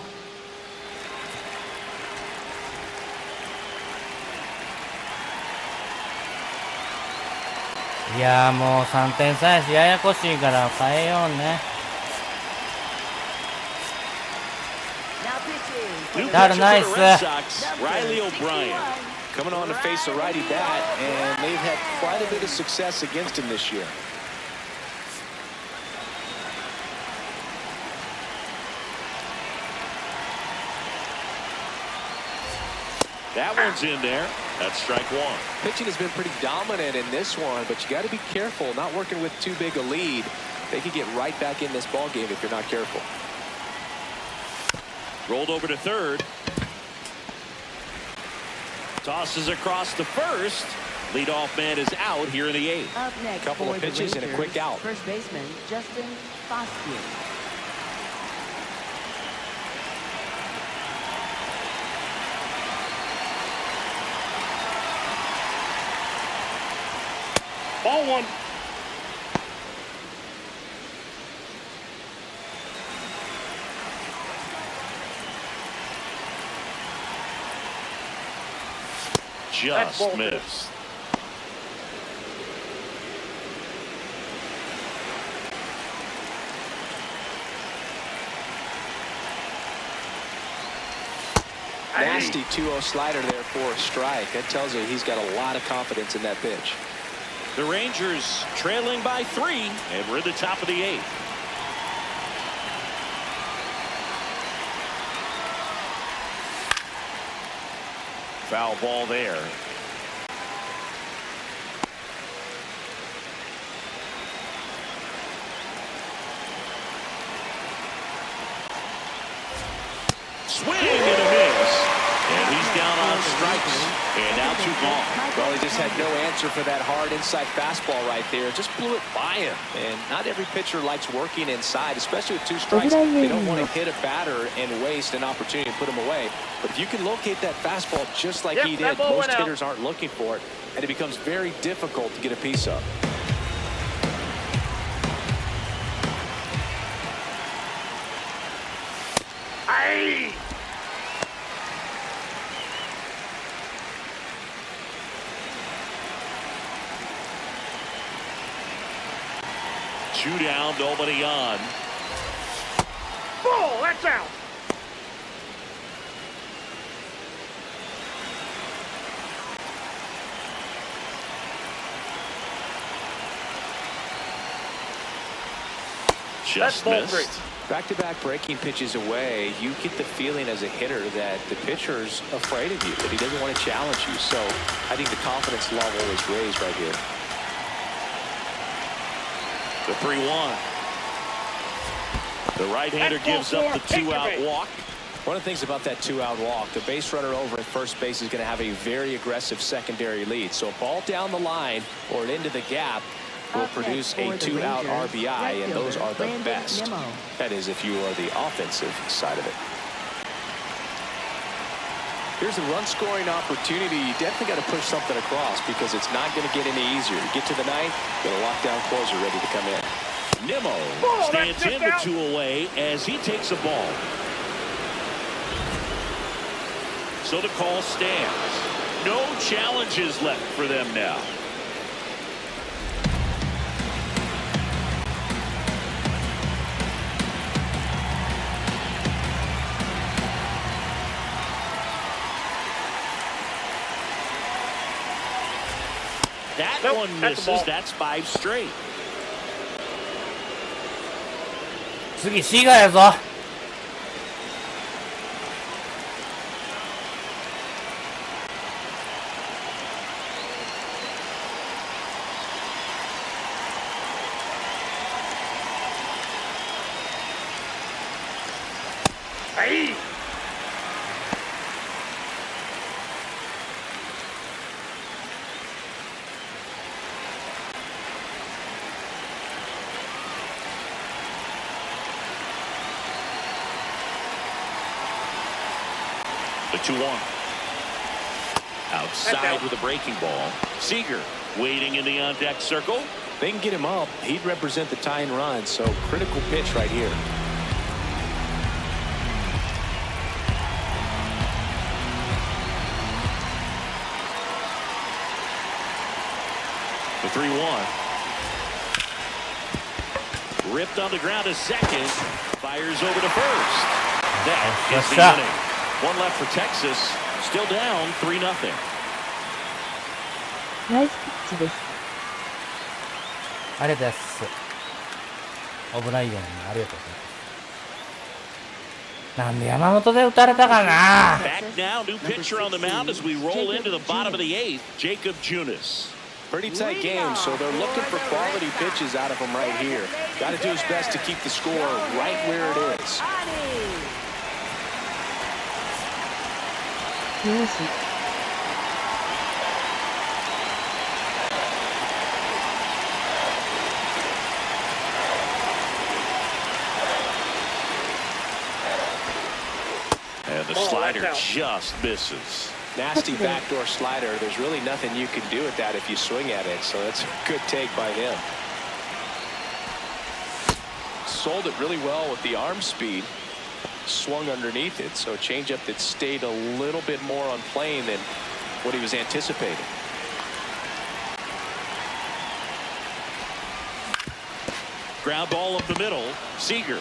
いやーもう3点差やしややこしいから変えようね。 Now pitching. New Got a pitcher nice, for the Red Sox, Riley O'Brien. Coming on to face a righty bat, and they've had quite a bit of success against him this year. That one's in there. That's strike one. Pitching has been pretty dominant in this one, but you got to be careful, not working with too big a lead. They could get right back in this ball game if you're not careful. Rolled over to third. Tosses across to first. Leadoff man is out here in the 8th. Up next Couple for of the pitches and a Rangers, quick out. First baseman Justin Foscue. Ball 1. Just ball missed. Nasty 2-0 slider there for a strike. That tells you he's got a lot of confidence in that pitch. The Rangers trailing by 3, and we're at the top of the 8th. Foul ball there. Swing and a miss. And he's down on strikes. And now 2 gone. Well, he just had no answer for that hard inside fastball right there. Just blew it by him. And not every pitcher likes working inside, especially with 2 strikes. They don't want to hit a batter and waste an opportunity to put him away. But if you can locate that fastball just like he did, most hitters aren't looking for it, and it becomes very difficult to get a piece of. Aye. Two down, nobody on. Ball, that's out. Just ball missed. 3. Back-to-back breaking pitches away, you get the feeling as a hitter that the pitcher's afraid of you, that he doesn't want to challenge you. So I think the confidence level is raised right here. The 3-1. The right-hander gives up the 2-out walk. One of the things about that 2-out walk, the base runner over at first base is going to have a very aggressive secondary lead. So a ball down the line or into the gap will produce a 2-out RBI, and those are the best. That is, if you are the offensive side of it. Here's a run-scoring opportunity. You definitely got to push something across because it's not going to get any easier. You get to the 9th, get a lockdown closer ready to come in. Nimmo stands in the 2 away as he takes a ball. So the call stands. No challenges left for them now. That one misses. That's 5 straight. 次シガやぞ。Aye. The 2-1. Outside with a breaking ball. Seager waiting in the on-deck circle. They can get him up. He'd represent the tying run, so critical pitch right here. The 3-1. Ripped on the ground to second. Fires over to first. That is the inning. One left for Texas. Still down 3-0. ナイスピッチです。ありがとうございます。危ないよね。ありがとうございます。なんで山本で打たれたかな。 Back now, new pitcher on the mound as we roll into the bottom of the 8th. Jacob Junis. Pretty tight game, so they're looking for quality pitches out of him right here. Got to do his best to keep the score right where it is. よし。And the slider just misses. Nasty backdoor slider. There's really nothing you can do with that if you swing at it. So that's a good take by him. Sold it really well with the arm speed. Swung underneath it. So a changeup that stayed a little bit more on plane than what he was anticipating. Ground ball up the middle. Seager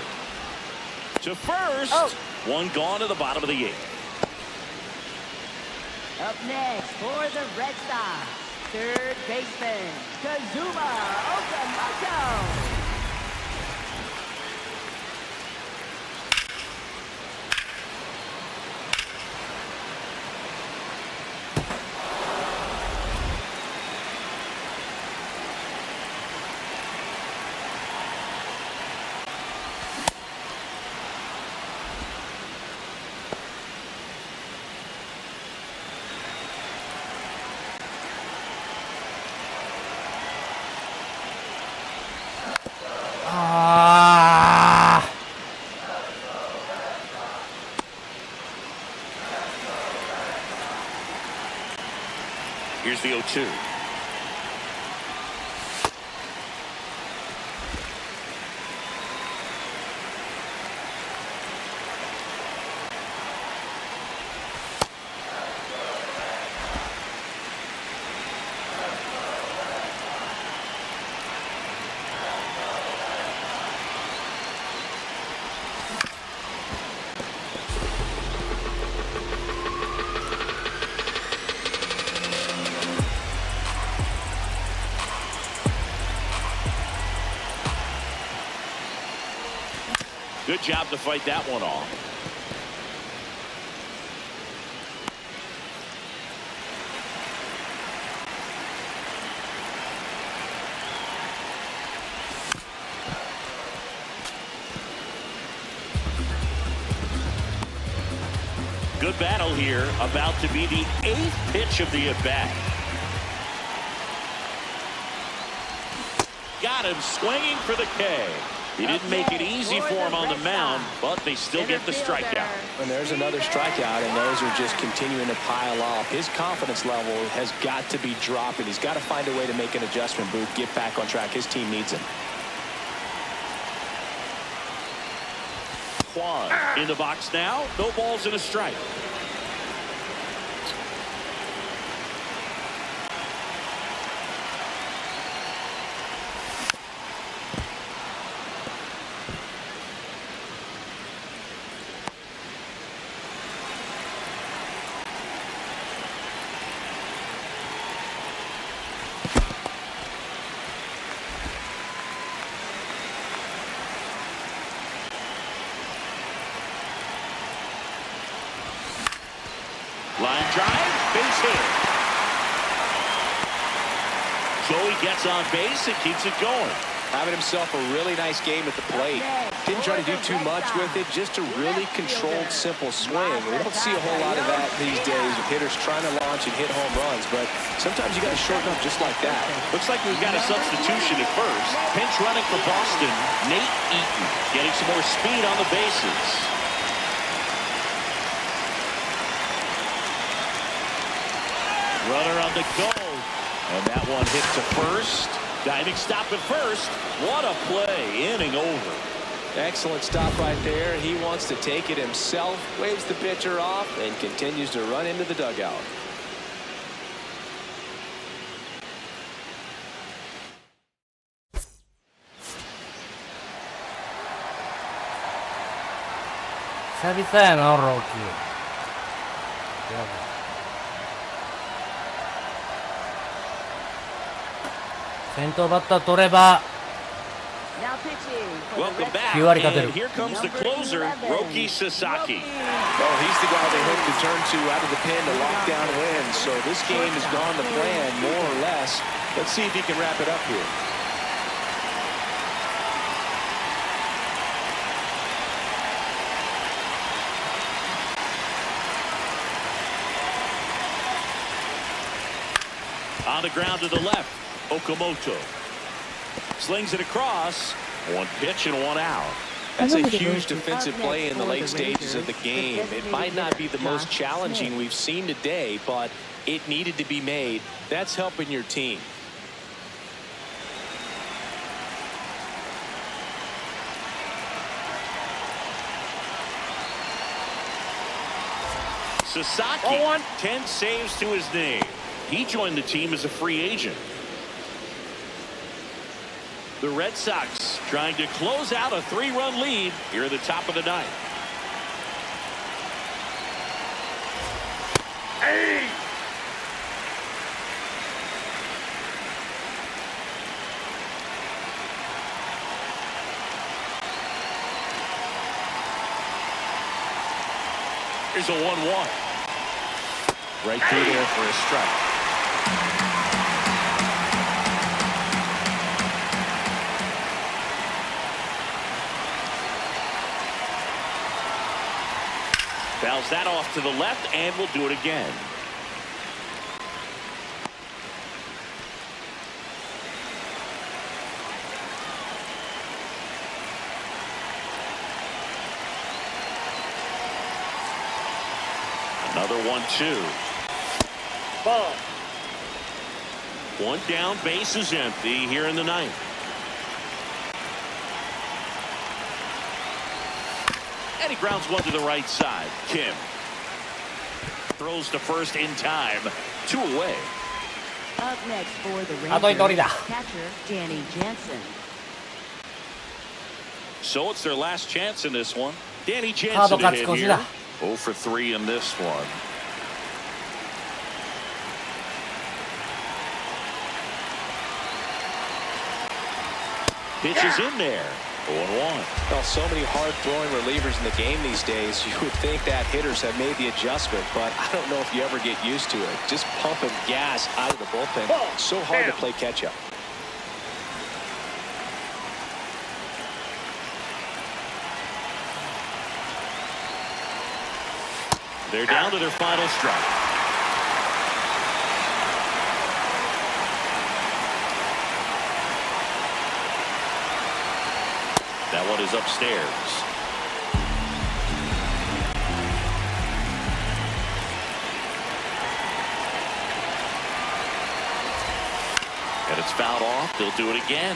to first. One gone to the bottom of the 8th. Up next for the Red Sox, third baseman, Kazuma Okamoto. Here's the 0-2. Good job to fight that one off. Good battle here, about to be the 8th pitch of the at-bat. Got him swinging for the K. He didn't make it easy for him on the mound, but they still get the strikeout. And there's another strikeout, and those are just continuing to pile up. His confidence level has got to be dropping. He's got to find a way to make an adjustment, Booth, get back on track. His team needs him. Kwan in the box now. No balls and a strike. Line drive, base hit. Joey gets on base and keeps it going. Having himself a really nice game at the plate. Didn't try to do too much with it, just a really controlled, simple swing. We don't see a whole lot of that these days with hitters trying to launch and hit home runs, but sometimes you got to shorten up just like that. Looks like we've got a substitution at first. Pinch running for Boston, Nate Eaton, getting some more speed on the bases. Runner on the go, and that one hit to first. Diving stop at first. What a play, inning over. Excellent stop right there. He wants to take it himself, waves the pitcher off, and continues to run into the dugout. Welcome back, and here comes the closer, Roki Sasaki. Well, he's the guy they hope to turn to out of the pen to lock down wins. So this game has gone to plan, more or less. Let's see if he can wrap it up here. On the ground to the left, Okamoto slings it across. One pitch and one out. That's a huge defensive play in the late stages of the game. It might not be the most challenging we've seen today, but it needed to be made. That's helping your team. Sasaki, 10 saves to his name. He joined the team as a free agent. The Red Sox trying to close out a 3-run lead here at the top of the ninth. Hey! Here's a 1-1. Right through there for a strike. Fouls that off to the left, and we'll do it again. Another 1-2. Ball. One down, base is empty here in the ninth. And he grounds one to the right side. Kim throws to first in time. 2 away. Up next for the あと一人 Rangers, だ。 catcher Danny Jansen. So it's their last chance in this one. Danny カード Jansen to 勝ち hit 越し here. だ。 0 for 3 in this one. Pitches in there. 0-1. Well, so many hard-throwing relievers in the game these days, you would think that hitters have made the adjustment, but I don't know if you ever get used to it. Just pumping gas out of the bullpen. So hard to play catch-up. They're down to their final strike. That one is upstairs. And it's fouled off. They'll do it again.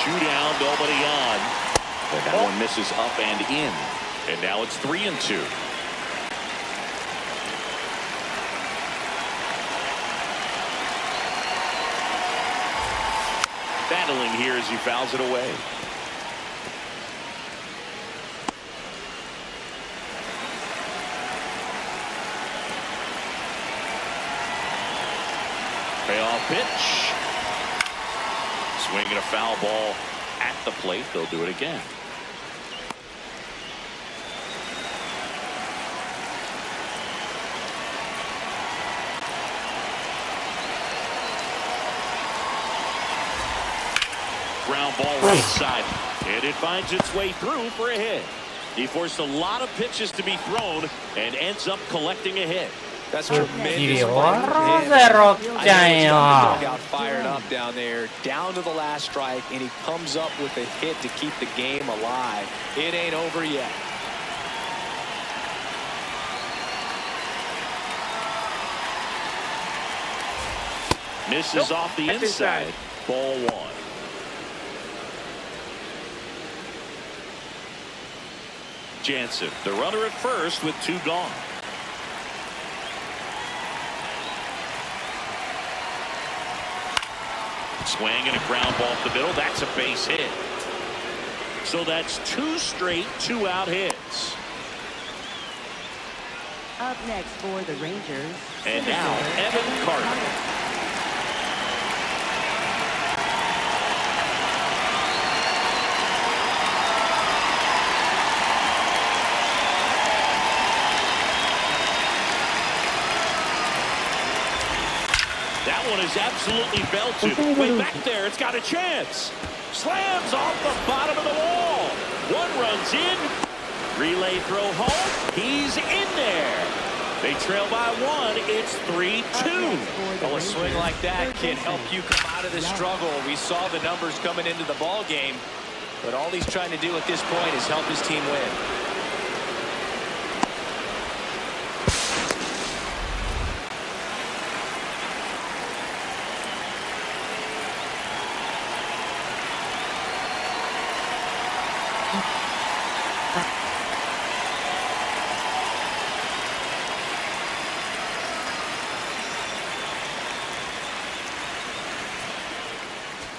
Two down, nobody on. But that one misses up and in. And now it's 3-2. Battling here as he fouls it away. Payoff pitch. Swinging a foul ball at the plate. They'll do it again. Ground ball right side, and it finds its way through for a hit. He forced a lot of pitches to be thrown and ends up collecting a hit. That's tremendous. 終わろうぜ、ロッちゃんよ。 Got fired up down there, down to the last strike, and he comes up with a hit to keep the game alive. It ain't over yet. Misses off the That's inside. inside. Ball 1. Jansen, the runner at first with 2 gone. Swing and a ground ball up the middle. That's a base hit. So that's 2 straight 2-out hits. Up next for the Rangers. And now Evan Carter. That one is absolutely belted. Way back there, it's got a chance. Slams off the bottom of the wall. One runs in. Relay throw home. He's in there. They trail by one. It's 3-2. Well, a swing like that can help you come out of the struggle. We saw the numbers coming into the ball game, but all he's trying to do at this point is help his team win.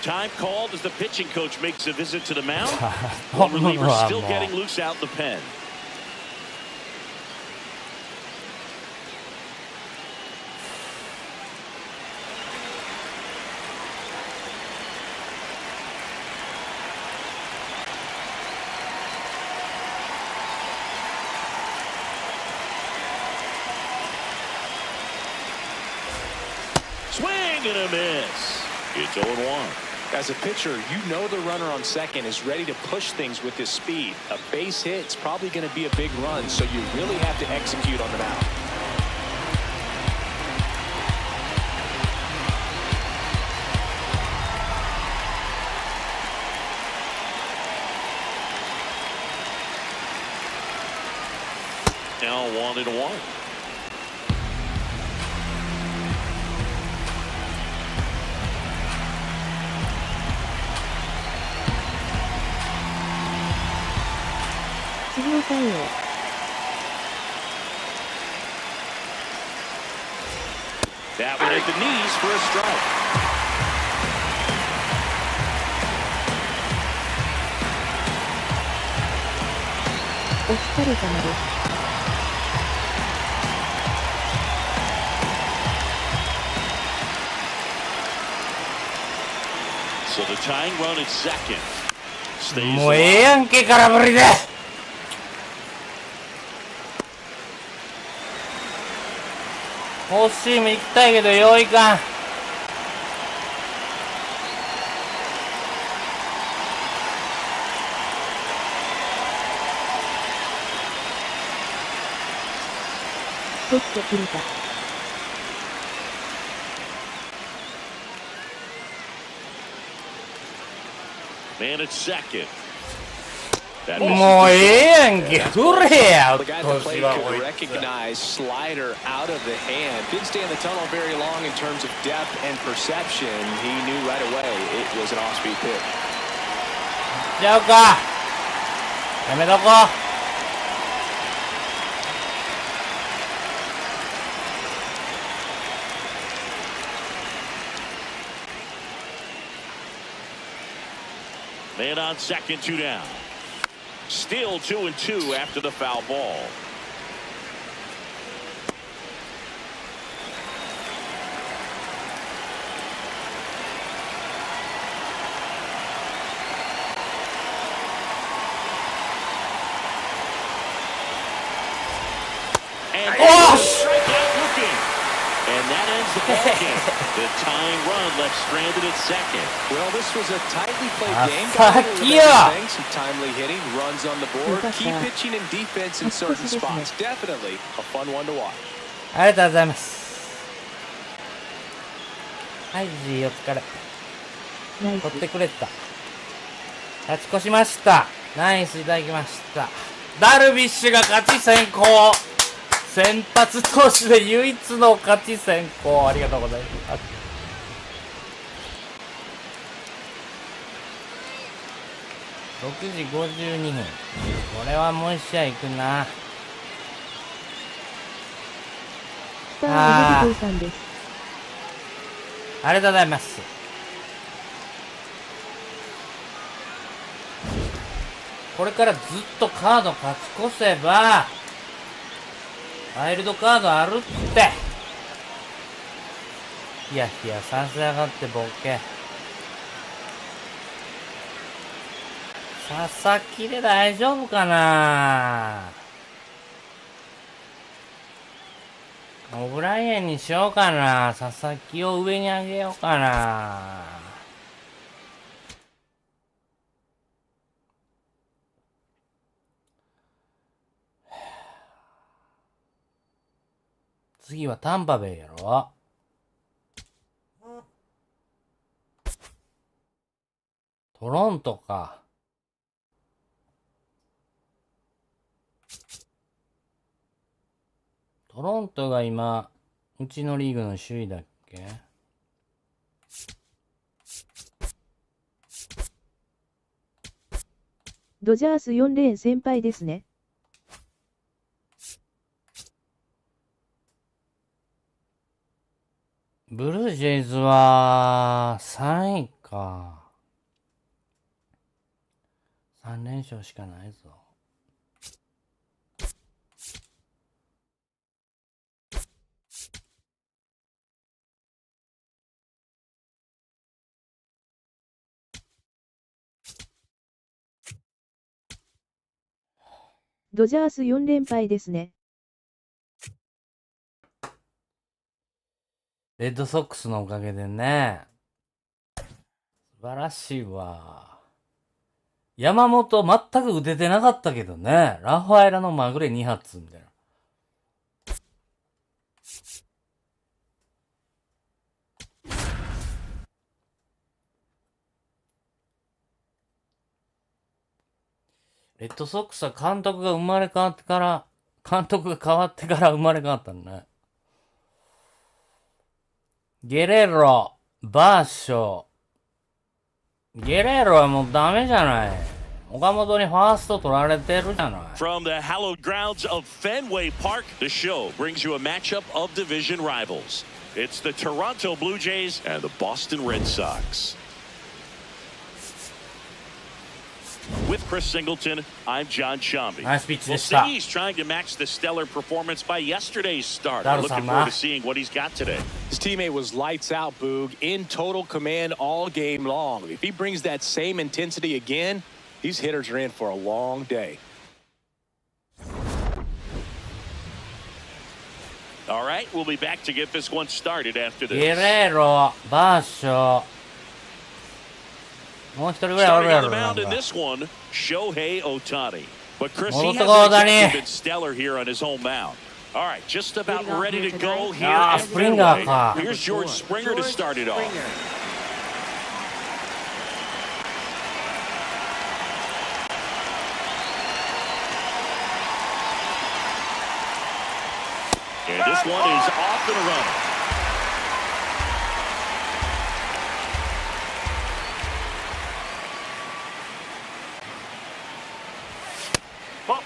Time called as the pitching coach makes a visit to the mound. One reliever still getting loose out in the pen. Swing and a miss. It's 0-1. As a pitcher, you know the runner on second is ready to push things with his speed. A base hit's probably going to be a big run, so you really have to execute on the mound. Now 1-1. That one at the knees for a strike. So the tying run at second stays もうええやんけ、空振りで。フォーシーム行きたいけどよういかん。取ってくれた。Man at second. もうええやんけ、振れや。 The guy at the plate could recognize slider out of the hand. Didn't stay in the tunnel very long in terms of depth and perception. He knew right away it was an off-speed pitch. ちゃうか。やめとこう。Man on second, 2 down. Still 2-2 after the foul ball. And strikeout looking. And that ends the ball game. The tying run left stranded at second. Well, this was a tightly played game. Fuck yeah. Some timely hitting, runs on the board, key pitching and defense in certain spots. Definitely a fun one to watch. ありがとうございます。はい、G、お疲れ。取ってくれた。勝ち越しました。ナイスいただきました。ダルビッシュが勝ち先行。先発投手で唯一の勝ち先行。ありがとうございます。6時52分。これはもう一試合行くな。ありがとうございます。これからずっとカード勝ち越せばワイルドカードあるって。いやいやさせやがってボケ。佐々木で大丈夫かな。オブライエンにしようかな。佐々木を上に上げようかな。次はタンパベイやろ。トロントか。トロントが今、うちのリーグの首位だっけ？ドジャース4連先輩ですね。ブルージェイズは3位か。3連勝しかないぞ。ドジャース4連敗ですね。レッドソックスのおかげでね。素晴らしいわ。山本全く打ててなかったけどね。ラファエラのまぐれ2発みたいな。レッドソックスは監督が変わってから、生まれ変わったんだね。ゲレーロ、バーショー。ゲレーロはもうダメじゃない。岡本にファースト取られてるじゃない。From the hallowed grounds of Fenway Park, the show brings you a matchup of division rivals. It's the Toronto Blue Jays and the Boston Red Sox. With Chris Singleton, I'm John Shambi. ナイスピッチ Well, でした。 Siggy's trying to match the stellar performance by yesterday's start. That'll Looking sound forward nice. to seeing what he's got today. His teammate was lights out, Boog, in total command all game long. If he brings that same intensity again, these hitters are in for a long day. All right, we'll be back to get this one started after ゲ this. レーロ、バーショー。もう一人ぐらいおる Starting や on ろ the な mound ん in か。 this one, Shohei Ohtani. But Chris, he 戻って hasn't こう、大谷。 exactly been stellar here on his home mound. All right, just about ready to go here Ah, at Springer Fenway. か。 Here's George Springer to start it off. And this one is off and running. Ball.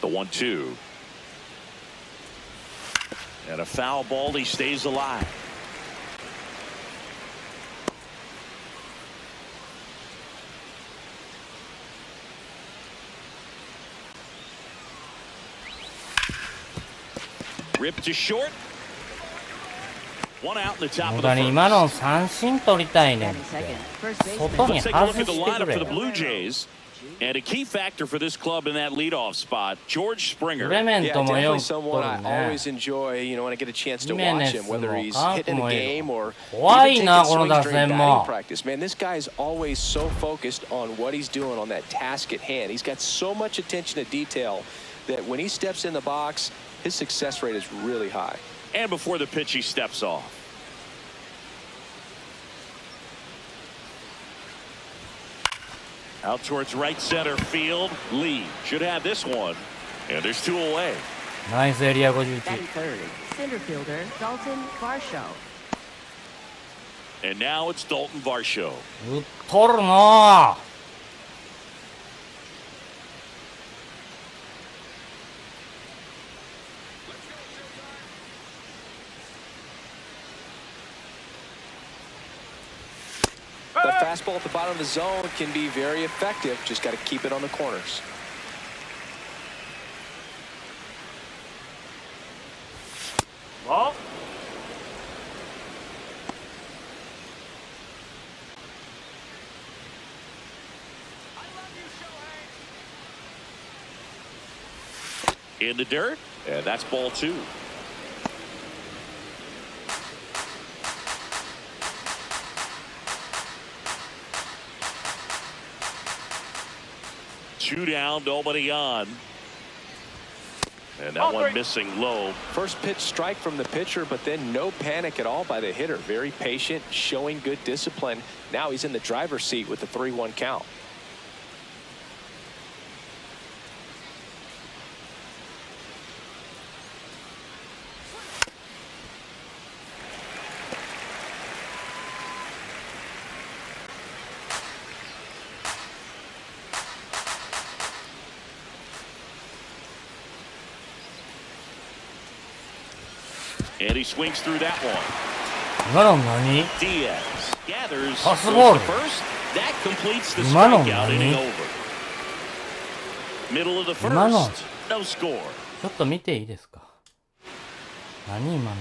The 1-2. And a foul ball, he stays alive. Ripped to short. One out in the top 大 of the 谷、 first. 今の三振取りたいねんって。 First baseman. 外に Let's take a look 外 at the してく lineup れ for the よ。 Blue Jays. And a key factor for this club in that leadoff spot, George ク Springer. レメン Yeah, トもよ definitely く取 someone る I ね。 always enjoy, when I get a chance to Jimenez watch him, whether も he's カー hitting プ a もいい game よ。 or 怖 even い taking な、この swings 打 during 線 batting も。 practice. Man, this guy's always so focused on what he's doing on that task at hand. He's got so much attention to detail that when he steps in the box, his success rate is really high. And before the pitch, he steps off. Out towards right center field. Lee should have this one. And there's two away. ナイスエリア51。 Batting third, center fielder Dalton Varsho. And now it's Dalton Varsho. 打っとるな。The fastball at the bottom of the zone can be very effective. Just got to keep it on the corners. Ball. In the dirt, and that's ball 2. Two down, nobody on. And that one missing low. First pitch strike from the pitcher, but then no panic at all by the hitter. Very patient, showing good discipline. Now he's in the driver's seat with the 3-1 count. And he swings through that one. 今の何？ Diaz gathers Possible. goes to first. That completes the 今の strikeout 何？ inning over. Middle of the 今の first. No score. ちょっと見ていいですか？何今の？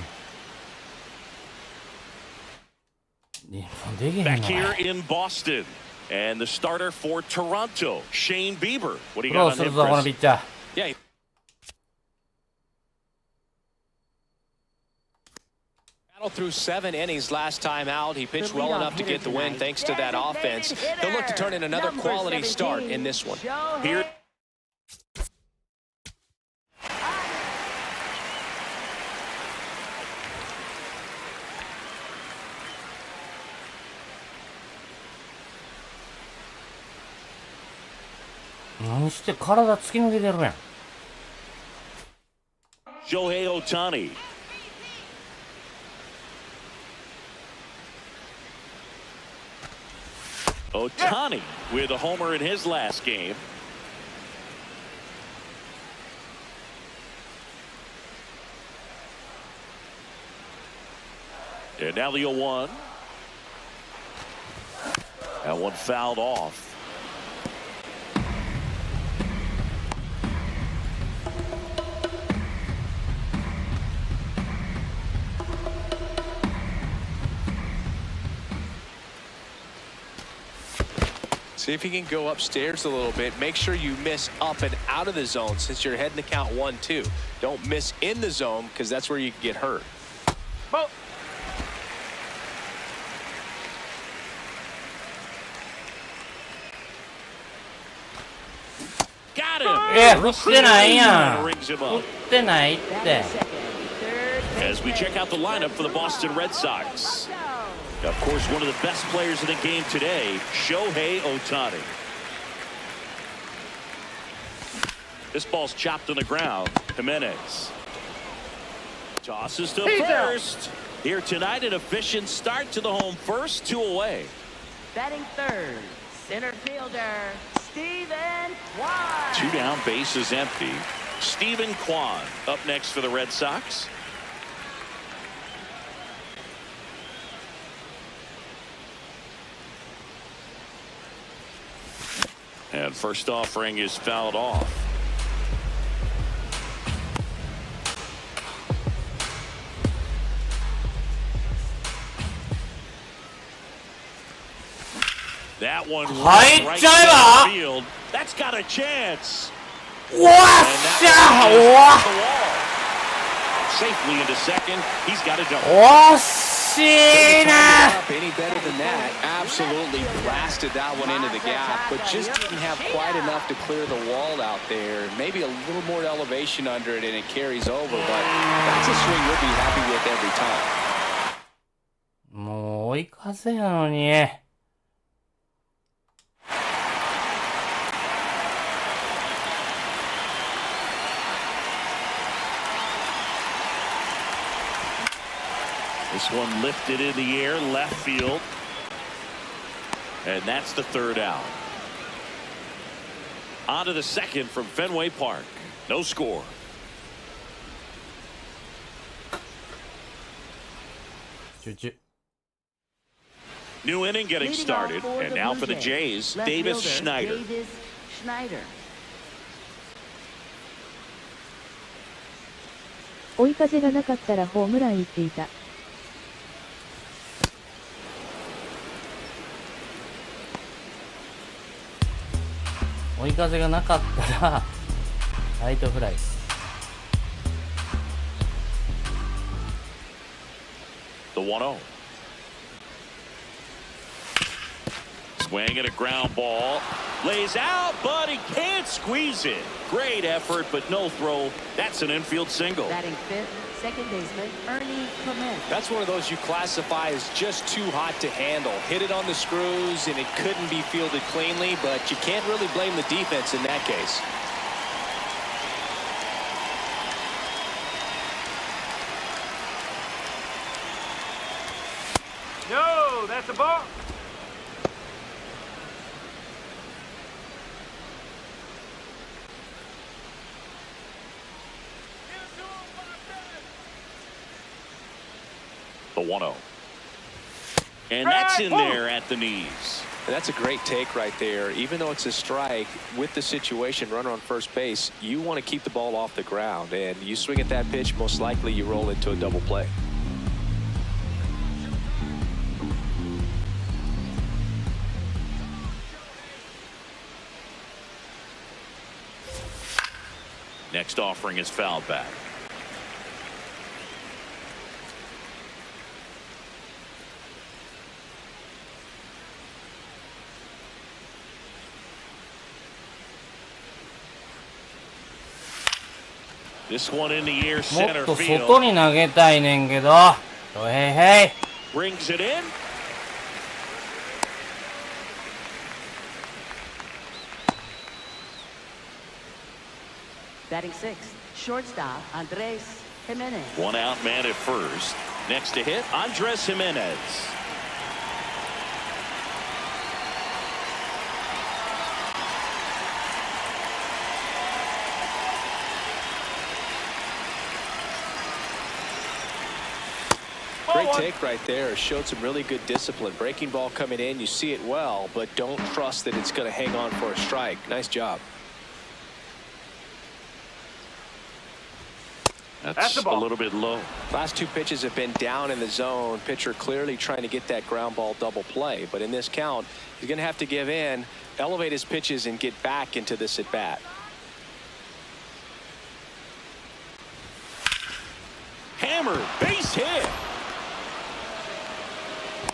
できへん Back の？ here in Boston. And the starter for Toronto, Shane Bieber. What do you 苦労 got す on る him, ぞこの Chris? ピッチャー。 Yeah. Battled through 7 innings last time out. He pitched well enough to get the win thanks to that offense. He'll look to turn in another quality start in this one. Here. Shohei 何して体突き抜けてるやん。 Shohei Ohtani. Ohtani with a homer in his last game. And now the 0-1. That one fouled off. See if you can go upstairs a little bit. Make sure you miss up and out of the zone since you're heading to count 1-2. Don't miss in the zone because that's where you can get hurt. Ball. Got him. 振ってないやん。 Rings him 振 up. ってないって。 As we check out the lineup for the Boston Red Sox. Of course, one of the best players in the game today, Shohei Ohtani. This ball's chopped on the ground. Jimenez tosses to first. Here tonight, an efficient start to the home first, 2 away. Batting third, center fielder, Steven Kwan. 2 down, bases empty. Steven Kwan up next for the Red Sox. And first offering is fouled off. That one right down the field. That's got a chance. うわっしゃー。うわ Safely into second. He's got a double. 惜しいな。 Any better than that? Absolutely blasted that one into the gap, but just didn't have quite enough to clear the wall out there. Maybe a little more elevation under it and it carries over, but that's a swing you'll be happy with every time. もう追い風やのに。This one lifted in the air, left field. And that's the third out. On to the second from Fenway Park. No score. New inning getting started. And now for the Jays, Davis Schneider. Schneider. 追い風がなかったらホームラン行っていた。追い風がなかったらライトフライ。The 1-0. Swing and a ground ball. Lays out, but he can't squeeze it. Great effort, but no throw. That's an infield single. Batting fifth, second baseman Ernie Clement. That's one of those you classify as just too hot to handle. Hit it on the screws, and it couldn't be fielded cleanly, but you can't really blame the defense in that case. No, that's a ball. The 1-0. And that's in there at the knees. And that's a great take right there. Even though it's a strike, with the situation, runner on first base, you want to keep the ball off the ground. And you swing at that pitch, most likely you roll into a double play. Next offering is fouled back. This one in the air もっ center と field. 外に投げたいねんけど。へいへい。 Brings it in. Batting sixth, shortstop Andres Jimenez. One out man at first. Next to hit, Andres Jimenez. Great take right there. Showed some really good discipline. Breaking ball coming in, you see it well, but don't trust that it's going to hang on for a strike. Nice job. That's a little bit low. Last two pitches have been down in the zone. Pitcher clearly trying to get that ground ball double play, but in this count, he's going to have to give in, elevate his pitches, and get back into this at bat. Hammer, base hit.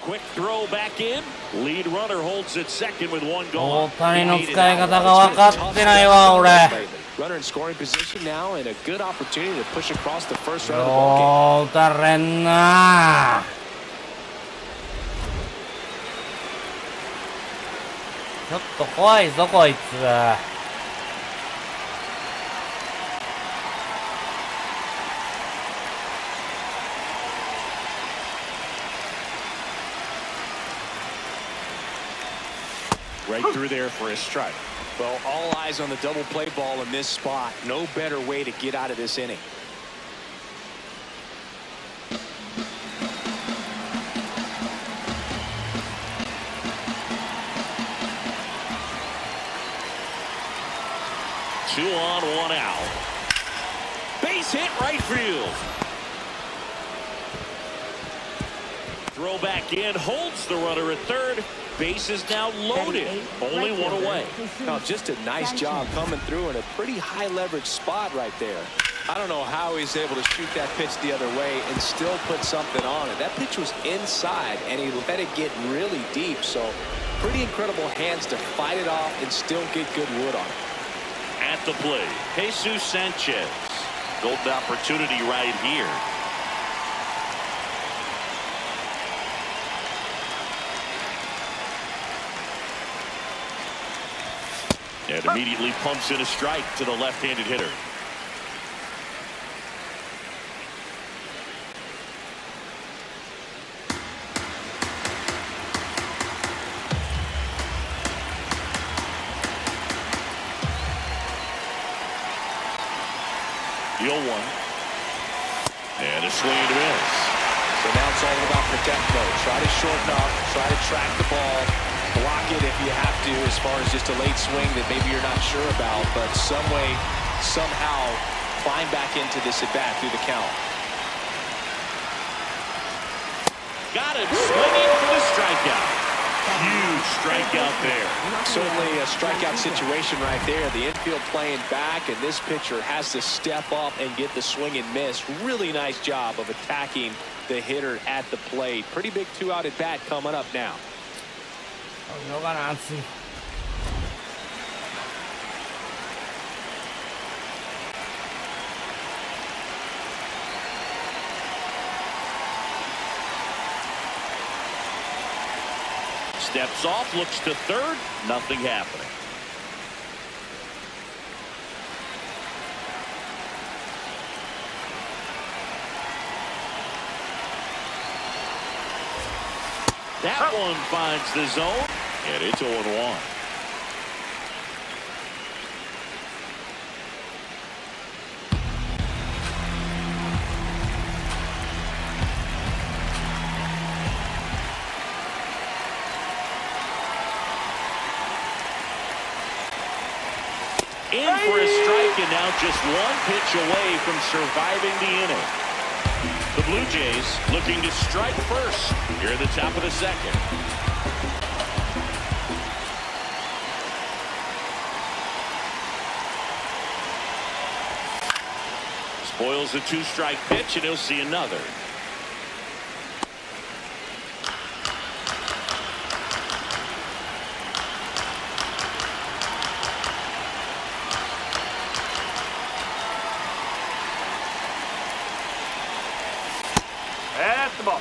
Quick throw back in. Lead runner holds it second with one 大 gone. 谷の使い方が分かってないわ、俺。 Runner in scoring position now, and a good opportunity to push across the first round of the ball game. よう打たれんな。ちょっと怖いぞ、こいつ。Right through there for a strike. Well, all eyes on the double play ball in this spot. No better way to get out of this inning. Two on, one out. Base hit right field. Throw back in, holds the runner at third. Base is now loaded. Only one away. Now, just a nice job coming through in a pretty high leverage spot right there. I don't know how he's able to shoot that pitch the other way and still put something on it. That pitch was inside, and he let it get really deep. So, pretty incredible hands to fight it off and still get good wood on it. At the plate, Jesus Sanchez. Golden opportunity right here. And immediately pumps in a strike to the left-handed hitter. The 0-1. And a swing and a miss. So now it's all about protect mode. Try to shorten up, try to track the ball, block it if you have to, as far as just a late swing that maybe you're not sure about, but some way, somehow climb back into this at bat through the count. Got it, swinging for the strikeout. Huge strikeout there. Certainly a strikeout situation right there. The infield playing back, and this pitcher has to step up and get the swing and miss. Really nice job of attacking the hitter at the plate. Pretty big 2-out at bat coming up now. のかな、熱い。Steps off, looks to third, nothing happening. That one finds the zone, and it's 0-1. In for a strike, and now just one pitch away from surviving the inning. The Blue Jays looking to strike first here at the top of the second. Spoils the 2-strike pitch, and he'll see another. That's the ball.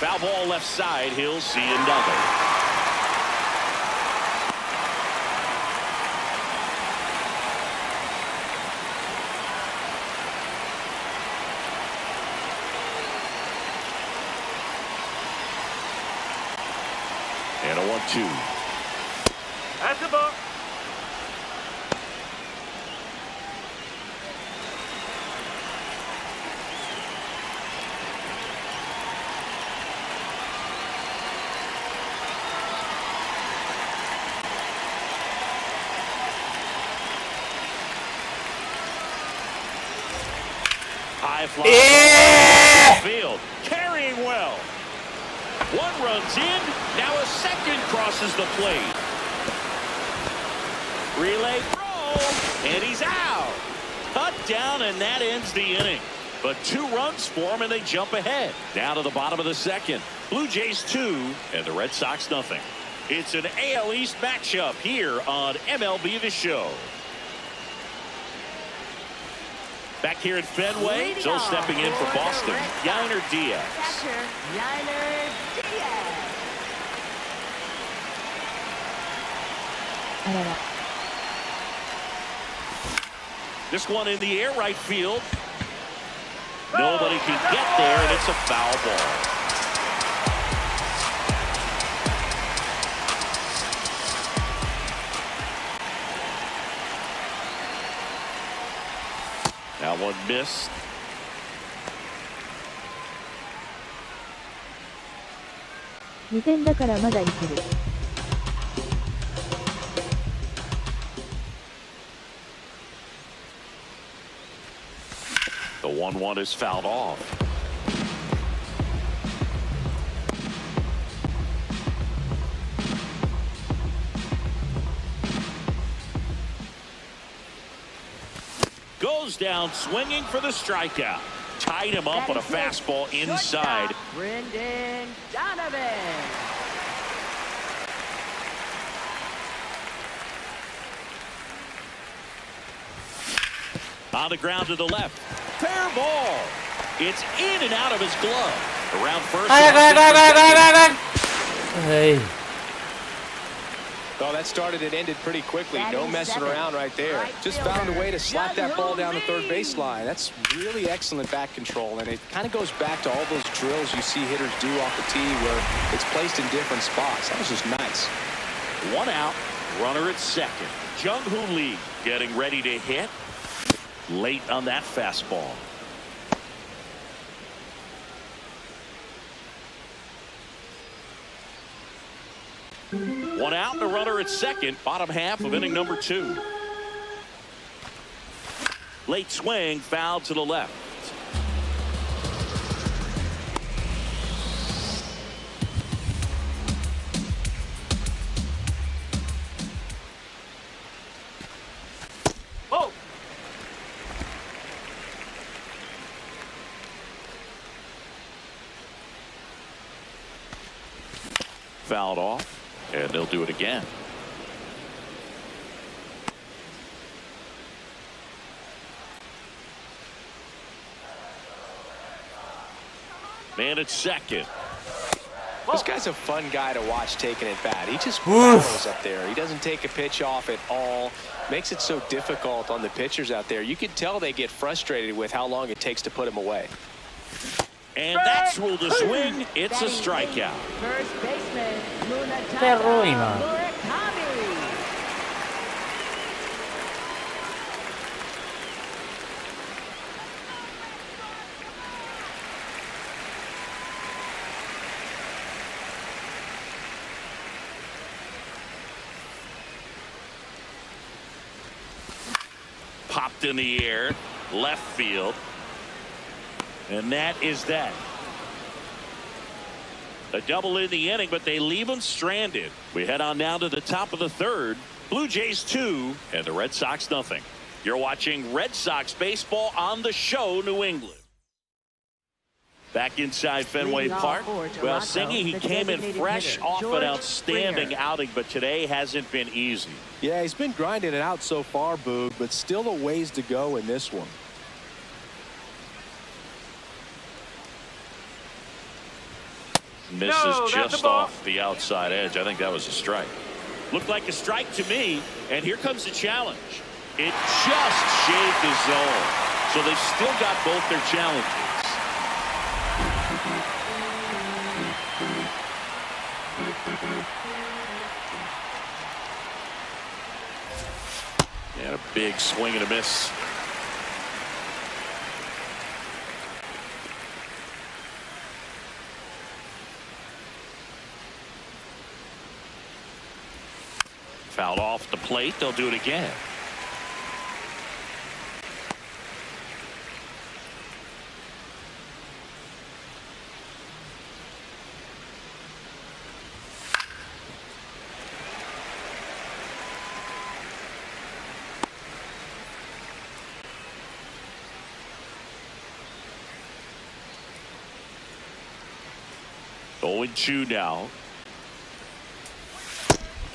Foul ball left side, he'll see another. And a 1-2. That's the ball. High fly field, carrying well. One runs in, now a second crosses the plate. Relay throw, and he's out. Cut down, and that ends the inning. But 2 runs for him, and they jump ahead. Down to the bottom of the second. Blue Jays 2, and the Red Sox nothing. It's an AL East matchup here on MLB The Show. Back here at Fenway, still stepping in for Boston, Yainer Diaz. Catcher, Yainer Diaz. あらら。 This one in the air, right field. Nobody can get there, and it's a foul ball. That one missed.2点だからまだいける。The 1-1 is fouled off. Goes down swinging for the strikeout. Tied him up on a fastball inside. Brendan Donovan. On the ground to the left. Fair ball. It's in and out of his glove. Around first. Hey. Oh, that started and ended pretty quickly. No messing around right there. Just found a way to slap that ball down the third baseline. That's really excellent bat control, and it kind of goes back to all those drills you see hitters do off the tee where it's placed in different spots. That was just nice. 1 out, runner at second. Jung-Hoo Lee getting ready to hit. Late on that fastball. One out and a runner at second. Bottom half of inning number 2. Late swing, foul to the left. Oh! Fouled off, and they'll do it again. Man at second. This guy's a fun guy to watch taking it bat. He just follows up there. He doesn't take a pitch off at all. Makes it so difficult on the pitchers out there. You can tell they get frustrated with how long it takes to put him away. And that's ruled a swing. It's a strikeout. First baseman, Terroima. Murakami. Popped in the air, left field. And that is that. A double in the inning, but they leave him stranded. We head on down to the top of the third. Blue Jays 2 and the Red Sox nothing. You're watching Red Sox baseball on the show, New England. Back inside Fenway Park. Well, Singy, he came in fresh off an outstanding outing, but today hasn't been easy. Yeah, he's been grinding it out so far, Boog, but still a ways to go in this one. Misses just off the outside edge. I think that was a strike. Looked like a strike to me, and here comes the challenge. It just shaved his zone. So they've still got both their challenges. And a big swing and a miss. Fouled off the plate. They'll do it again. Going 2 now.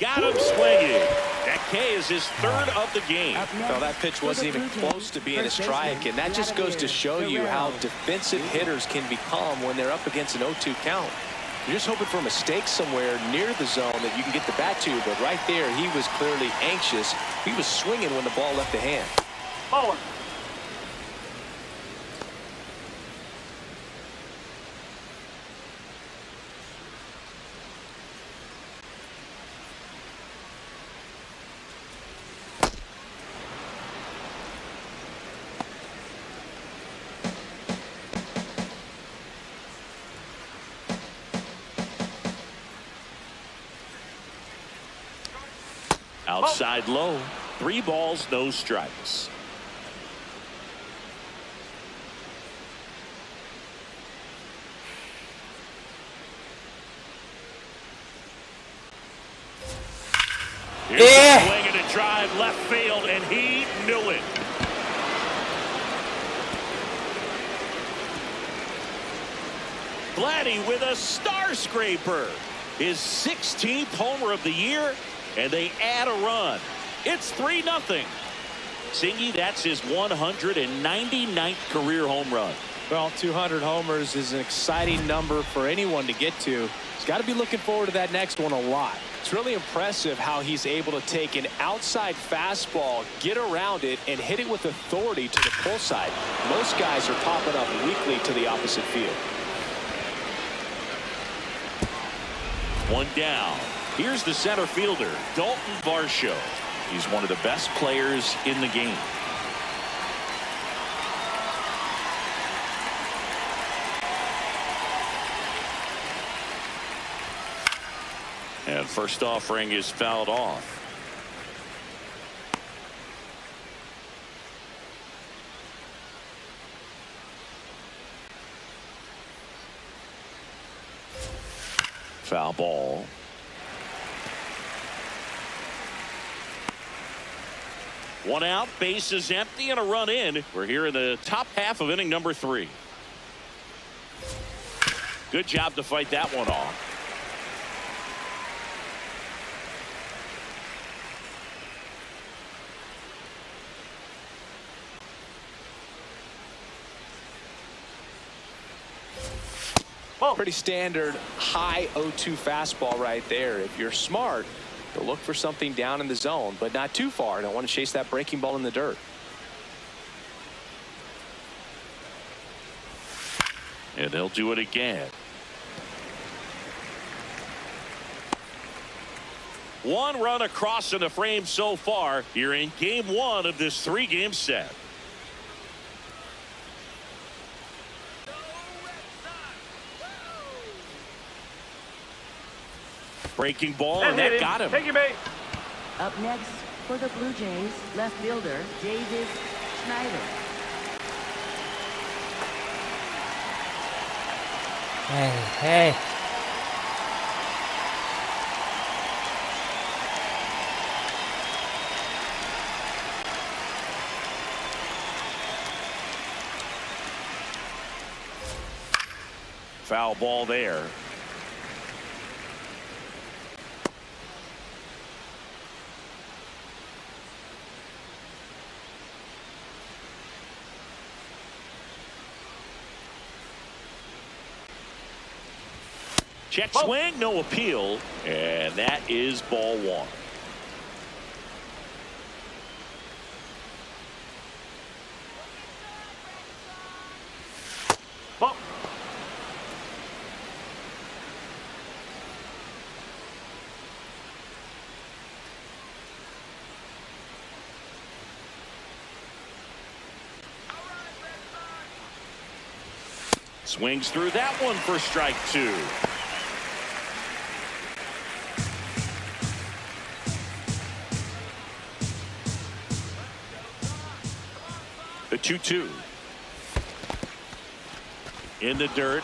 Got him swinging. That K is his third of the game. Well, that pitch wasn't even close to being a strike, and that just goes to show you how defensive hitters can become when they're up against an 0-2 count. You're just hoping for a mistake somewhere near the zone that you can get the bat to, but right there, he was clearly anxious. He was swinging when the ball left the hand. Ball. Outside low. 3 balls, no strikes. Here's a swing and a drive left field, and he knew it. Vladdy with a star scraper. His 16th homer of the year, and they add a run. It's 3-0. Singy, that's his 199th career home run. Well, 200 homers is an exciting number for anyone to get to. He's got to be looking forward to that next one a lot. It's really impressive how he's able to take an outside fastball, get around it, and hit it with authority to the pull side. Most guys are popping up weakly to the opposite field. 1 down. Here's the center fielder, Dalton Varsho. He's one of the best players in the game. And first offering is fouled off. Foul ball. One out, base is empty, and a run in. We're here in the top half of inning number 3. Good job to fight that one off. Pretty standard high 0-2 fastball right there. If you're smart, you'll look for something down in the zone, but not too far. Don't want to chase that breaking ball in the dirt. And they'll do it again. One run across in the frame so far here in game 1 of this 3-game set. Breaking ball, and that got him. Take your base. Up next for the Blue Jays, left fielder Davis Schneider. Hey. Foul ball there. Check swing, no appeal, and that is ball 1. Ball. Swings through that one for strike 2. The 2-2. In the dirt.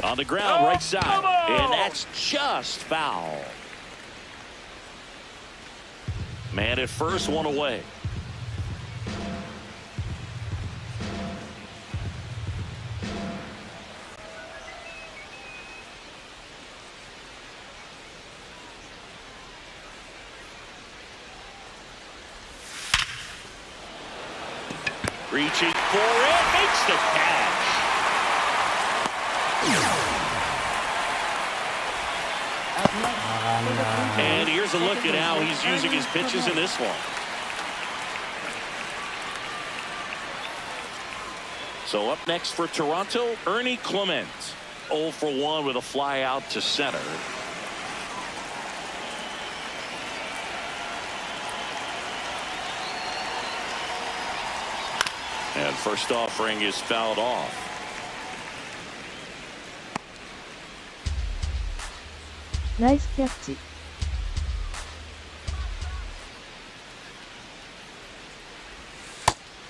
On the ground, right side. And that's just foul. Man at first, one away. Reaching for it, makes the catch. Up next for the Blue Jays, And here's a look second at how baseman he's using his Ernie pitches in Clement. this one. So up next for Toronto, Ernie Clement. 0 for 1 with a fly out to center. And first offering is fouled off. Nice catch.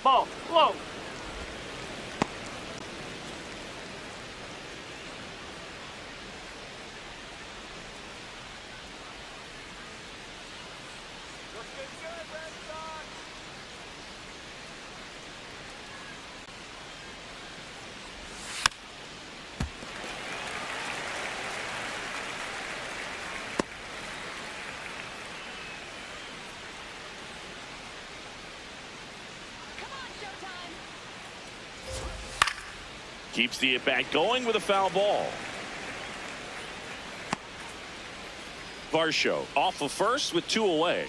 Ball. Low. Keeps the at-bat going with a foul ball. Varsho off of first with 2 away.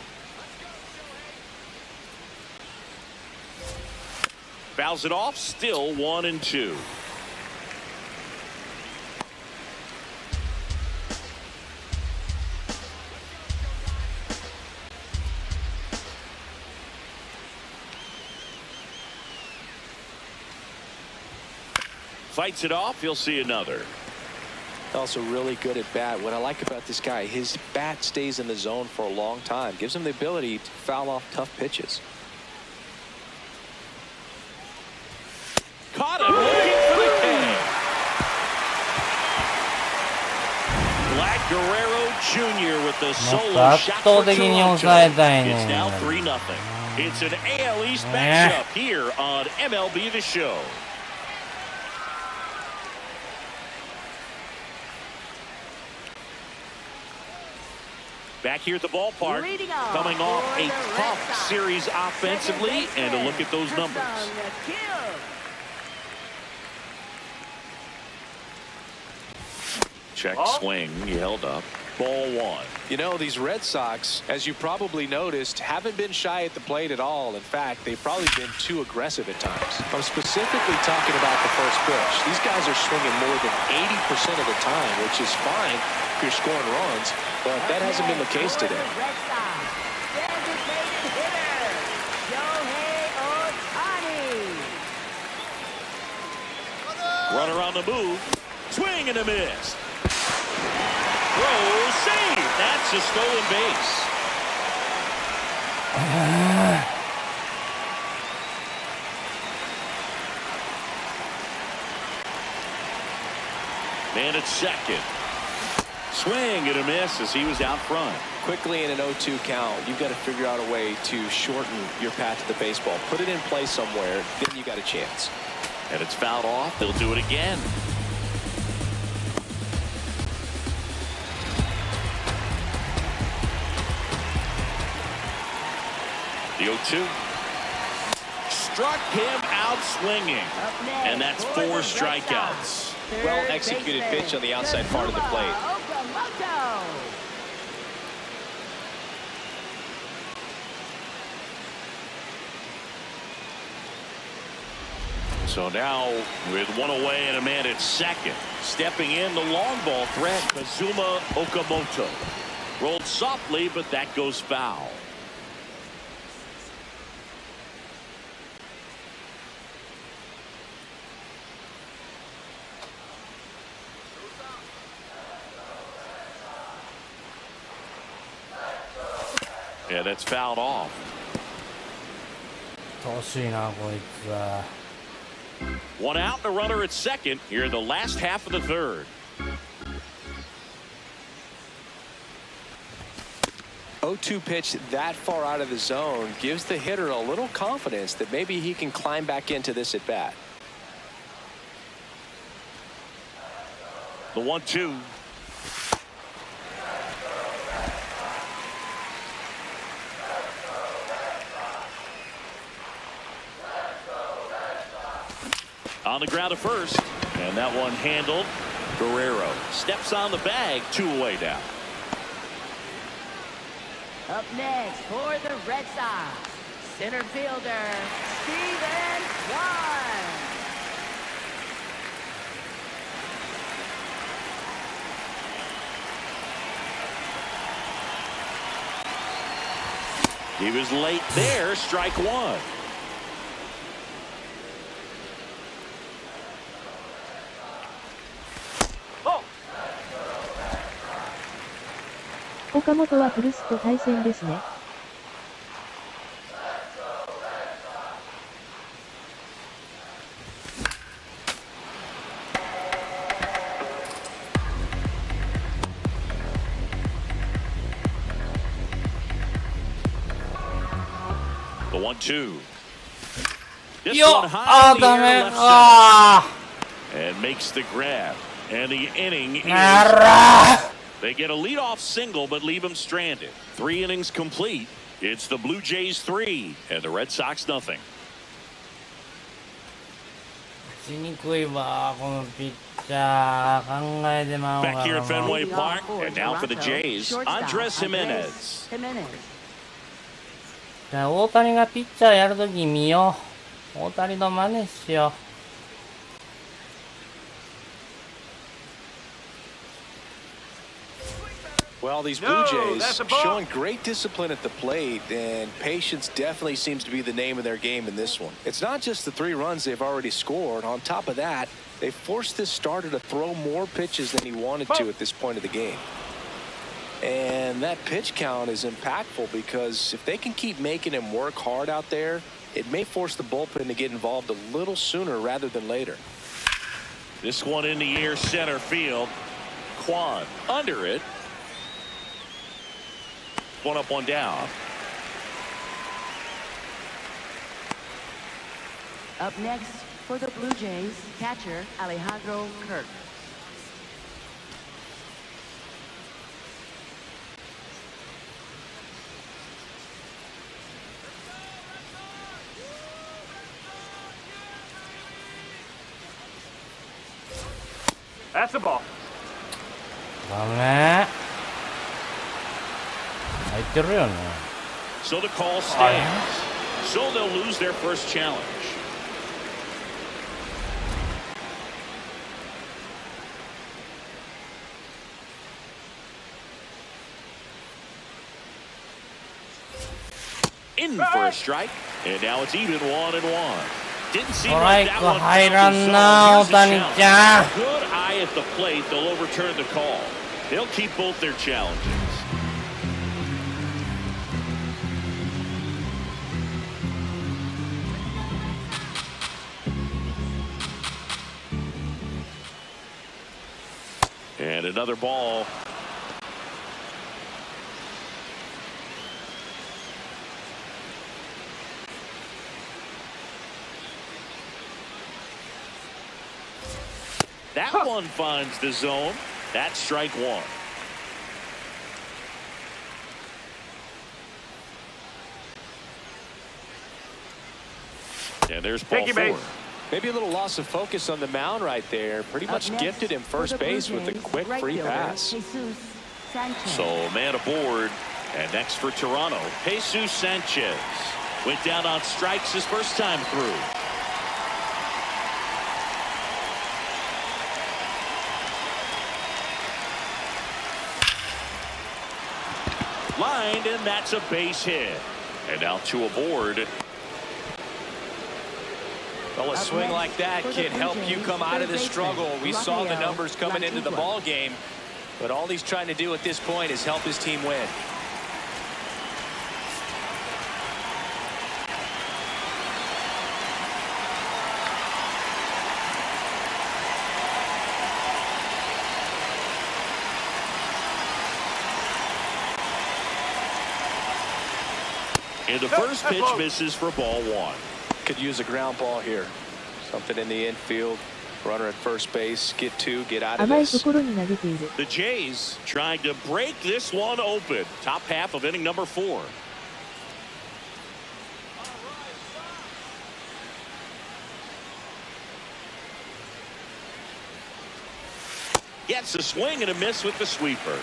Fouls it off, still 1-2. Fights it off, you'll see another. Also really good at bat. What I like about this guy, his bat stays in the zone for a long time. Gives him the ability to foul off tough pitches. Caught him looking for the K. Vlad Guerrero Jr. with the solo shot for Toronto. It's now 3-0. It's an AL East matchup here on MLB The Show. Back here at the ballpark, coming off a tough series offensively, and a look at those numbers. Check swing, he held up. Ball one. You know, these Red Sox, as you probably noticed, haven't been shy at the plate at all. In fact, they've probably been too aggressive at times. I'm specifically talking about the first pitch. These guys are swinging more than 80% of the time, which is fine if you're scoring runs, but that hasn't been the case today. Runner on the move. Swing and a miss. Throw, save. That's a stolen base. Man at second. Swing and a miss as he was out front. Quickly in an 0-2 count, you've got to figure out a way to shorten your path to the baseball. Put it in play somewhere, then you got a chance. And it's fouled off. They'll do it again. The 0-2. Struck him out swinging. And that's 4 strikeouts. Well executed pitch on the outside part of the plate. So now with one away and a man at second, stepping in the long ball threat, Kazuma Okamoto. Rolled softly, but that goes foul. Yeah, that's fouled off. 惜しいなこいつは。 One out and a runner at second here in the last half of the third. 0-2 pitch that far out of the zone gives the hitter a little confidence that maybe he can climb back into this at bat. The 1-2. On the ground at first, and that one handled. Guerrero steps on the bag, 2 away now. Up next for the Red Sox, center fielder, Steven Kwan. He was late there, strike 1. Oh. 岡本は古巣と対戦ですね。The 1-2. This Yo, one high in the air left center. And makes the grab. And the inning is... They get a leadoff single, but leave him stranded. 3 innings complete. It's the Blue Jays 3 and the Red Sox nothing. しにくいわこのピッチャー考えてまうわ。 Back here at Fenway Park, and now for the Jays, Andres Jimenez. じゃあ大谷がピッチャーやるとき見よう。大谷の真似しよう。 Well, these Blue Jays showing great discipline at the plate, and patience definitely seems to be the name of their game in this one. It's not just the 3 runs they've already scored. On top of that, They forced this starter to throw more pitches than he wanted to at this point of the game. And that pitch count is impactful because if they can keep making him work hard out there, it may force the bullpen to get involved a little sooner rather than later. This one in the air, center field. Kwan under it. One up, one down. Up next for the Blue Jays, catcher Alejandro Kirk. That's a ball. ダメ。入ってるよね。 So the call stands. So they'll lose their first challenge. In for a strike, and now it's even 1-1. Didn't seem like that one found his zone. Here's the challenge. Good eye at the plate. They'll overturn the call. They'll keep both their challenges. And another ball. That one finds the zone. That's strike one. And there's ball four. Maybe a little loss of focus on the mound right there. Pretty much gifted him first base with a quick free pass. So man aboard. And next for Toronto, Jesus Sanchez. Went down on strikes his first time through. Lined, and that's a base hit. And now two aboard. Well, a swing like that can help you come out of this struggle. We saw the numbers coming into the ball game, but all he's trying to do at this point is help his team win. And the first pitch misses for ball one. Could use a ground ball here. Something in the infield. Runner at first base. Get two. Get out of 甘い this. ところに投げている。 The Jays trying to break this one open. Top half of inning number 4. Gets a swing and a miss with the sweeper.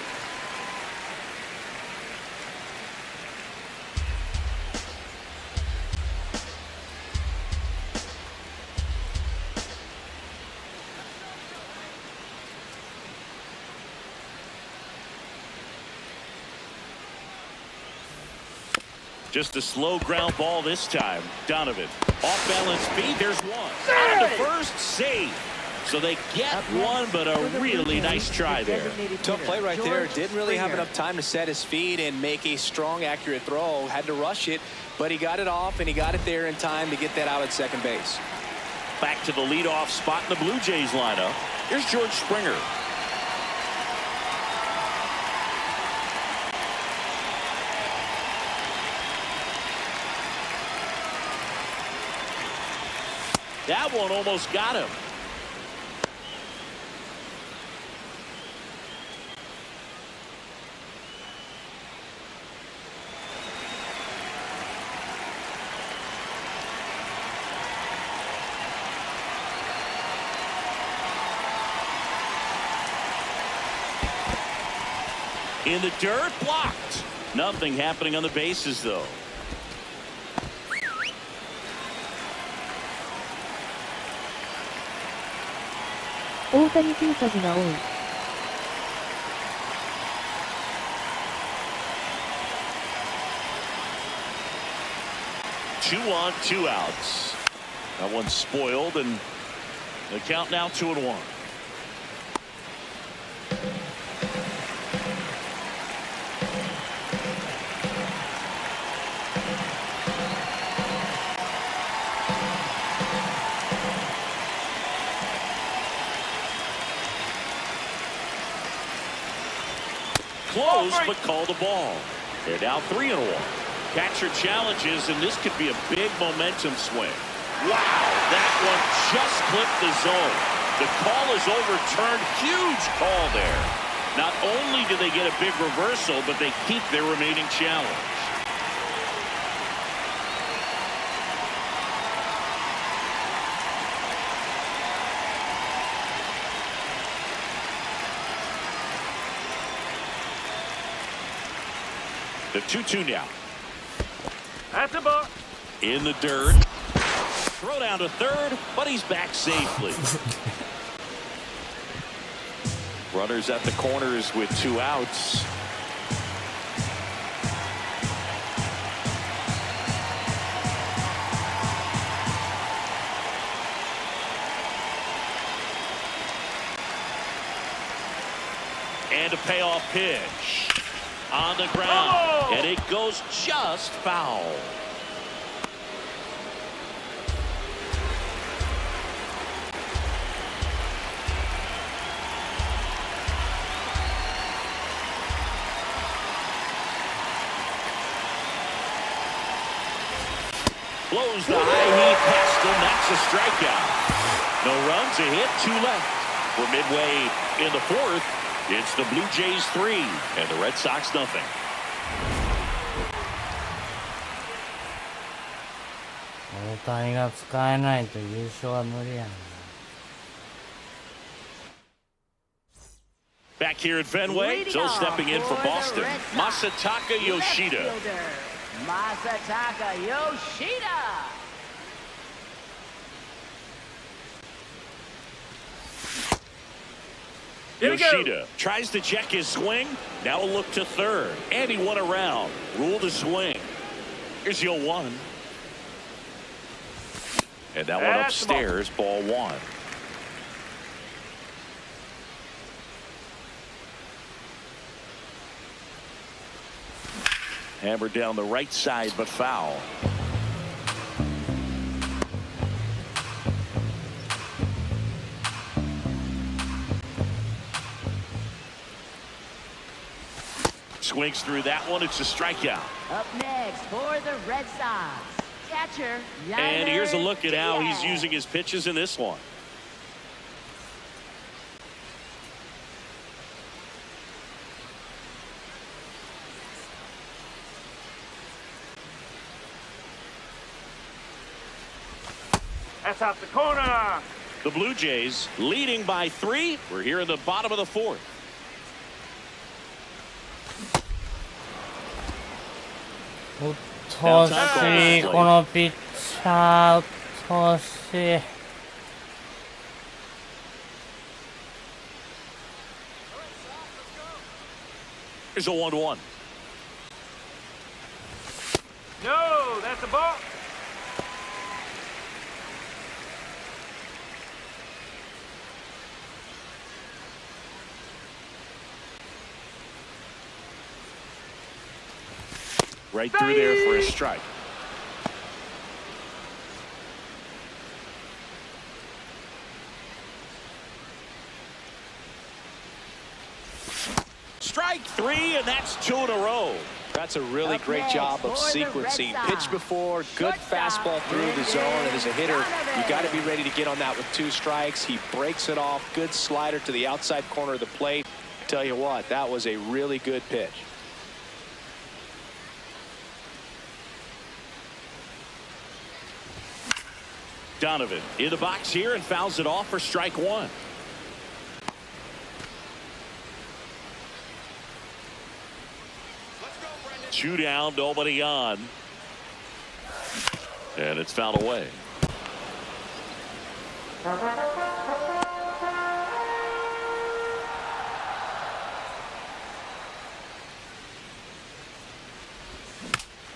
Just a slow ground ball this time. Donovan off balance speed. There's one. On to first, save. So they get one, but a really nice try there. Tough play right there. Didn't really have enough time to set his feet and make a strong, accurate throw. Had to rush it, but he got it off, and he got it there in time to get that out at second base. Back to the leadoff spot in the Blue Jays lineup. Here's George Springer. That one almost got him. In the dirt, blocked. Nothing happening on the bases, though.大谷球数が多い。 2 on, 2 outs. That one's spoiled, and The count now 2-1. Close, but call the ball. They're now 3-1. Catcher challenges, and this could be a big momentum swing. Wow, that one just clipped the zone. The call is overturned. Huge call there. Not only do they get a big reversal, but they keep their remaining challenge. The 2-2 now. That's a ball. In the dirt. Throw down to third, but he's back safely. Runners at the corners with 2 outs. And a payoff pitch. On the ground, and it goes just foul. Blows the high heat past him. That's a strikeout. No runs, a hit, 2 left. We're midway in the 4th. It's the Blue Jays 3 and the Red Sox nothing. Back here at Fenway, so stepping in for Boston, Masataka Yoshida. Masataka Yoshida. Yoshida tries to check his swing. Now a look to third. And he won around. Rule to swing. Here's 0-1. And that one upstairs, ball 1. Hammered down the right side, but foul. Swings through that one. It's a strikeout. Up next for the Red Sox, catcher. And here's a look at how he's using his pitches in this one. That's out the corner. The Blue Jays leading by 3. We're here in the bottom of the 4th. Here's a 1-1. No, that's a ball. Right through there for a strike. Strike 3, and that's 2 in a row. That's a really great job of sequencing. Pitch before, good fastball through the zone, and as a hitter, you got to be ready to get on that with 2 strikes. He breaks it off. Good slider to the outside corner of the plate. Tell you what, that was a really good pitch. Donovan in the box here and fouls it off for strike 1. Two down, nobody on. And it's fouled away.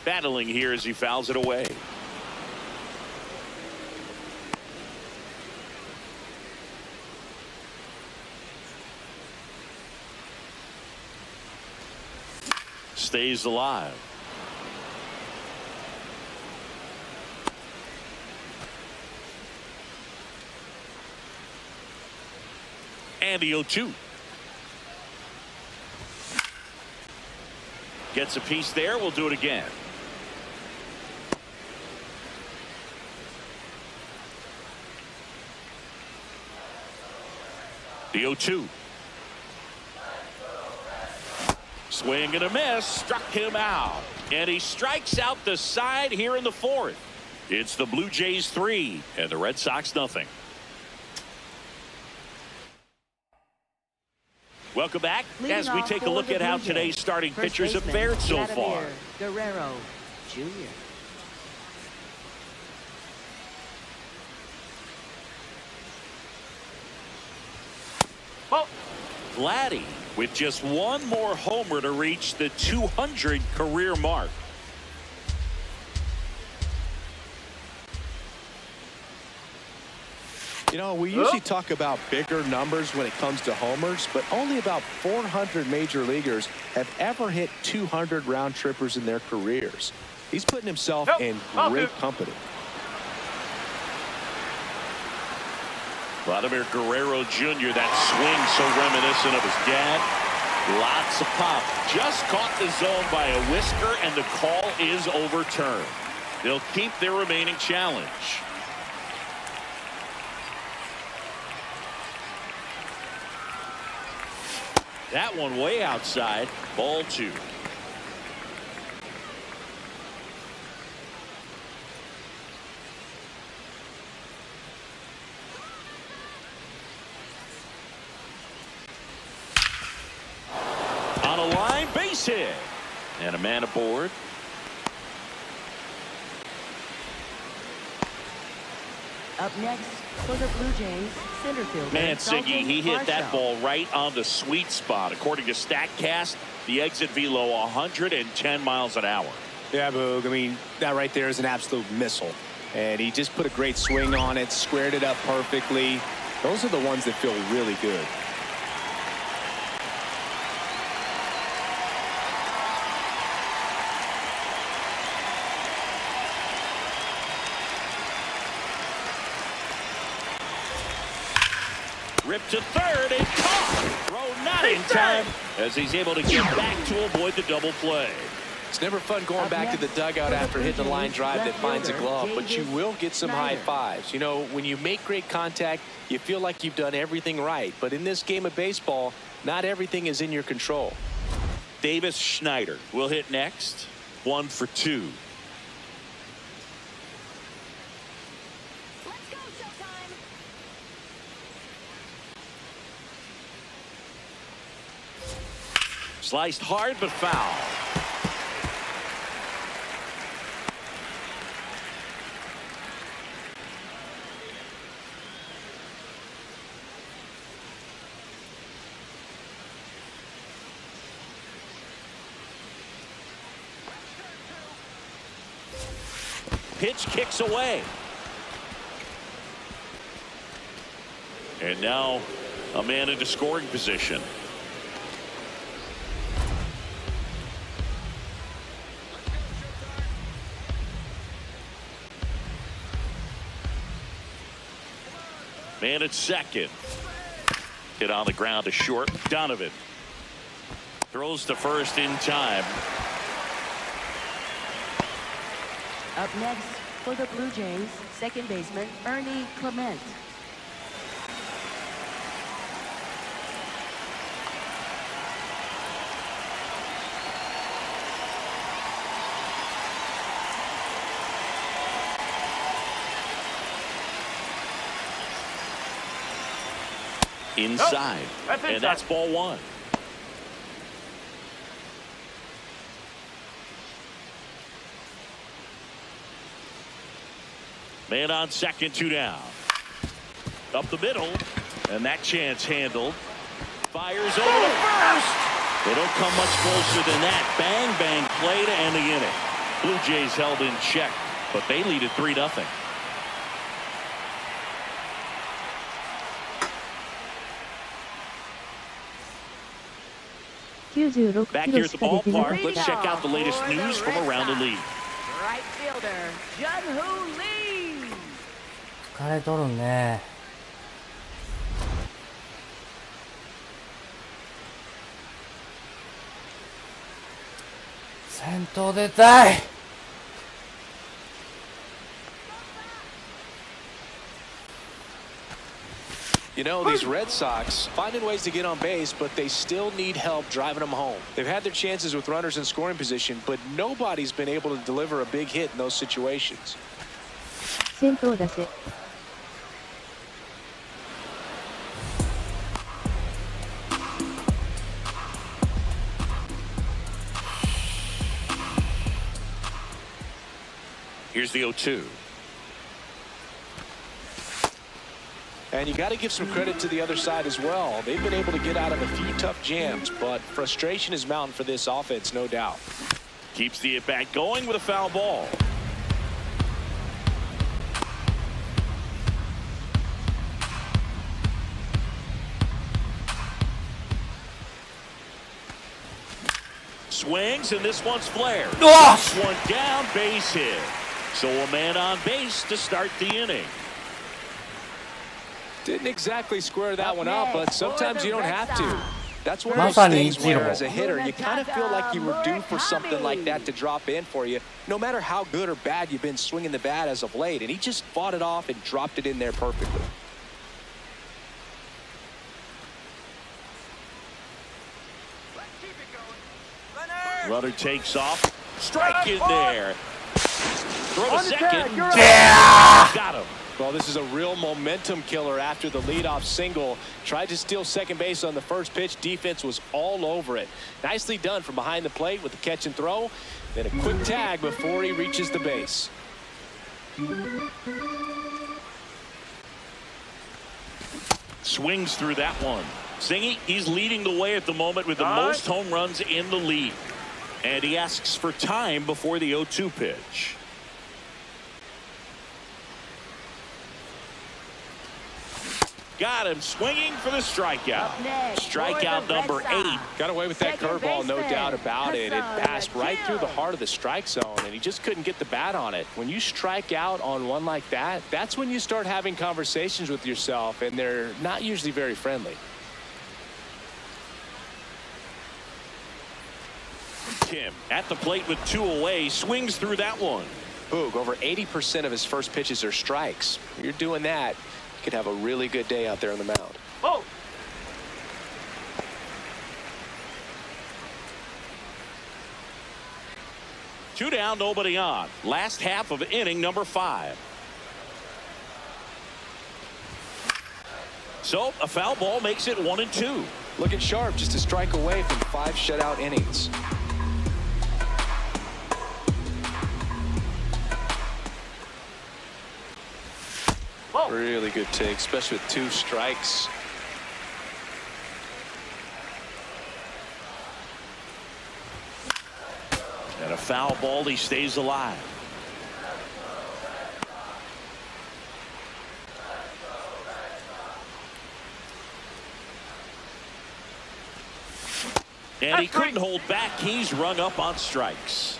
Battling here as he fouls it away. stays alive. And the 0-2. Gets a piece there. We'll do it again. The 0-2. Swing and a miss. Struck him out. And he strikes out the side here in the fourth. It's the Blue Jays 3 and the Red Sox nothing. Welcome back as we take a look at how today's starting pitchers have fared so far. Guerrero Jr. Ball. Vladdy with just one more homer to reach the 200 career mark. You know, we usually talk about bigger numbers when it comes to homers, but only about 400 major leaguers have ever hit 200 round trippers in their careers. He's putting himself in great company. Vladimir Guerrero Jr., that swing so reminiscent of his dad. Lots of pop. Just caught the zone by a whisker, and the call is overturned. They'll keep their remaining challenge. That one way outside. Ball 2. On a line, base hit. And a man aboard. Up next for the Blue Jays, center fielder Man, Siggy, he hit that Varsho. ball right on the sweet spot. According to StatCast, the exit velo 110 miles an hour. Yeah, Boog. I mean, that right there is an absolute missile. And he just put a great swing on it, squared it up perfectly. Those are the ones that feel really good. Ripped to third and caught. Throw not in time as he's able to get back to avoid the double play. It's never fun going back to the dugout after hitting a line drive that finds a glove, but you will get some high fives. You know, when you make great contact, you feel like you've done everything right. But in this game of baseball, not everything is in your control. Davis Schneider will hit next. 1 for 2. Sliced hard but foul. Pitch kicks away. And now a man into scoring position. Man at second. Hit on the ground to short. Donovan throws to first in time. Up next for the Blue Jays, second baseman Ernie Clement. Inside. And that's ball 1. Man on second, 2 down. Up the middle, and that chance handled. Fires over to first. They don't come much closer than that. Bang, bang play to end the inning. Blue Jays held in check, but they lead it 3-0. 96 Back キ here ロ at し the か出てなかっ ballpark, let's た。 check out the latest news from around the league. Right fielder, Jun-Hoo Lee. 疲れとるね。先頭出たい。You know, these Red Sox finding ways to get on base, but they still need help driving them home. They've had their chances with runners in scoring position, but nobody's been able to deliver a big hit in those situations. 先頭出せ。Here's the 0-2. And you got to give some credit to the other side as well. They've been able to get out of a few tough jams, but frustration is mounting for this offense, no doubt. Keeps the at-bat going with a foul ball. Swings, and this one's flared. Oh! One down, base hit. So a man on base to start the inning. Didn't exactly square that one up, but sometimes you don't have to. That's one of those まさに things where, 一路。 as a hitter, you kind of feel like you were due for something like that to drop in for you, no matter how good or bad you've been swinging the bat as of late. And he just fought it off and dropped it in there perfectly. Runner takes off. Strike in there. Throw to second. Yeah! Got him. Well, this is a real momentum killer after the leadoff single. Tried to steal second base on the first pitch. Defense was all over it. Nicely done from behind the plate with the catch and throw. Then a quick tag before he reaches the base. Swings through that one. Singy, he's leading the way at the moment with the most home runs in the league. And he asks for time before the 0-2 pitch. Got him swinging for the strikeout. Strikeout number 8. Got away with that curveball, no doubt about it. It passed right through the heart of the strike zone, and he just couldn't get the bat on it. When you strike out on one like that, that's when you start having conversations with yourself, and they're not usually very friendly. Kim at the plate with 2 away, swings through that one. Boog, over 80% of his first pitches are strikes. If you're doing that, you could have a really good day out there on the mound. Oh! Two down, nobody on. Last half of inning number 5. So a foul ball makes it 1-2. Looking sharp, just a strike away from 5 shutout innings. Really good take, especially with 2 strikes. And a foul ball, he stays alive. And he couldn't hold back. He's rung up on strikes.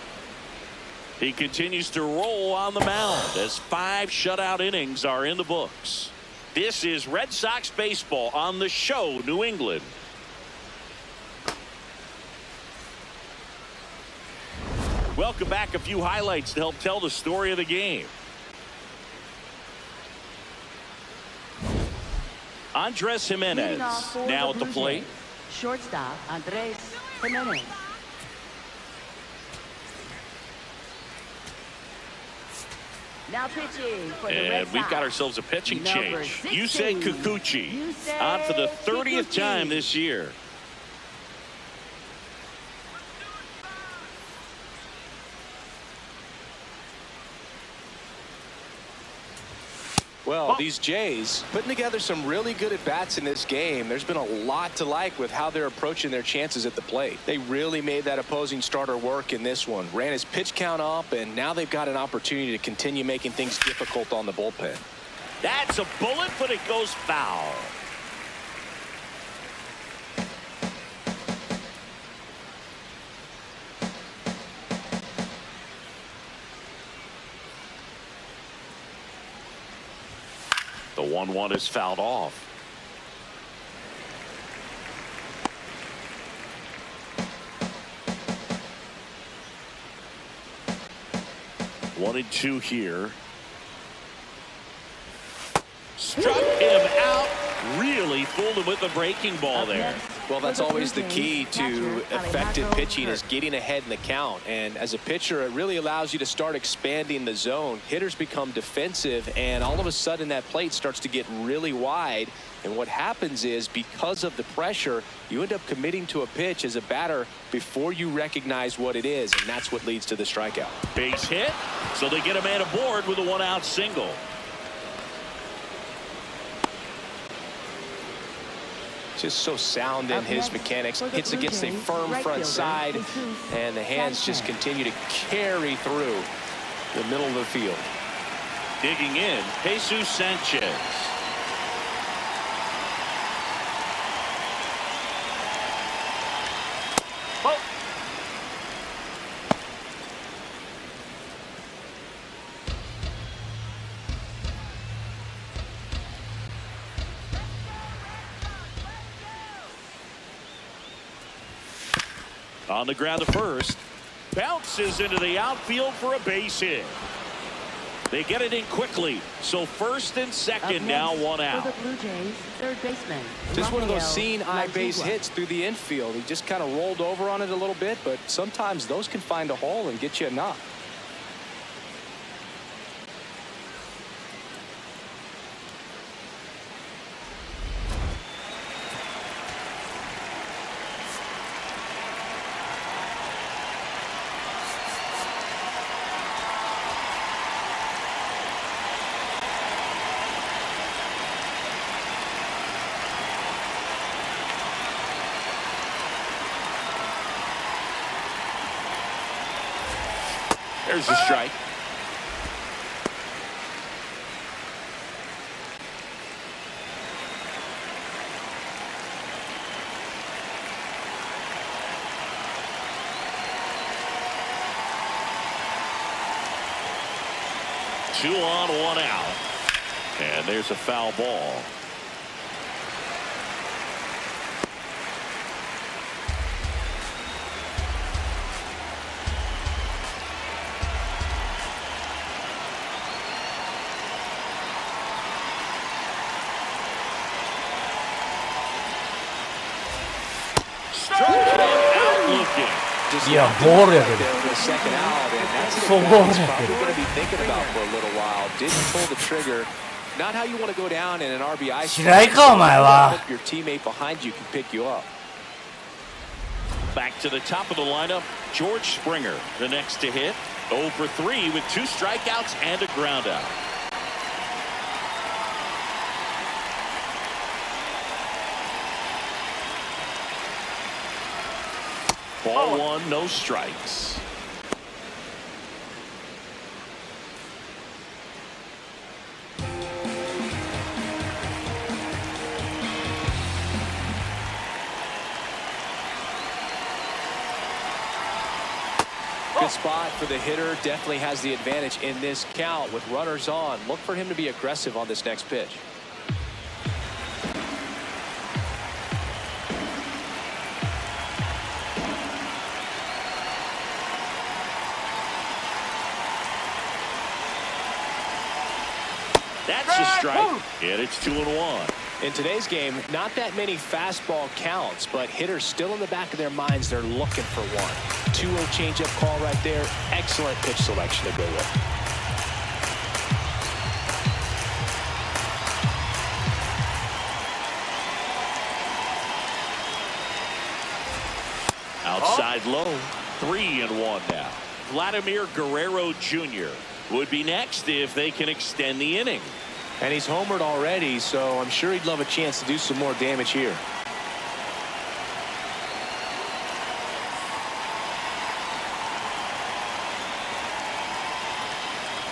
He continues to roll on the mound as 5 shutout innings are in the books. This is Red Sox baseball on the show, New England. Welcome back. A few highlights to help tell the story of the game. Andres Jimenez now at the plate. Shortstop Andres Jimenez. Now pitching for the Red And we've Sox. got ourselves a pitching Number change. 16, Yusei Kikuchi on for the 30th Kikuchi. time this year. Well, these Jays putting together some really good at-bats in this game. There's been a lot to like with how they're approaching their chances at the plate. They really made that opposing starter work in this one. Ran his pitch count up, and now they've got an opportunity to continue making things difficult on the bullpen. That's a bullet, but it goes foul. The 1-1 is fouled off. One and two here. Struck him out. Really fooled him with the breaking ball there. Well, that's always the key to effective pitching, is getting ahead in the count. And as a pitcher, it really allows you to start expanding the zone. Hitters become defensive, and all of a sudden that plate starts to get really wide. And what happens is, because of the pressure, you end up committing to a pitch as a batter before you recognize what it is, and that's what leads to the strikeout. Base hit, so they get a man aboard with a one-out single. Just so sound in his mechanics. Hits against a firm front side, and the hands just continue to carry through the middle of the field. Digging in, Jesus Sanchez. Ball. On the ground to first. Bounces into the outfield for a base hit. They get it in quickly. So first and second, now one out. For the Blue Jays, third baseman. Just one of those Rafael seeing eye base Montgomery. hits through the infield. He just kind of rolled over on it a little bit, but sometimes those can find a hole and get you a knock. There's a strike. Two on, one out. And there's a foul ball. Just いやボールやけど there for a second out, and that's そう what ボール he's やけ probably ど going to be thinking about for a little while. Didn't pull the trigger. Not how you want to go down in an RBI. 嫌いかお前は Hope your teammate behind you can pick you up. Back to the top of the lineup, George Springer, the next to hit. 0 for 3 with 2 strikeouts and a ground out. Ball one, no strikes. Good spot for the hitter. Definitely has the advantage in this count with runners on. Look for him to be aggressive on this next pitch. That's a strike, and it's 2-1. In today's game, not that many fastball counts, but hitters still in the back of their minds, they're looking for one. 2-0 changeup call right there. Excellent pitch selection to go with. Outside low, 3-1 now. Vladimir Guerrero Jr. would be next if they can extend the inning. And he's homered already, so I'm sure he'd love a chance to do some more damage here.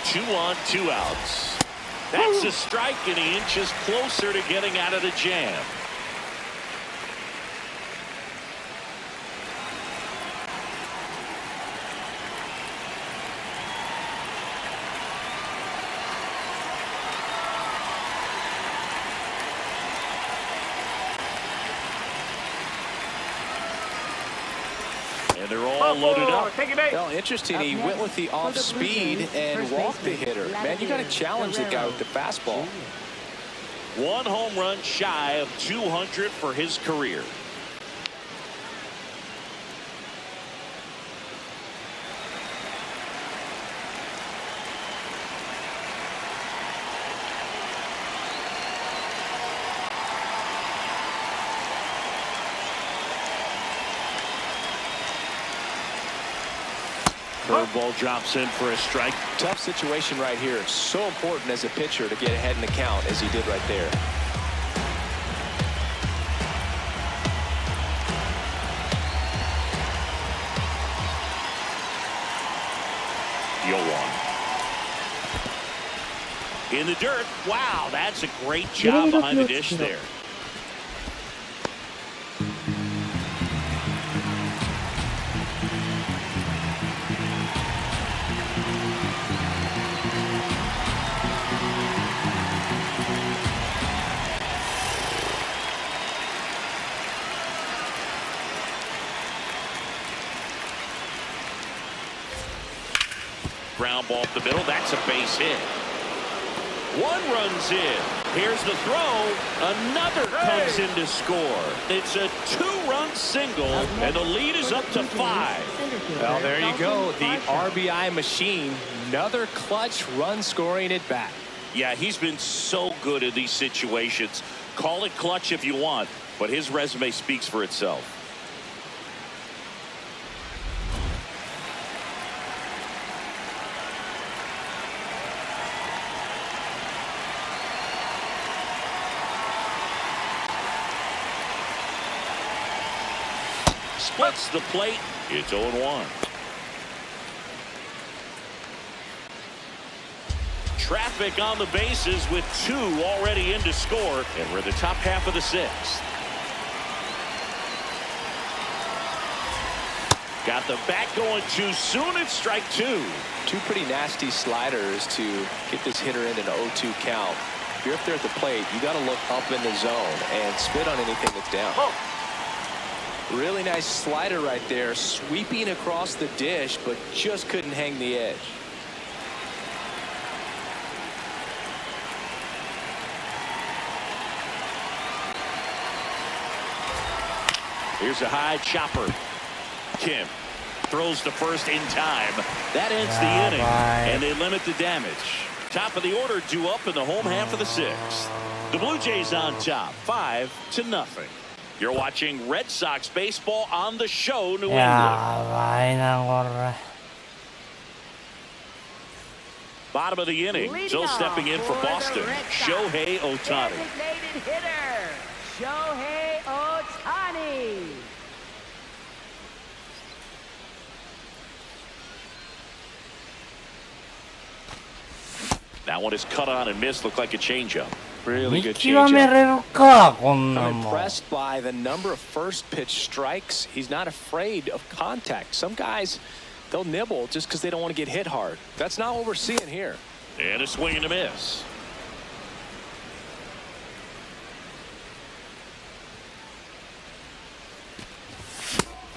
Two on, 2 outs. That's a strike, and he inches closer to getting out of the jam. And they're all loaded up. Take it back. Well, interesting. He went with the off speed and walked the hitter. Man, you got to challenge the guy with the fastball. One home run shy of 200 for his career. Curveball drops in for a strike. Tough situation right here. So important as a pitcher to get ahead in the count as he did right there. Yoan. In the dirt. Wow, that's a great job behind the dish there. Ground ball up the middle. That's a base hit. One runs in. Here's the throw. Another comes in to score. It's a two-run single, and the lead is up to 5. Well, there you go. The RBI machine. Another clutch run scoring at bat. Yeah, he's been so good in these situations. Call it clutch if you want, but his resume speaks for itself. Splits the plate. It's 0-1. Traffic on the bases with 2 already in to score, and we're in the top half of the 6th. Got the bat going too soon. It's strike 2. 2 pretty nasty sliders to get this hitter in an 0-2 count. If you're up there at the plate, you got to look up in the zone and spit on anything that's down. Really nice slider right there, sweeping across the dish, but just couldn't hang the edge. Here's a high chopper. Kim throws to first in time. That ends the inning, and they limit the damage. Top of the order due up in the home half of the 6th. The Blue Jays on top, 5-0. You're watching Red Sox baseball on the show, New England. Bottom of the inning, still stepping in for Boston, Shohei Ohtani. Designated hitter, Shohei Ohtani. That one is cut on and missed, looked like a changeup. Really good 見極め changeup. れるか、こんな I'm んもん。 impressed by the number of first pitch strikes. He's not afraid of contact. Some guys, they'll nibble just because they don't want to get hit hard. That's not what we're seeing here. And a swing and a miss.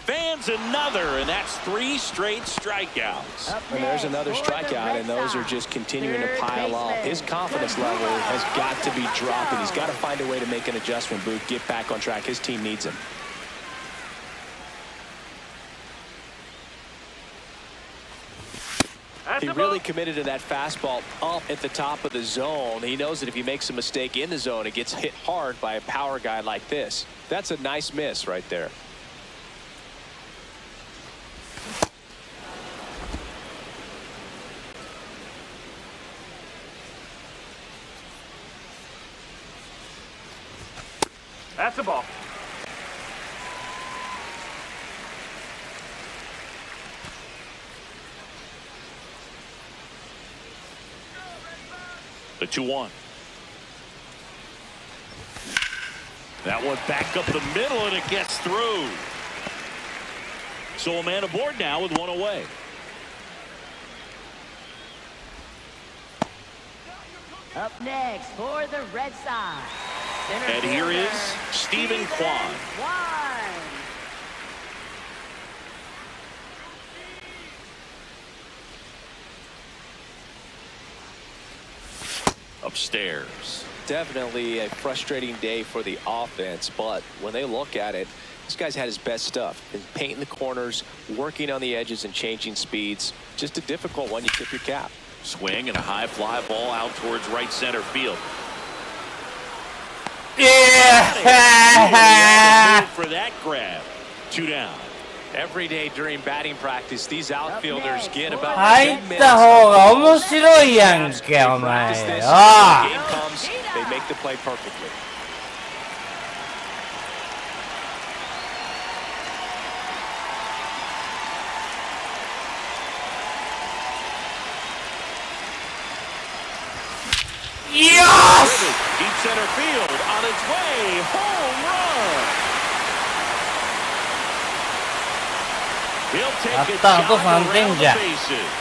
Fans another, and that's 3 straight strikeouts. And there's another strikeout, and those are just continuing to pile up. His confidence level has got to be dropping. He's got to find a way to make an adjustment, Booth, get back on track. His team needs him. He really committed to that fastball up at the top of the zone. He knows that if he makes a mistake in the zone, it gets hit hard by a power guy like this. That's a nice miss right there. That's a ball. The 2-1. That one back up the middle, and it gets through. So a man aboard now with 1 away. Up next for the Red Sox. Center And here fielder, is Stephen Kwan. upstairs. Definitely a frustrating day for the offense, but when they look at it, this guy's had his best stuff. Been painting the corners, working on the edges and changing speeds. Just a difficult one. You tip your cap. Swing and a high fly ball out towards right center field. Yeah! For that grab. 2 down. Every day during batting practice, these outfielders get about 入 10 っ minutes. た方が面白いやんけ、お Practice 前。 this. あ When the game comes, they make the play perfectly. Deep center field on its way. Home run. He'll take a Hasta jog around around the the bases.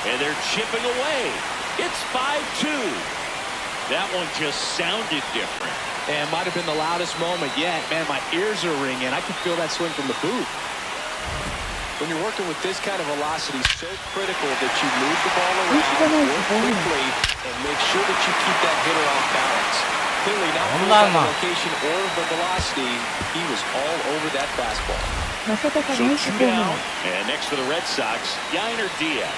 And they're chipping away. It's 5-2. That one just sounded different. And might have been the loudest moment yet. Man, my ears are ringing. I can feel that swing from the booth. When you're working with this kind of velocity, so critical that you move the ball around, work quickly, and make sure that you keep that hitter off balance. Clearly not fooled by the location or the velocity. He was all over that fastball. 正尚 So ナイス 2 ホームラ down. ン。 And next for the Red Sox, Yainer Diaz.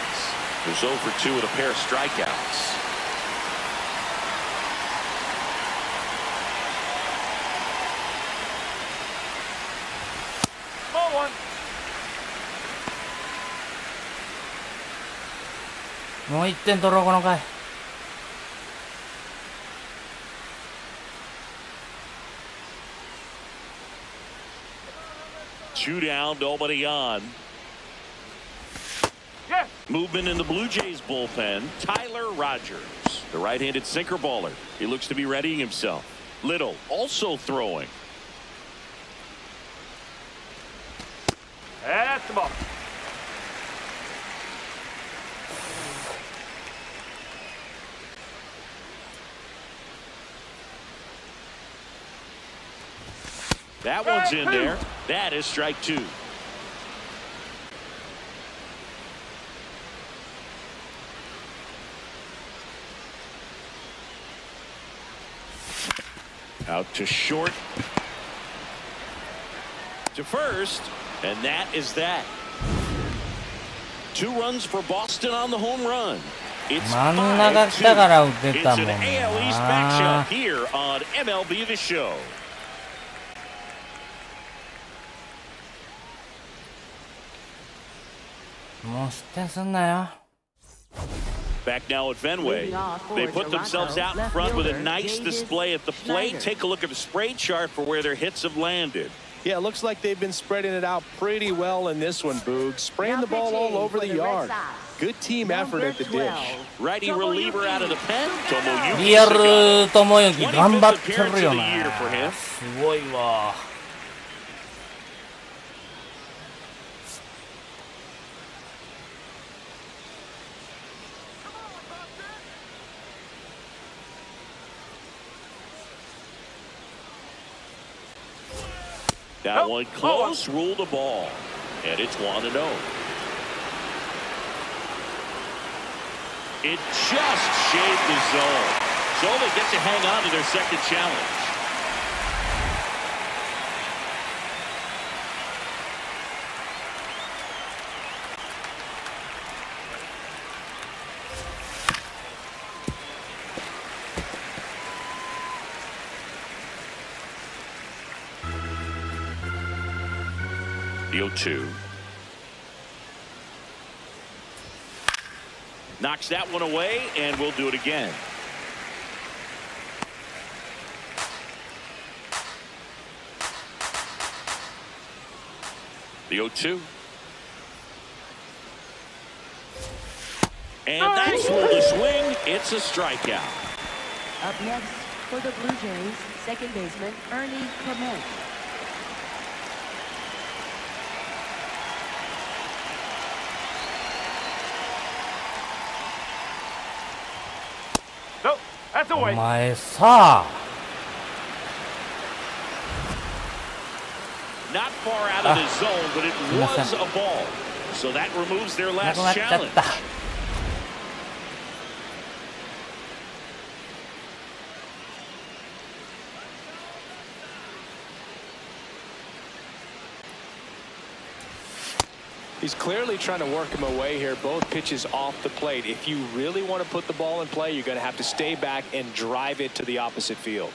Who's 0 for 2 with a pair of strikeouts. Ball 1. もう1点取ろう、この回。2 down, nobody on. Yes. Movement in the Blue Jays bullpen. Tyler Rogers, the right-handed sinker baller. He looks to be readying himself. Little also throwing. That's the ball. That one's in there. That is strike 2. Out to short. To first. And that is that. 2 runs for Boston on the home run. It's 真ん中来たから打て 5-2. た It's もん an AL East な matchup。here on MLBTheSHOW. もう失点すんなよ。 Back now at Fenway. They put themselves out in front with a nice display at the plate. Take a look at the spray chart for where their hits have landed. Yeah, it looks like they've been spreading it out pretty well in this one, Boog. Spraying the ball all over the yard. Good team effort at the dish. Righty reliever out of the pen. リアル友之頑張ってる 25th よ appearance of the な year for him. すごいわ。That one close, ruled a ball. And it's 1-0. It just shaved the zone. So they get to hang on to their second challenge. The 0-2. Knocks that one away, and we'll do it again. The 0-2. And that's where the swing. It's a strikeout. Up next for the Blue Jays, second baseman Ernie Clement. Nope, that's お away. 前さ Not far out of the zone, but it was a ball. So that removes their なく last なっちゃっ challenge. た。He's clearly trying to work him away here. Both pitches off the plate. If you really want to put the ball in play, you're going to have to stay back and drive it to the opposite field.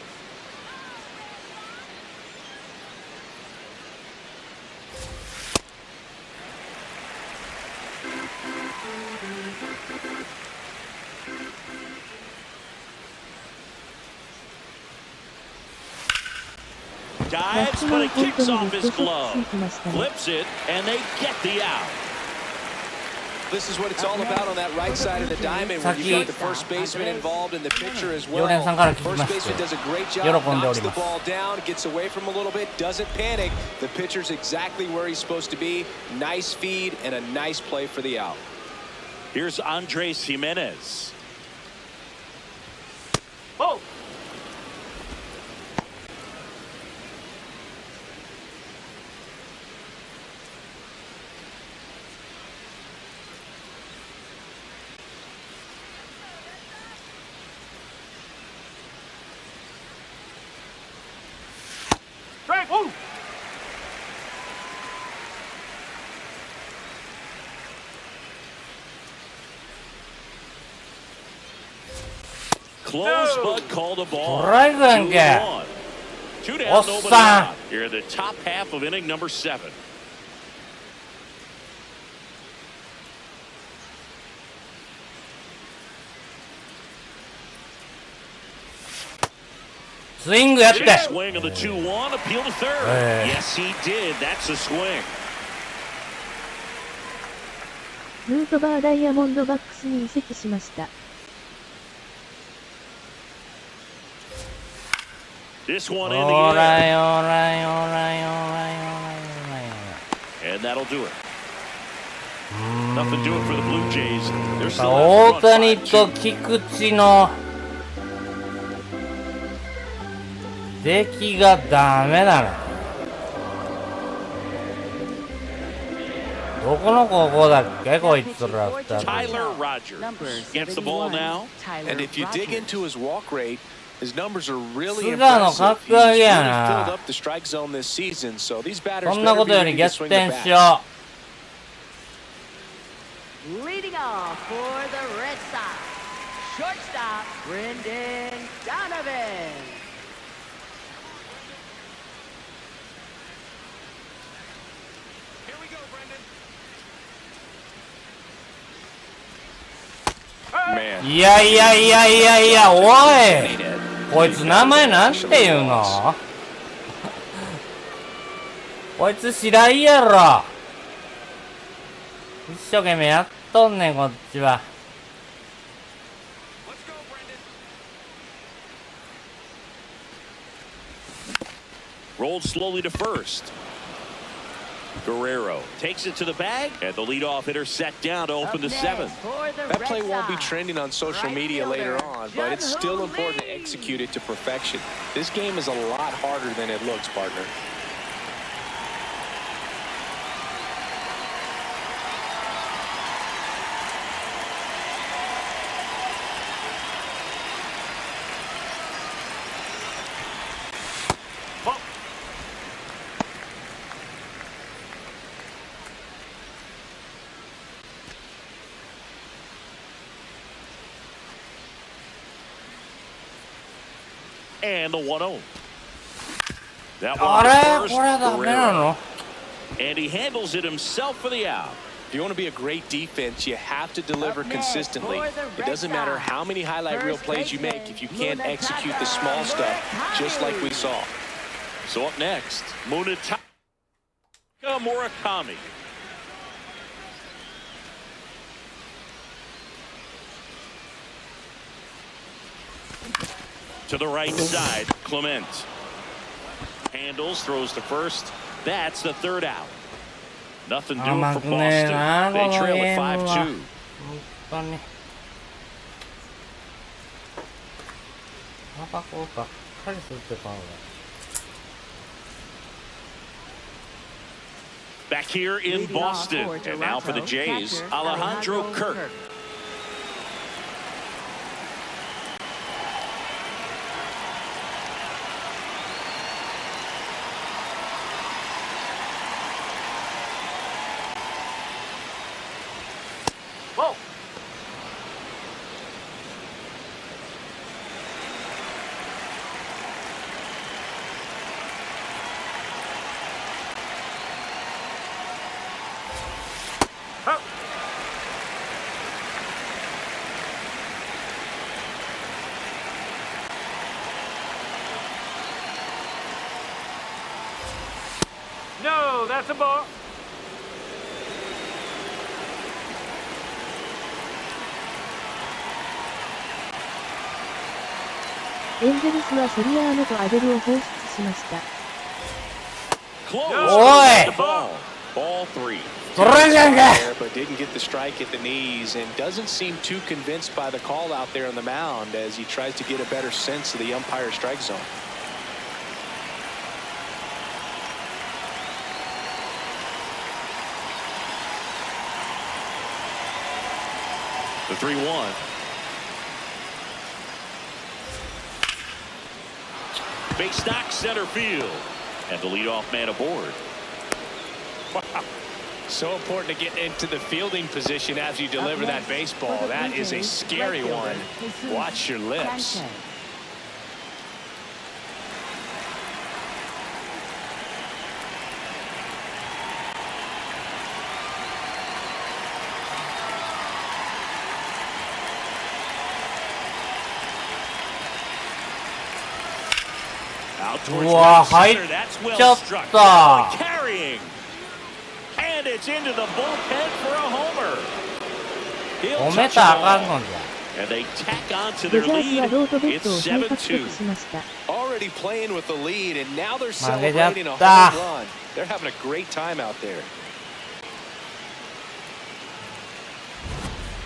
Dives, but it kicks off his glove. Flips it, and they get the out. This is what it's all about on that right side of the diamond when you've got the first baseman involved and the pitcher as well. First baseman does a great job, knocks the ball down, gets away from him a little bit, doesn't panic. The pitcher's exactly where he's supposed to be. Nice feed and a nice play for the out. Here's Andres Jimenez. Oh! Strike! Woo! Close, but called a ball. Right, 2-1. 2 down, nobody Ossa. out. Here in the top half of inning number 7. Swing やって Big swing of the 2-1, appeal to third. Yes, he did. That's a swing. ヌートバーダイヤモンドバックスに移籍しました。This one in the オーラ air. イオーライオーライオーライオーライ And that'll do it. Nothing doing for the Blue Jays. They're still 大 out 谷 front と 5-2. 菊池の出来がダメだな。どこの高校だっけこいつら二人。 Tyler Rogers gets the ball now. And if you dig into his walk rate, his numbers are really 菅野 impressive. 格 He's 上げ really や filled な。 up the strike zone this season, so these batters そんな better こ be とより ready to 逆 swing the 転し bat. よ Leading off for the Red Sox, shortstop Brendan Donovan. Man. う。いやいやいやいやいや、おいこいつ名前なんて言うのこいつ白井やろ。一生懸命やっとんねんこっちは。Rolled slowly to first. Guerrero takes it to the bag, and the leadoff hitter set down to open the 7th. That play won't be trending on social media later on, but it's still important to execute it to perfection. This game is a lot harder than it looks, partner. And the 1-0. That あ one れ to これ first, ダメな Guerrero. の And he handles it himself for the out. If you want to be a great defense, you have to deliver consistently. It doesn't matter how many highlight reel plays you make if you can't execute the small stuff, just like we saw. So up next, Munetaka Murakami. To the right side, Clement. Handles, throws to first. That's the 3rd out. Nothing doing for Boston. They trail at 5-2. 本当にタバコばっかり吸ってたの。 Back here in Boston. And now for the Jays, Alejandro Kirk. Ball. Out. No, that's a ball. エンゼルスはソリアーノとアデルを放出しました。Close. Oi. The ball. Ball 3. それじゃんか。 But didn't get the strike at the knees and doesn't seem too convinced by the call out there on the mound as he tries to get a better sense of the umpire strike zone. The 3-1. Base knock center field. And the leadoff man aboard. Wow. So important to get into the fielding position as you deliver that baseball. That is a scary one. Watch your lips. Out towards Wow, right center. That's well just struck. the- Carrying. And it's into the bullpen for a homer. He'll 褒め touch たら the あかん ball. のじゃ。 And they tack on to ド their ジャースは lead. ロートベッ It's ドを再獲 7-2. 得しました。 Already playing with the lead and now they're 負けちゃっ celebrating a た。 home run. They're having a great time out there.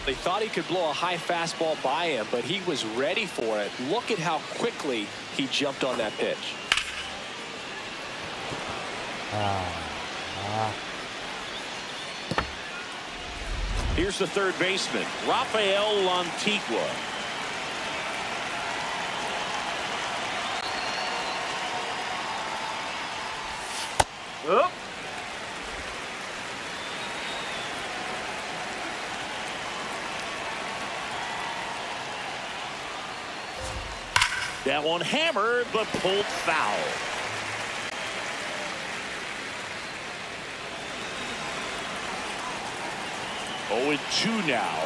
They thought he could blow a high fastball by him, but he was ready for it. Look at how quickly he jumped on that pitch. ああ。 Here's the third baseman, Rafael Lantigua. Up. That one hammered, but pulled foul. Oh, 2 now.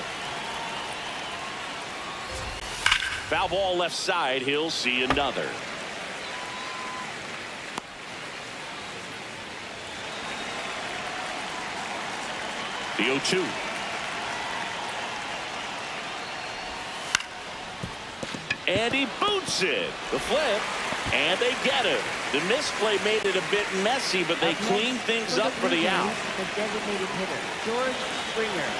Foul ball left side. He'll see another. The 0-2. And he boots it. The flip. And they get him. The misplay made it a bit messy, but they clean things up for the out. The designated hitter, George Springer.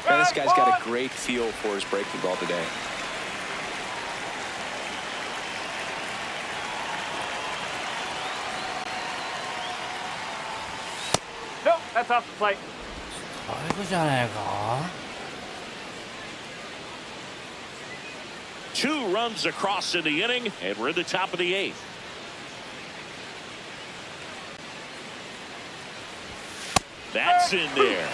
Man, this guy's got a great feel for his breaking ball today. Nope, that's off the plate. 最後じゃねえか。 2 runs across in the inning, and we're at the top of the 8th. That's in there.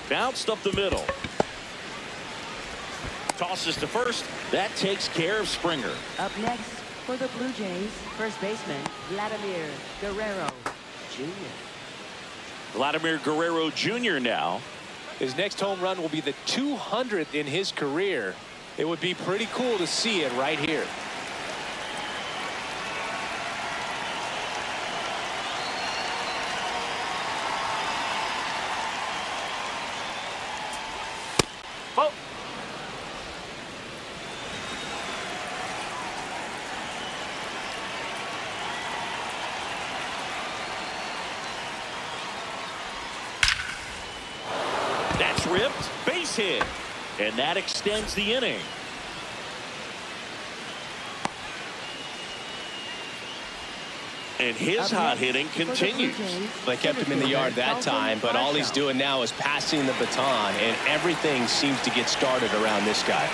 Bounced up the middle. Tosses to first. That takes care of Springer. Up next for the Blue Jays, first baseman, Vladimir Guerrero Jr. Vladimir Guerrero Jr. now. His next home run will be the 200th in his career. It would be pretty cool to see it right here. Ball. That's ripped. Base hit. And that extends the inning. And his hot hitting continues. They kept him in the yard that time, but all he's doing now is passing the baton, and everything seems to get started around this guy.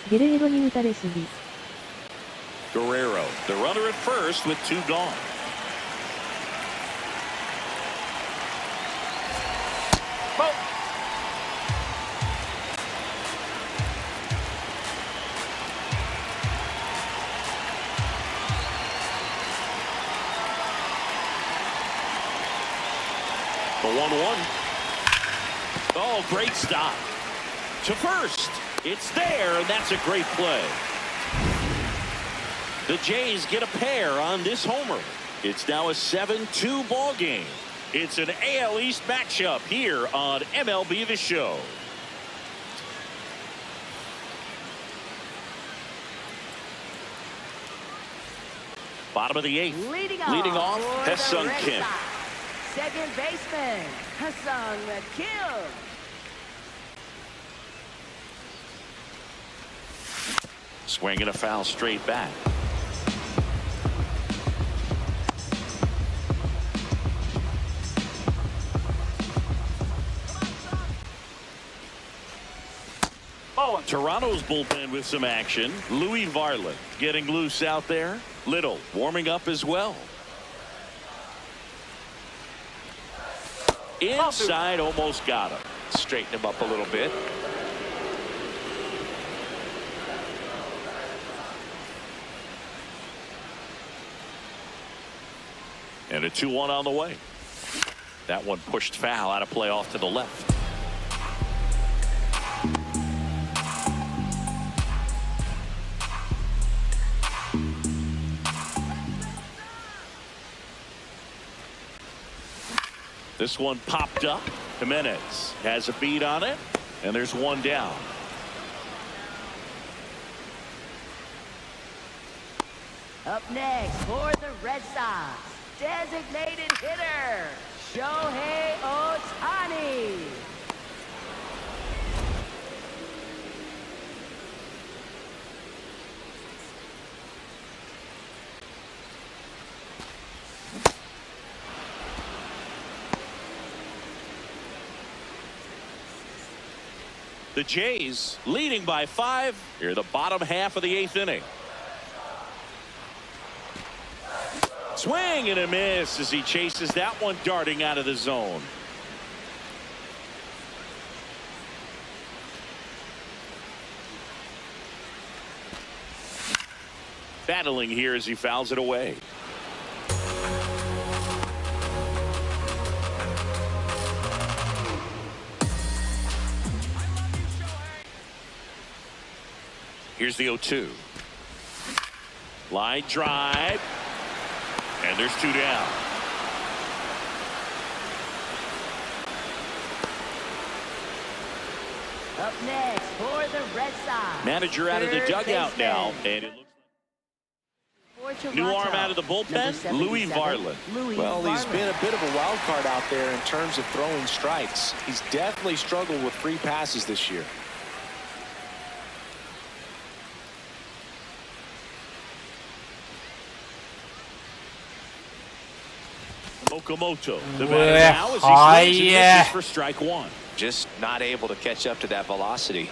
Guerrero に打たれすぎ。Guerrero, the runner at first with 2 gone. Ball. The 1-1. Oh, great stop. To first. It's there, and that's a great play. The Jays get a pair on this homer. It's now a 7-2 ball game. It's an AL East matchup here on MLB The Show. Bottom of the 8th. Leading off, for the Ha-Seong Red Kim. Sox, second baseman, Ha-Seong Kim. Swinging a foul straight back. Ball. Toronto's bullpen with some action. Louis Varland getting loose out there. Little warming up as well. Inside, almost got him. Straighten him up a little bit. And a 2-1 on the way. That one pushed foul out of play off to the left. This one popped up. Jimenez has a beat on it, and there's one down. Up next for the Red Sox, designated hitter, Shohei Ohtani. The Jays leading by 5 here, the bottom half of the 8th inning. Swing and a miss as he chases that one darting out of the zone. Battling here as he fouls it away. Here's the 0-2. Line drive. And there's 2 down. Up next for the Red Sox, Manager out of the third dugout baseman. now. And it looks For new arm Toronto, out of the bullpen, number Louis 77, Varland. Louis Well, he's Varland. been a bit of a wild card out there in terms of throwing strikes. He's definitely struggled with free passes this year. Okamoto. The batter now as he swings and misses for strike 1. Just not able to catch up to that velocity.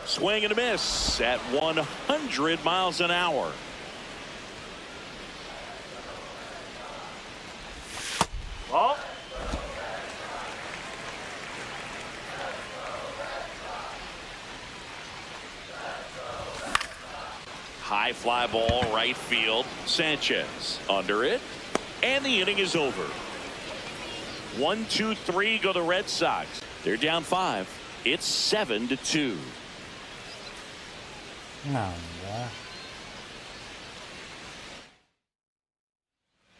Swing and a miss at 100 miles an hour. Ball. High fly ball right field. Sanchez under it. And the inning is over. 1, 2, 3 go the Red Sox. They're down 5. It's 7-2. Nada.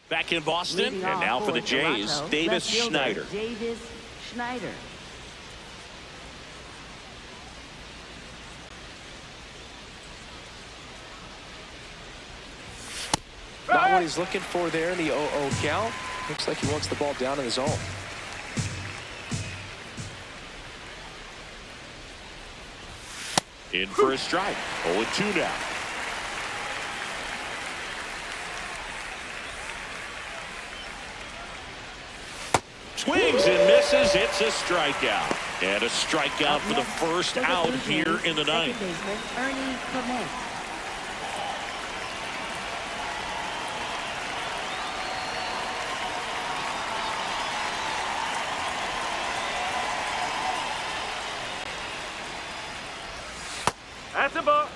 Back in Boston, Leading and off now for the Toronto, Jays, left Davis fielder, Schneider. Davis Schneider. what he's looking for there in the 0-0 count. Looks like he wants the ball down in the zone. In for a strike. 0-2 now. Swings and misses. It's a strikeout. And a strikeout for the first out here in the ninth. Ernie Clement. That's a ball.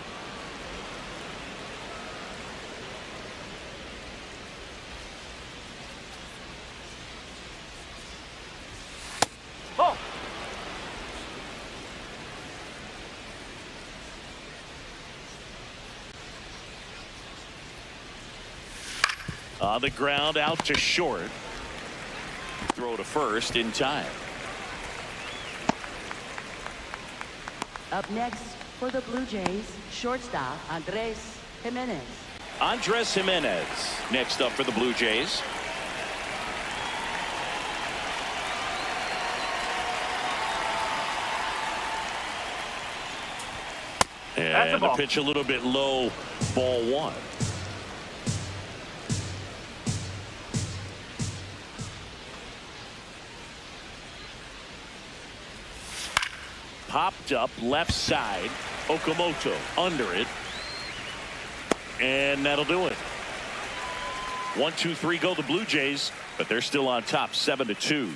Ball. On the ground, out to short. Throw to first in time. Up next for the Blue Jays, shortstop Andres Jimenez. Andres Jimenez next up for the Blue Jays. And the pitch a little bit low, ball one. Popped up left side. Okamoto under it. And that'll do it. 1-2-3 go the Blue Jays, but they're still on top 7-2.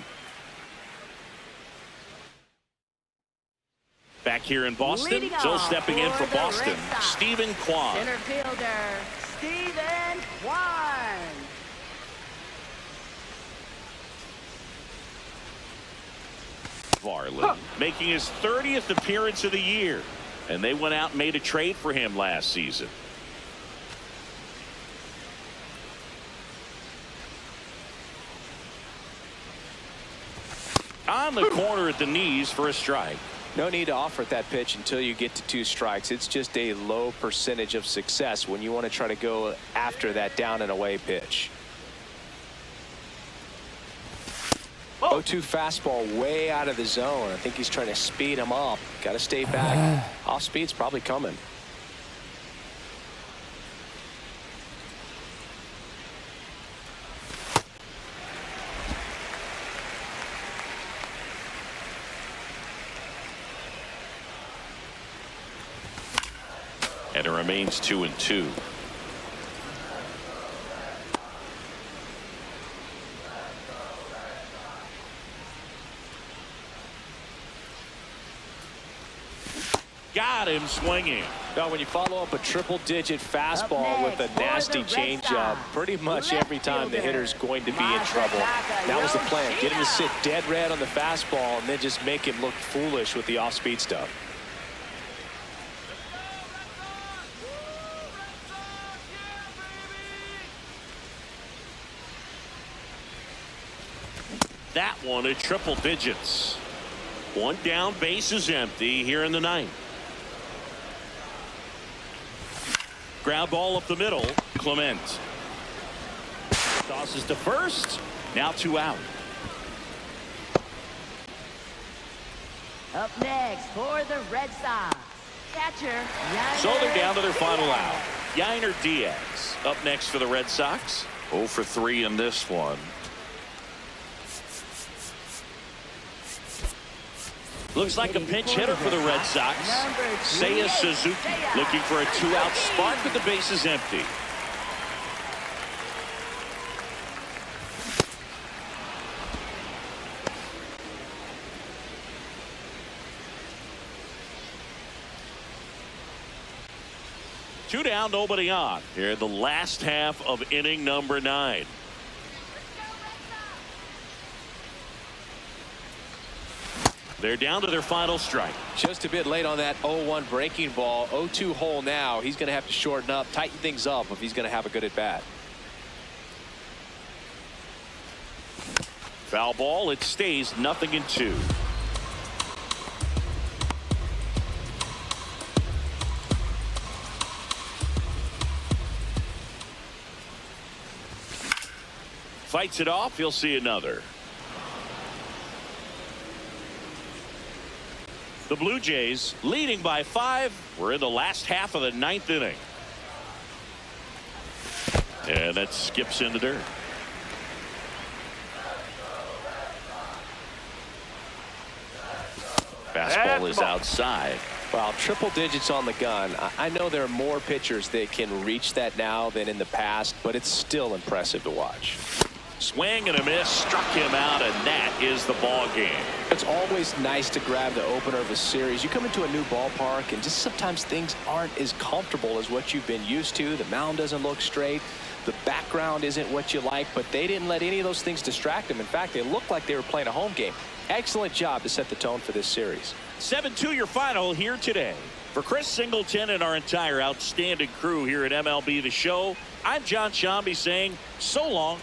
Back here in Boston, still stepping in for Boston, Stephen Kwan. Center fielder, Stephen Kwan. Varland making his 30th appearance of the year, and they went out and made a trade for him last season. On the corner at the knees for a strike. No need to offer that pitch until you get to 2 strikes. It's just a low percentage of success when you want to try to go after that down and away pitch. 0-2 fastball way out of the zone. I think he's trying to speed him up. Got to stay back. Off speed's probably coming. And it remains 2-2. Got him swinging. Now, when you follow up a triple-digit fastball with a nasty changeup, pretty much every time the hitter's going to be in trouble. That was the plan. Get him to sit dead red on the fastball and then just make him look foolish with the off-speed stuff. That one at triple digits. One down, base is empty here in the ninth. Ground ball up the middle. Clement tosses to first. Now 2 out. Up next for the Red Sox, catcher Yainer. So they're down to their final out. Yainer Diaz up next for the Red Sox. 0 for 3 in this one. Looks like a pinch hitter for the Red Sox. Seiya Suzuki looking for a 2-out spark with the bases empty. Two down, nobody on. Here, the last half of inning number 9. They're down to their final strike. Just a bit late on that 0-1 breaking ball. 0-2 hole now. He's going to have to shorten up, tighten things up if he's going to have a good at bat. Foul ball. It stays 0-2. fights it off. You'll see another. The Blue Jays leading by 5. We're in the last half of the 9th inning. And that skips in the dirt. Fastball is outside. Well, triple digits on the gun. I know there are more pitchers that can reach that now than in the past, but it's still impressive to watch. Swing and a miss, struck him out, and that is the ball game. It's always nice to grab the opener of a series. You come into a new ballpark, and just sometimes things aren't as comfortable as what you've been used to. The mound doesn't look straight. The background isn't what you like, but they didn't let any of those things distract them. In fact, they looked like they were playing a home game. Excellent job to set the tone for this series. 7-2 your final here today. For Chris Singleton and our entire outstanding crew here at MLB The Show, I'm John Shambi saying so long.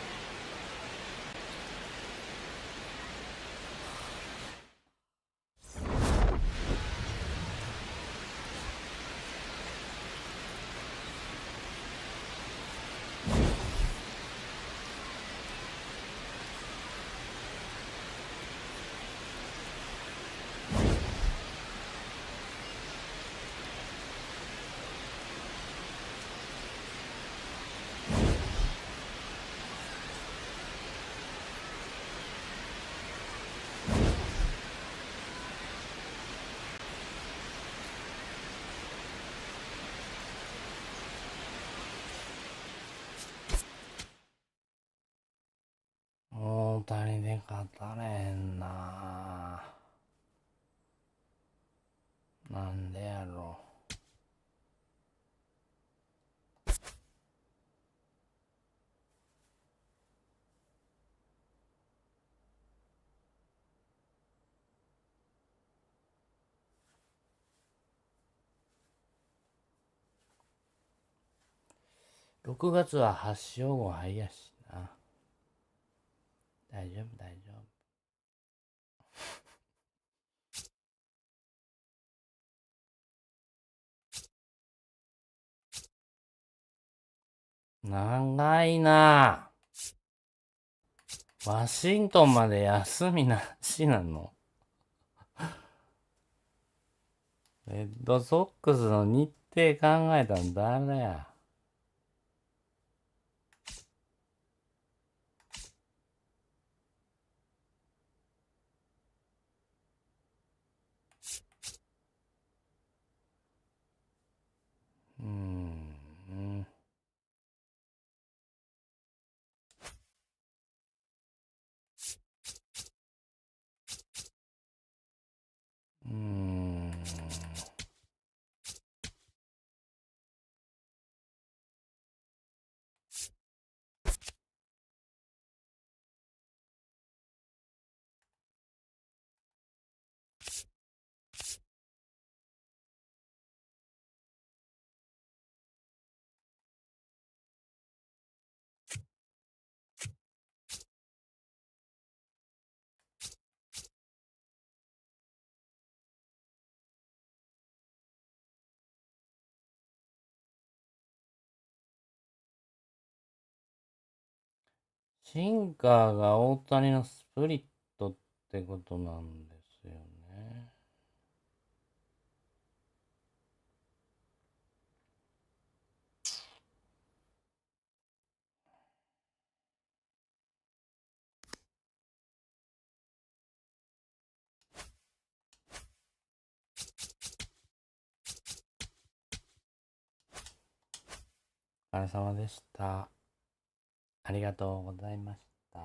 大谷で勝たれへんな。なんでやろう。6月は8勝5敗やしな。大丈夫大丈夫。長いな。ワシントンまで休みなしなの。レッドソックスの日程考えたん誰や。シンカーが大谷のスプリットってことなんですよね。お疲れ様でした。ありがとうございました。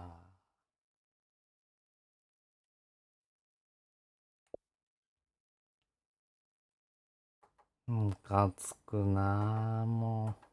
ムカつくなぁ、もう。